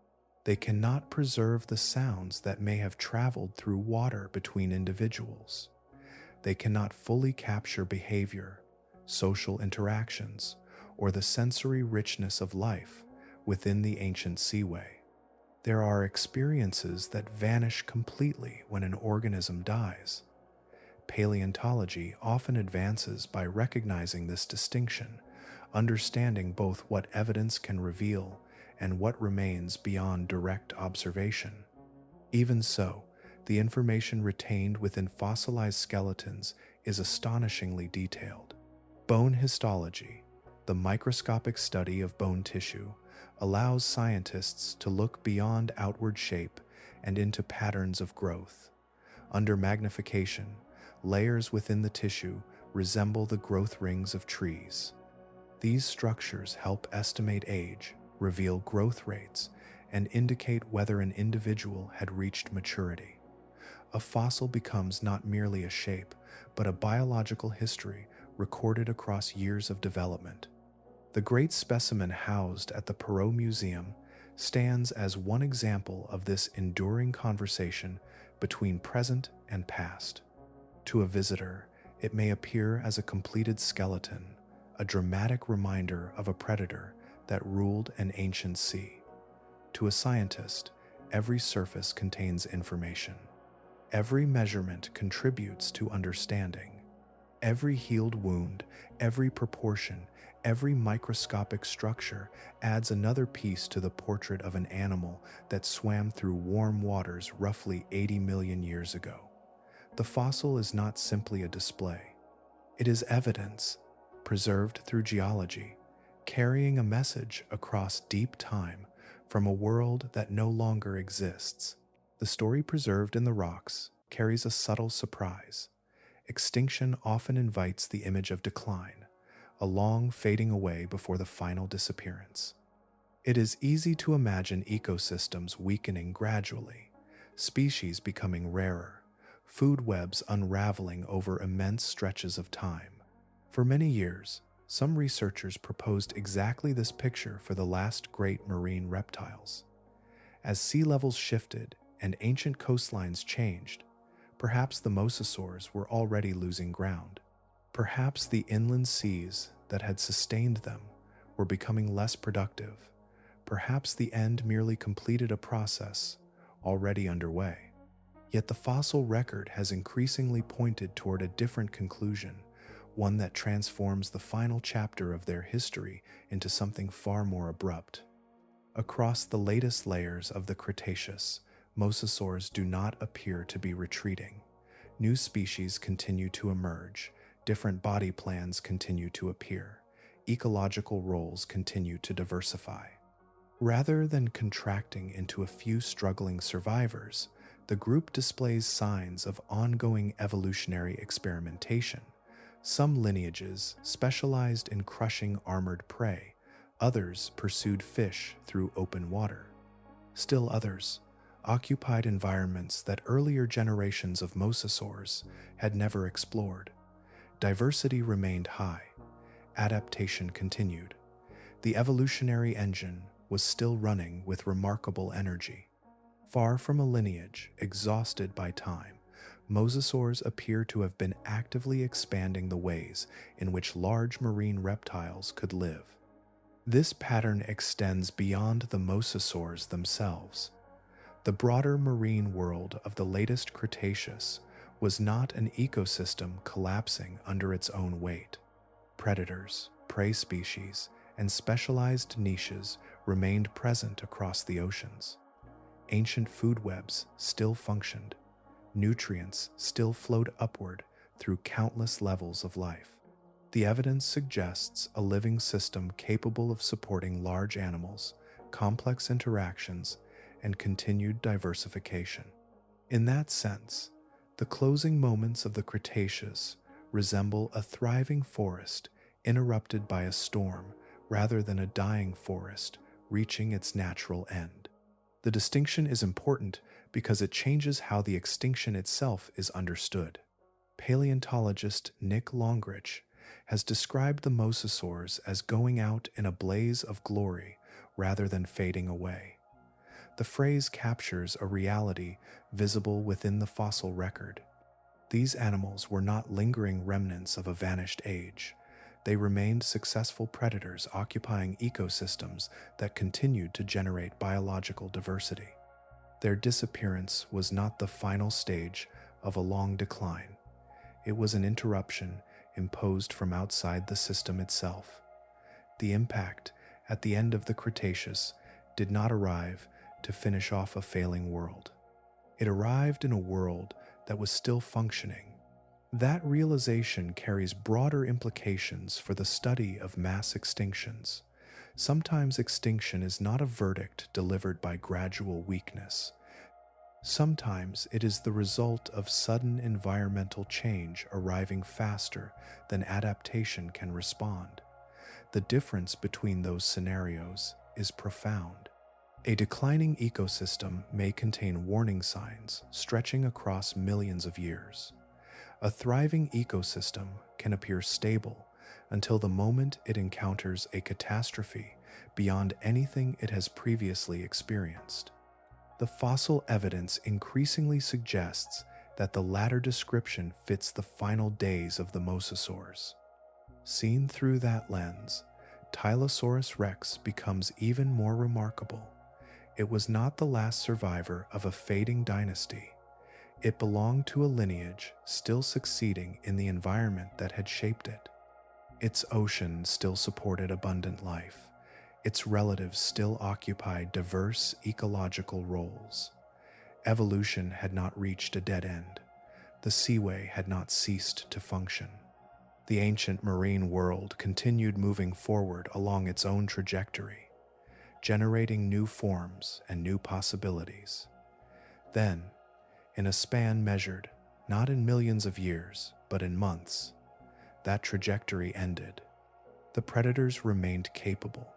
They cannot preserve the sounds that may have traveled through water between individuals. They cannot fully capture behavior, social interactions, or the sensory richness of life within the ancient seaway. There are experiences that vanish completely when an organism dies. Paleontology often advances by recognizing this distinction, understanding both what evidence can reveal and what remains beyond direct observation. Even so, the information retained within fossilized skeletons is astonishingly detailed. Bone histology, the microscopic study of bone tissue, allows scientists to look beyond outward shape and into patterns of growth. Under magnification, layers within the tissue resemble the growth rings of trees. These structures help estimate age, reveal growth rates, and indicate whether an individual had reached maturity. A fossil becomes not merely a shape, but a biological history recorded across years of development. The great specimen housed at the Perot Museum stands as one example of this enduring conversation between present and past. To a visitor, it may appear as a completed skeleton, a dramatic reminder of a predator that ruled an ancient sea. To a scientist, every surface contains information. Every measurement contributes to understanding. Every healed wound, every proportion, every microscopic structure adds another piece to the portrait of an animal that swam through warm waters roughly 80 million years ago. The fossil is not simply a display. It is evidence, preserved through geology, carrying a message across deep time from a world that no longer exists. The story preserved in the rocks carries a subtle surprise. Extinction often invites the image of decline, a long fading away before the final disappearance. It is easy to imagine ecosystems weakening gradually, species becoming rarer, food webs unraveling over immense stretches of time. For many years, some researchers proposed exactly this picture for the last great marine reptiles. As sea levels shifted and ancient coastlines changed, perhaps the mosasaurs were already losing ground. Perhaps the inland seas that had sustained them were becoming less productive. Perhaps the end merely completed a process already underway. Yet the fossil record has increasingly pointed toward a different conclusion, one that transforms the final chapter of their history into something far more abrupt. Across the latest layers of the Cretaceous, mosasaurs do not appear to be retreating. New species continue to emerge, different body plans continue to appear, ecological roles continue to diversify. Rather than contracting into a few struggling survivors, the group displays signs of ongoing evolutionary experimentation. Some lineages specialized in crushing armored prey, others pursued fish through open water. Still others occupied environments that earlier generations of mosasaurs had never explored. Diversity remained high. Adaptation continued. The evolutionary engine was still running with remarkable energy. Far from a lineage exhausted by time, mosasaurs appear to have been actively expanding the ways in which large marine reptiles could live. This pattern extends beyond the mosasaurs themselves. The broader marine world of the latest Cretaceous was not an ecosystem collapsing under its own weight. Predators, prey species, and specialized niches remained present across the oceans. Ancient food webs still functioned. Nutrients still flowed upward through countless levels of life. The evidence suggests a living system capable of supporting large animals, complex interactions, and continued diversification. In that sense, the closing moments of the Cretaceous resemble a thriving forest interrupted by a storm rather than a dying forest reaching its natural end. The distinction is important because it changes how the extinction itself is understood. Paleontologist Nick Longrich has described the mosasaurs as going out in a blaze of glory rather than fading away. The phrase captures a reality visible within the fossil record. These animals were not lingering remnants of a vanished age. They remained successful predators occupying ecosystems that continued to generate biological diversity. Their disappearance was not the final stage of a long decline. It was an interruption imposed from outside the system itself. The impact at the end of the Cretaceous did not arrive to finish off a failing world. It arrived in a world that was still functioning. That realization carries broader implications for the study of mass extinctions. Sometimes extinction is not a verdict delivered by gradual weakness. Sometimes it is the result of sudden environmental change arriving faster than adaptation can respond. The difference between those scenarios is profound. A declining ecosystem may contain warning signs stretching across millions of years. A thriving ecosystem can appear stable until the moment it encounters a catastrophe beyond anything it has previously experienced. The fossil evidence increasingly suggests that the latter description fits the final days of the mosasaurs. Seen through that lens, Tylosaurus rex becomes even more remarkable. It was not the last survivor of a fading dynasty. It belonged to a lineage still succeeding in the environment that had shaped it. Its ocean still supported abundant life. Its relatives still occupied diverse ecological roles. Evolution had not reached a dead end. The seaway had not ceased to function. The ancient marine world continued moving forward along its own trajectory, generating new forms and new possibilities. Then, in a span measured not in millions of years, but in months, that trajectory ended. The predators remained capable.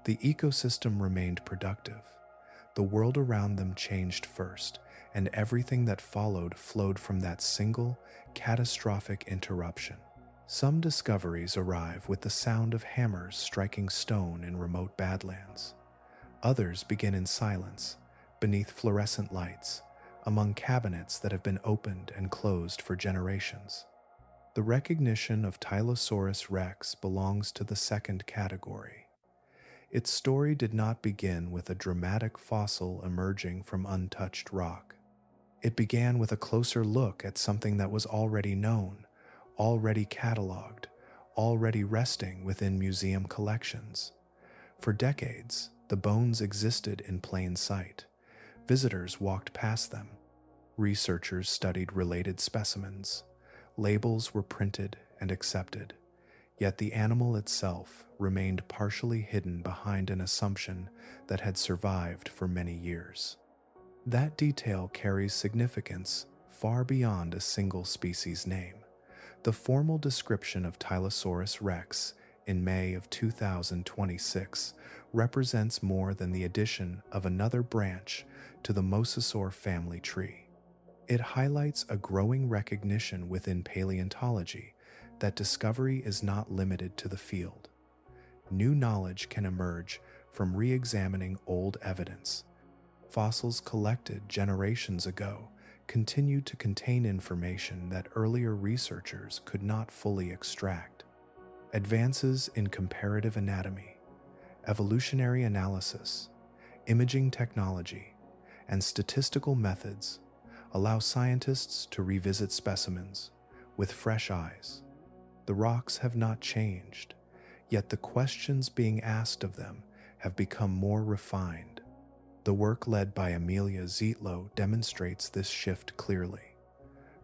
The ecosystem remained productive. The world around them changed first, and everything that followed flowed from that single, catastrophic interruption. Some discoveries arrive with the sound of hammers striking stone in remote badlands. Others begin in silence, beneath fluorescent lights, among cabinets that have been opened and closed for generations. The recognition of Tylosaurus rex belongs to the second category. Its story did not begin with a dramatic fossil emerging from untouched rock. It began with a closer look at something that was already known, already cataloged, already resting within museum collections. For decades, the bones existed in plain sight. Visitors walked past them. Researchers studied related specimens. Labels were printed and accepted. Yet the animal itself remained partially hidden behind an assumption that had survived for many years. That detail carries significance far beyond a single species name. The formal description of Tylosaurus rex in May of 2026 represents more than the addition of another branch to the mosasaur family tree. It highlights a growing recognition within paleontology that discovery is not limited to the field. New knowledge can emerge from re-examining old evidence. Fossils collected generations ago continue to contain information that earlier researchers could not fully extract. Advances in comparative anatomy, evolutionary analysis, imaging technology, and statistical methods allow scientists to revisit specimens with fresh eyes. The rocks have not changed, yet the questions being asked of them have become more refined. The work led by Amelia Zietlow demonstrates this shift clearly.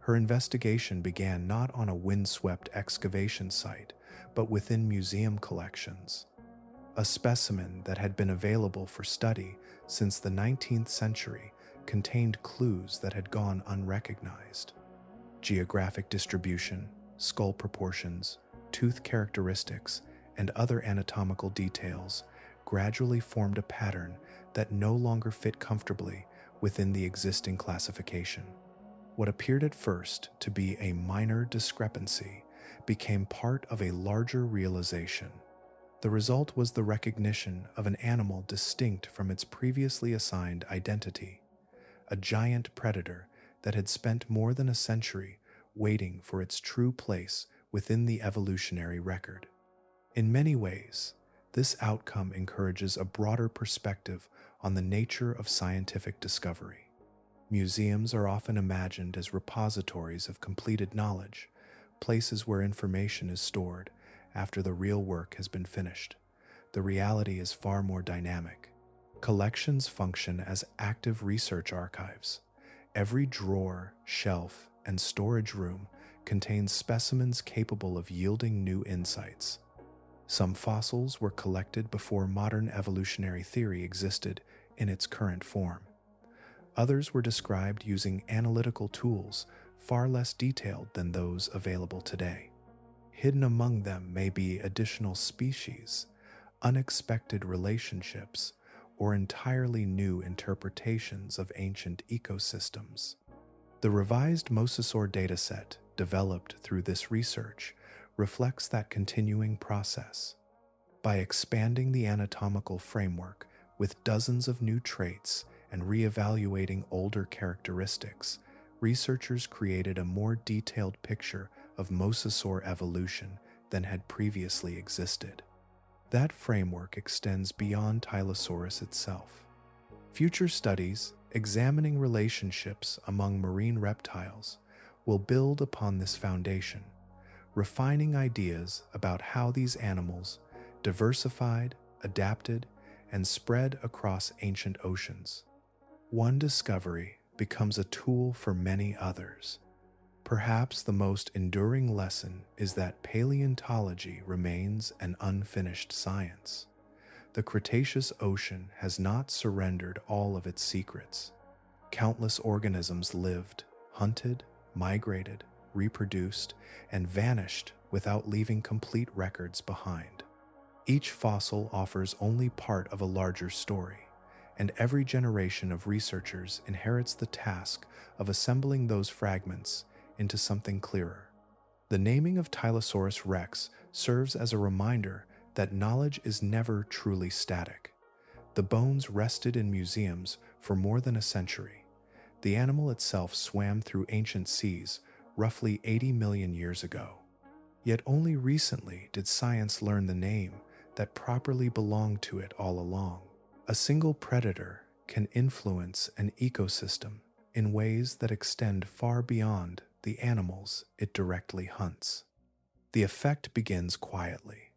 Her investigation began not on a windswept excavation site, but within museum collections. A specimen that had been available for study since the 19th century contained clues that had gone unrecognized. Geographic distribution, skull proportions, tooth characteristics, and other anatomical details gradually formed a pattern that no longer fit comfortably within the existing classification. What appeared at first to be a minor discrepancy became part of a larger realization. The result was the recognition of an animal distinct from its previously assigned identity, a giant predator that had spent more than a century waiting for its true place within the evolutionary record. In many ways, this outcome encourages a broader perspective on the nature of scientific discovery. Museums are often imagined as repositories of completed knowledge, places where information is stored after the real work has been finished. The reality is far more dynamic. Collections function as active research archives. Every drawer, shelf, and storage room contains specimens capable of yielding new insights. Some fossils were collected before modern evolutionary theory existed in its current form. Others were described using analytical tools far less detailed than those available today. Hidden among them may be additional species, unexpected relationships, or entirely new interpretations of ancient ecosystems. The revised mosasaur dataset, developed through this research, reflects that continuing process. By expanding the anatomical framework with dozens of new traits and re-evaluating older characteristics, researchers created a more detailed picture of mosasaur evolution than had previously existed. That framework extends beyond Tylosaurus itself. Future studies examining relationships among marine reptiles will build upon this foundation, refining ideas about how these animals diversified, adapted, and spread across ancient oceans. One discovery becomes a tool for many others. Perhaps the most enduring lesson is that paleontology remains an unfinished science. The Cretaceous ocean has not surrendered all of its secrets. Countless organisms lived, hunted, migrated, reproduced, and vanished without leaving complete records behind. Each fossil offers only part of a larger story, and every generation of researchers inherits the task of assembling those fragments into something clearer. The naming of Tylosaurus rex serves as a reminder that knowledge is never truly static. The bones rested in museums for more than a century. The animal itself swam through ancient seas roughly 80 million years ago. Yet only recently did science learn the name that properly belonged to it all along. A single predator can influence an ecosystem in ways that extend far beyond the animals it directly hunts. The effect begins quietly,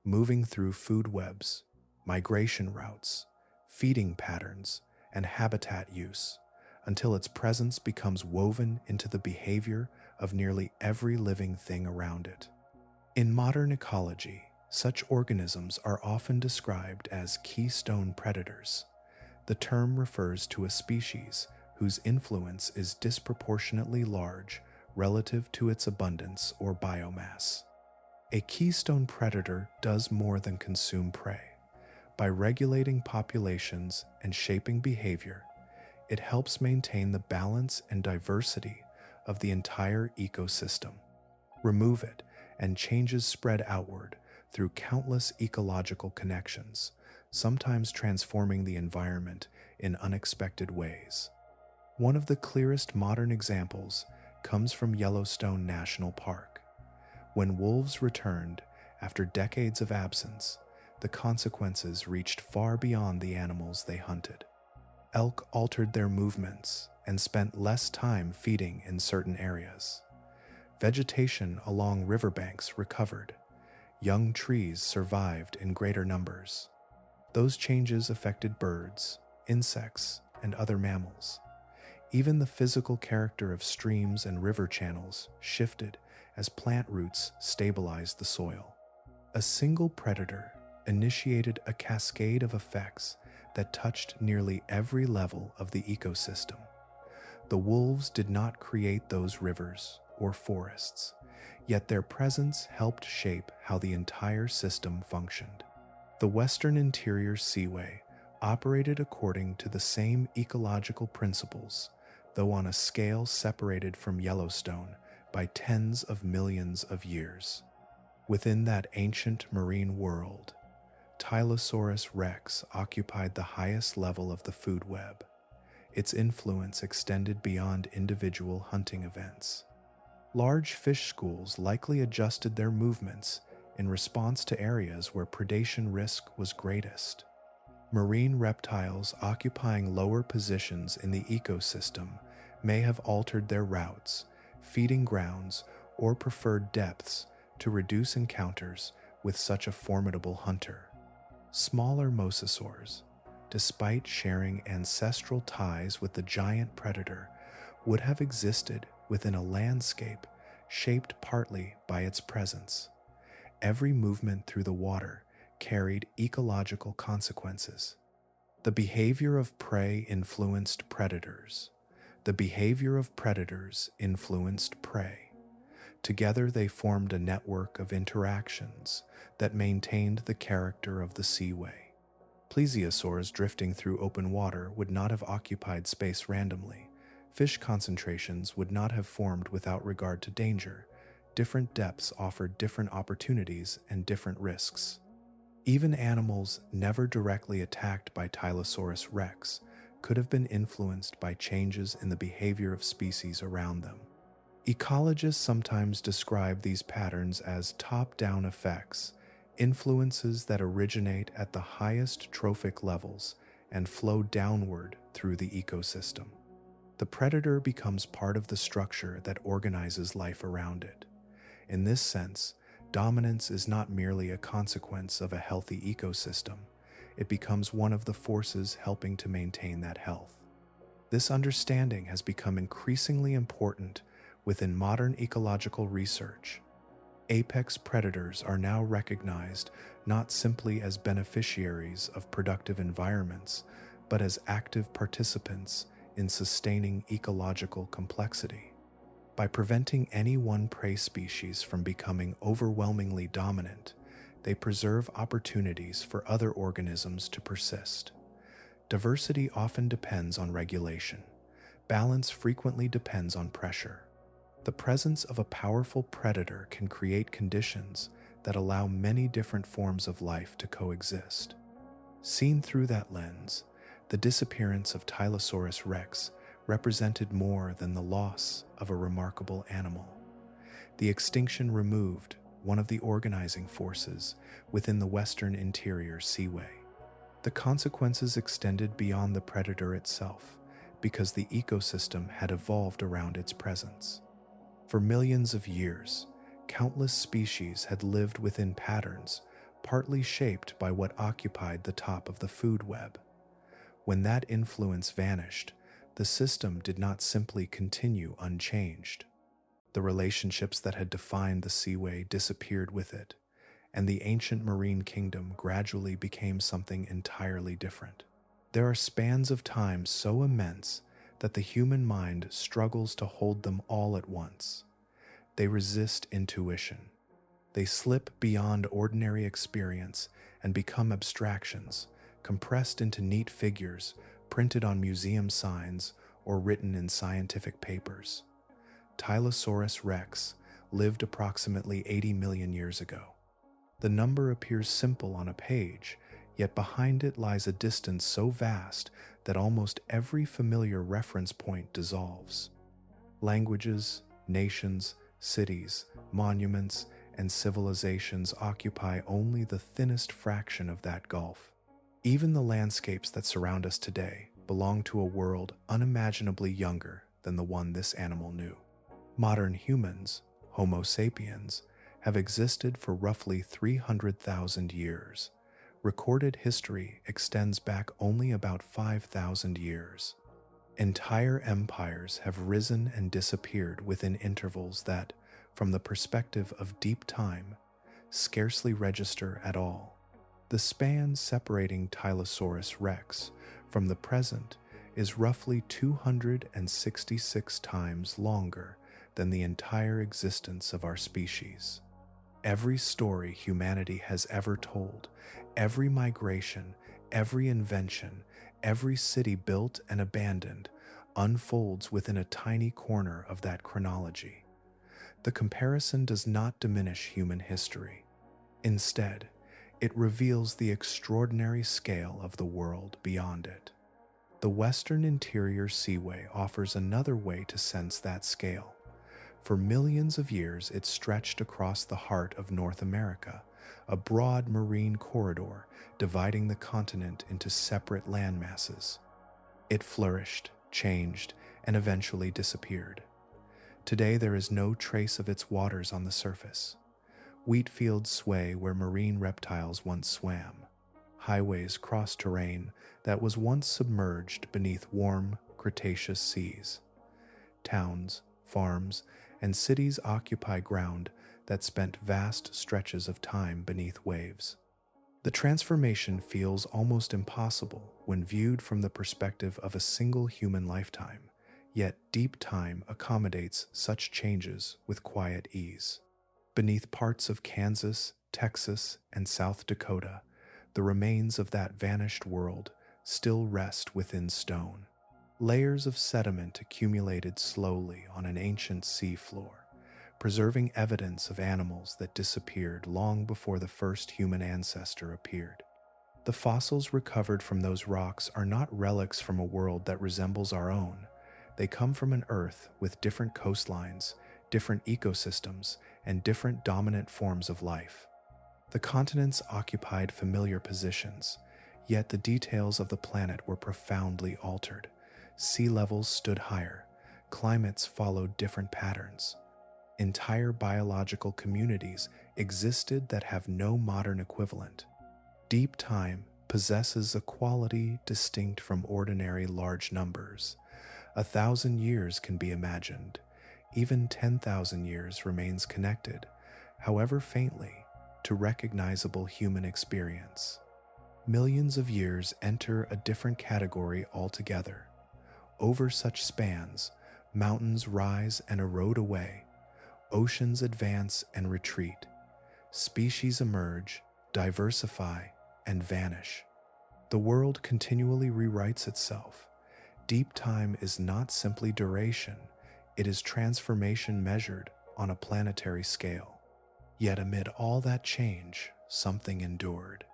moving through food webs, migration routes, feeding patterns, and habitat use, until its presence becomes woven into the behavior of nearly every living thing around it. In modern ecology, such organisms are often described as keystone predators. The term refers to a species whose influence is disproportionately large relative to its abundance or biomass. A keystone predator does more than consume prey. By regulating populations and shaping behavior, it helps maintain the balance and diversity of the entire ecosystem. Remove it, and changes spread outward through countless ecological connections, sometimes transforming the environment in unexpected ways. One of the clearest modern examples comes from Yellowstone National Park. When wolves returned after decades of absence, the consequences reached far beyond the animals they hunted. Elk altered their movements and spent less time feeding in certain areas. Vegetation along riverbanks recovered. Young trees survived in greater numbers. Those changes affected birds, insects, and other mammals. Even the physical character of streams and river channels shifted as plant roots stabilized the soil. A single predator initiated a cascade of effects that touched nearly every level of the ecosystem. The wolves did not create those rivers or forests, yet their presence helped shape how the entire system functioned. The Western Interior Seaway operated according to the same ecological principles, though on a scale separated from Yellowstone by tens of millions of years. Within that ancient marine world, Tylosaurus rex occupied the highest level of the food web. Its influence extended beyond individual hunting events. Large fish schools likely adjusted their movements in response to areas where predation risk was greatest. Marine reptiles occupying lower positions in the ecosystem may have altered their routes, feeding grounds, or preferred depths to reduce encounters with such a formidable hunter. Smaller mosasaurs, despite sharing ancestral ties with the giant predator, would have existed within a landscape shaped partly by its presence. Every movement through the water carried ecological consequences. The behavior of prey influenced predators. The behavior of predators influenced prey. Together they formed a network of interactions that maintained the character of the seaway. Plesiosaurs drifting through open water would not have occupied space randomly. Fish concentrations would not have formed without regard to danger. Different depths offered different opportunities and different risks. Even animals never directly attacked by Tylosaurus rex could have been influenced by changes in the behavior of species around them. Ecologists sometimes describe these patterns as top-down effects, influences that originate at the highest trophic levels and flow downward through the ecosystem. The predator becomes part of the structure that organizes life around it. In this sense, dominance is not merely a consequence of a healthy ecosystem, it becomes one of the forces helping to maintain that health. This understanding has become increasingly important within modern ecological research. Apex predators are now recognized not simply as beneficiaries of productive environments, but as active participants in sustaining ecological complexity. By preventing any one prey species from becoming overwhelmingly dominant, they preserve opportunities for other organisms to persist. Diversity often depends on regulation. Balance frequently depends on pressure. The presence of a powerful predator can create conditions that allow many different forms of life to coexist. Seen through that lens, the disappearance of Tylosaurus rex represented more than the loss of a remarkable animal. The extinction removed one of the organizing forces within the Western Interior Seaway. The consequences extended beyond the predator itself because the ecosystem had evolved around its presence. For millions of years, countless species had lived within patterns partly shaped by what occupied the top of the food web. When that influence vanished, the system did not simply continue unchanged. The relationships that had defined the seaway disappeared with it, and the ancient marine kingdom gradually became something entirely different. There are spans of time so immense that the human mind struggles to hold them all at once. They resist intuition. They slip beyond ordinary experience and become abstractions, compressed into neat figures printed on museum signs or written in scientific papers. Tylosaurus rex lived approximately 80 million years ago. The number appears simple on a page, yet behind it lies a distance so vast that almost every familiar reference point dissolves. Languages, nations, cities, monuments, and civilizations occupy only the thinnest fraction of that gulf. Even the landscapes that surround us today belong to a world unimaginably younger than the one this animal knew. Modern humans, Homo sapiens, have existed for roughly 300,000 years. Recorded history extends back only about 5,000 years. Entire empires have risen and disappeared within intervals that, from the perspective of deep time, scarcely register at all. The span separating Tylosaurus rex from the present is roughly 266 times longer than the entire existence of our species. Every story humanity has ever told, every migration, every invention, every city built and abandoned unfolds within a tiny corner of that chronology. The comparison does not diminish human history. Instead, it reveals the extraordinary scale of the world beyond it. The Western Interior Seaway offers another way to sense that scale. For millions of years, it stretched across the heart of North America, a broad marine corridor dividing the continent into separate land masses. It flourished, changed, and eventually disappeared. Today, there is no trace of its waters on the surface. Wheat fields sway where marine reptiles once swam. Highways cross terrain that was once submerged beneath warm, Cretaceous seas. Towns, farms, and cities occupy ground that spent vast stretches of time beneath waves. The transformation feels almost impossible when viewed from the perspective of a single human lifetime, yet deep time accommodates such changes with quiet ease. Beneath parts of Kansas, Texas, and South Dakota, the remains of that vanished world still rest within stone. Layers of sediment accumulated slowly on an ancient sea floor, preserving evidence of animals that disappeared long before the first human ancestor appeared. The fossils recovered from those rocks are not relics from a world that resembles our own. They come from an Earth with different coastlines, different ecosystems, and different dominant forms of life. The continents occupied familiar positions, yet the details of the planet were profoundly altered. Sea levels stood higher, climates followed different patterns. Entire biological communities existed that have no modern equivalent. Deep time possesses a quality distinct from ordinary large numbers. 1,000 years can be imagined. Even 10,000 years remains connected, however faintly, to recognizable human experience. Millions of years enter a different category altogether. Over such spans, mountains rise and erode away, oceans advance and retreat, species emerge, diversify, and vanish. The world continually rewrites itself. Deep time is not simply duration, it is transformation measured on a planetary scale. Yet amid all that change, something endured.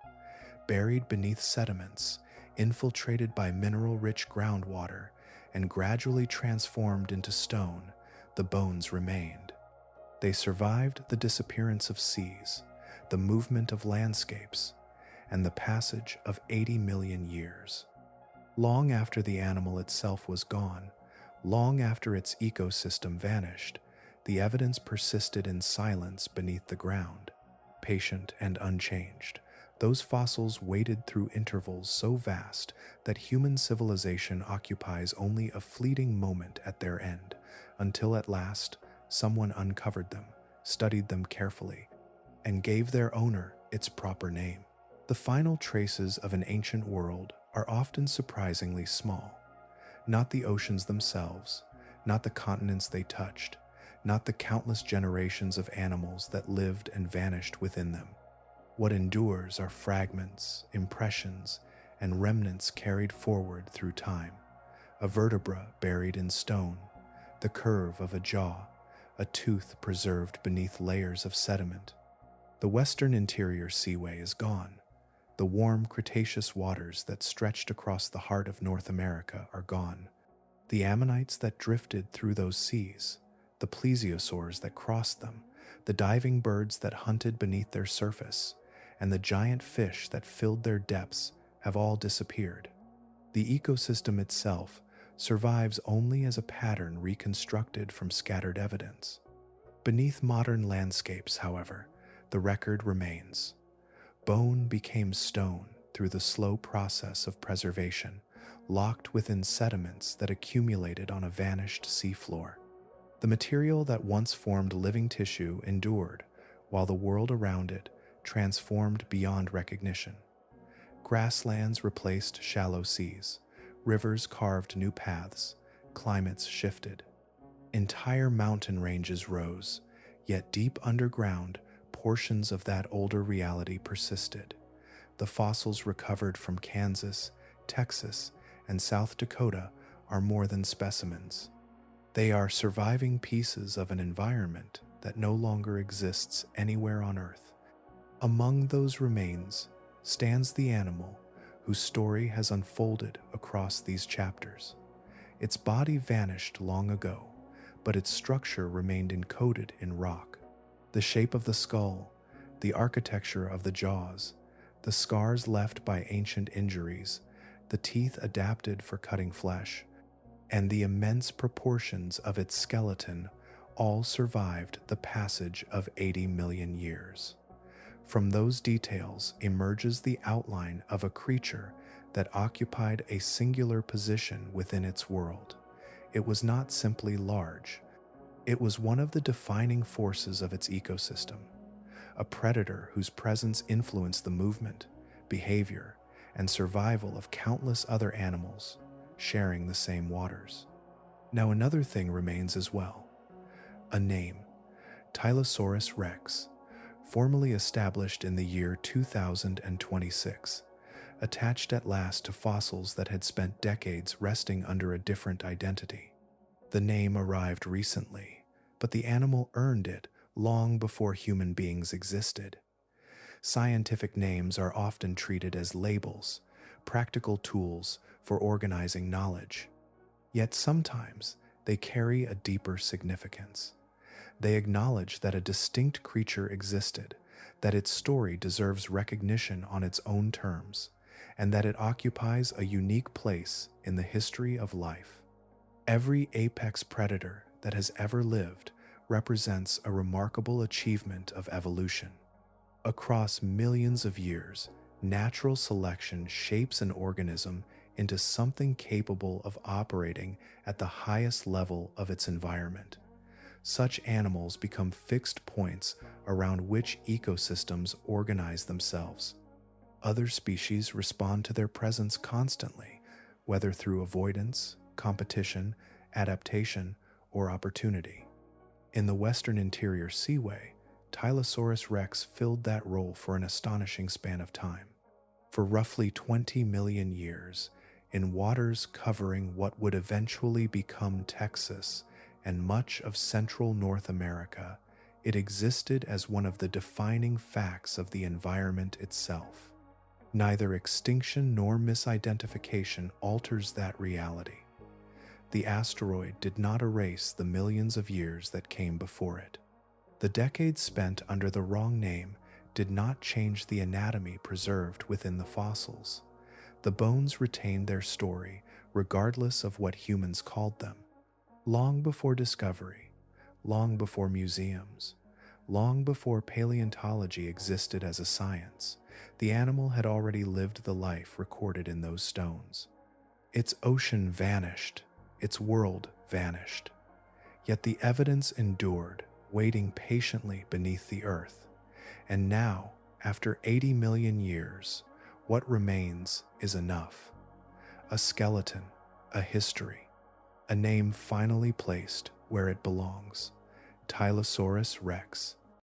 Buried beneath sediments, infiltrated by mineral-rich groundwater, and gradually transformed into stone, the bones remained. They survived the disappearance of seas, the movement of landscapes, and the passage of 80 million years. Long after the animal itself was gone, long after its ecosystem vanished, the evidence persisted in silence beneath the ground, patient and unchanged. Those fossils waited through intervals so vast that human civilization occupies only a fleeting moment at their end, until at last someone uncovered them, studied them carefully, and gave their owner its proper name. The final traces of an ancient world are often surprisingly small. Not the oceans themselves, not the continents they touched, not the countless generations of animals that lived and vanished within them. What endures are fragments, impressions, and remnants carried forward through time. A vertebra buried in stone, the curve of a jaw, a tooth preserved beneath layers of sediment. The Western Interior Seaway is gone. The warm Cretaceous waters that stretched across the heart of North America are gone. The ammonites that drifted through those seas, the plesiosaurs that crossed them, the diving birds that hunted beneath their surface, and the giant fish that filled their depths have all disappeared. The ecosystem itself survives only as a pattern reconstructed from scattered evidence. Beneath modern landscapes, however, the record remains. Bone became stone through the slow process of preservation, locked within sediments that accumulated on a vanished seafloor. The material that once formed living tissue endured, while the world around it transformed beyond recognition. Grasslands replaced shallow seas, rivers carved new paths, climates shifted. Entire mountain ranges rose, yet deep underground, portions of that older reality persisted. The fossils recovered from Kansas, Texas, and South Dakota are more than specimens. They are surviving pieces of an environment that no longer exists anywhere on Earth. Among those remains stands the animal whose story has unfolded across these chapters. Its body vanished long ago, but its structure remained encoded in rock. The shape of the skull, the architecture of the jaws, the scars left by ancient injuries, the teeth adapted for cutting flesh, and the immense proportions of its skeleton all survived the passage of 80 million years. From those details emerges the outline of a creature that occupied a singular position within its world. It was not simply large, it was one of the defining forces of its ecosystem, a predator whose presence influenced the movement, behavior, and survival of countless other animals sharing the same waters. Now another thing remains as well: a name, Tylosaurus rex, formally established in the year 2026, attached at last to fossils that had spent decades resting under a different identity. The name arrived recently, but the animal earned it long before human beings existed. Scientific names are often treated as labels, practical tools for organizing knowledge. Yet sometimes they carry a deeper significance. They acknowledge that a distinct creature existed, that its story deserves recognition on its own terms, and that it occupies a unique place in the history of life. Every apex predator that has ever lived represents a remarkable achievement of evolution. Across millions of years, natural selection shapes an organism into something capable of operating at the highest level of its environment. Such animals become fixed points around which ecosystems organize themselves. Other species respond to their presence constantly, whether through avoidance, competition, adaptation, or opportunity. In the Western Interior Seaway, Tylosaurus rex filled that role for an astonishing span of time. For roughly 20 million years, in waters covering what would eventually become Texas and much of central North America, it existed as one of the defining facts of the environment itself. Neither extinction nor misidentification alters that reality. The asteroid did not erase the millions of years that came before it. The decades spent under the wrong name did not change the anatomy preserved within the fossils. The bones retained their story regardless of what humans called them. Long before discovery, long before museums, long before paleontology existed as a science, the animal had already lived the life recorded in those stones. Its ocean vanished, its world vanished. Yet the evidence endured, waiting patiently beneath the earth. And now, after 80 million years, what remains is enough. A skeleton, a history, a name finally placed where it belongs: Tylosaurus rex,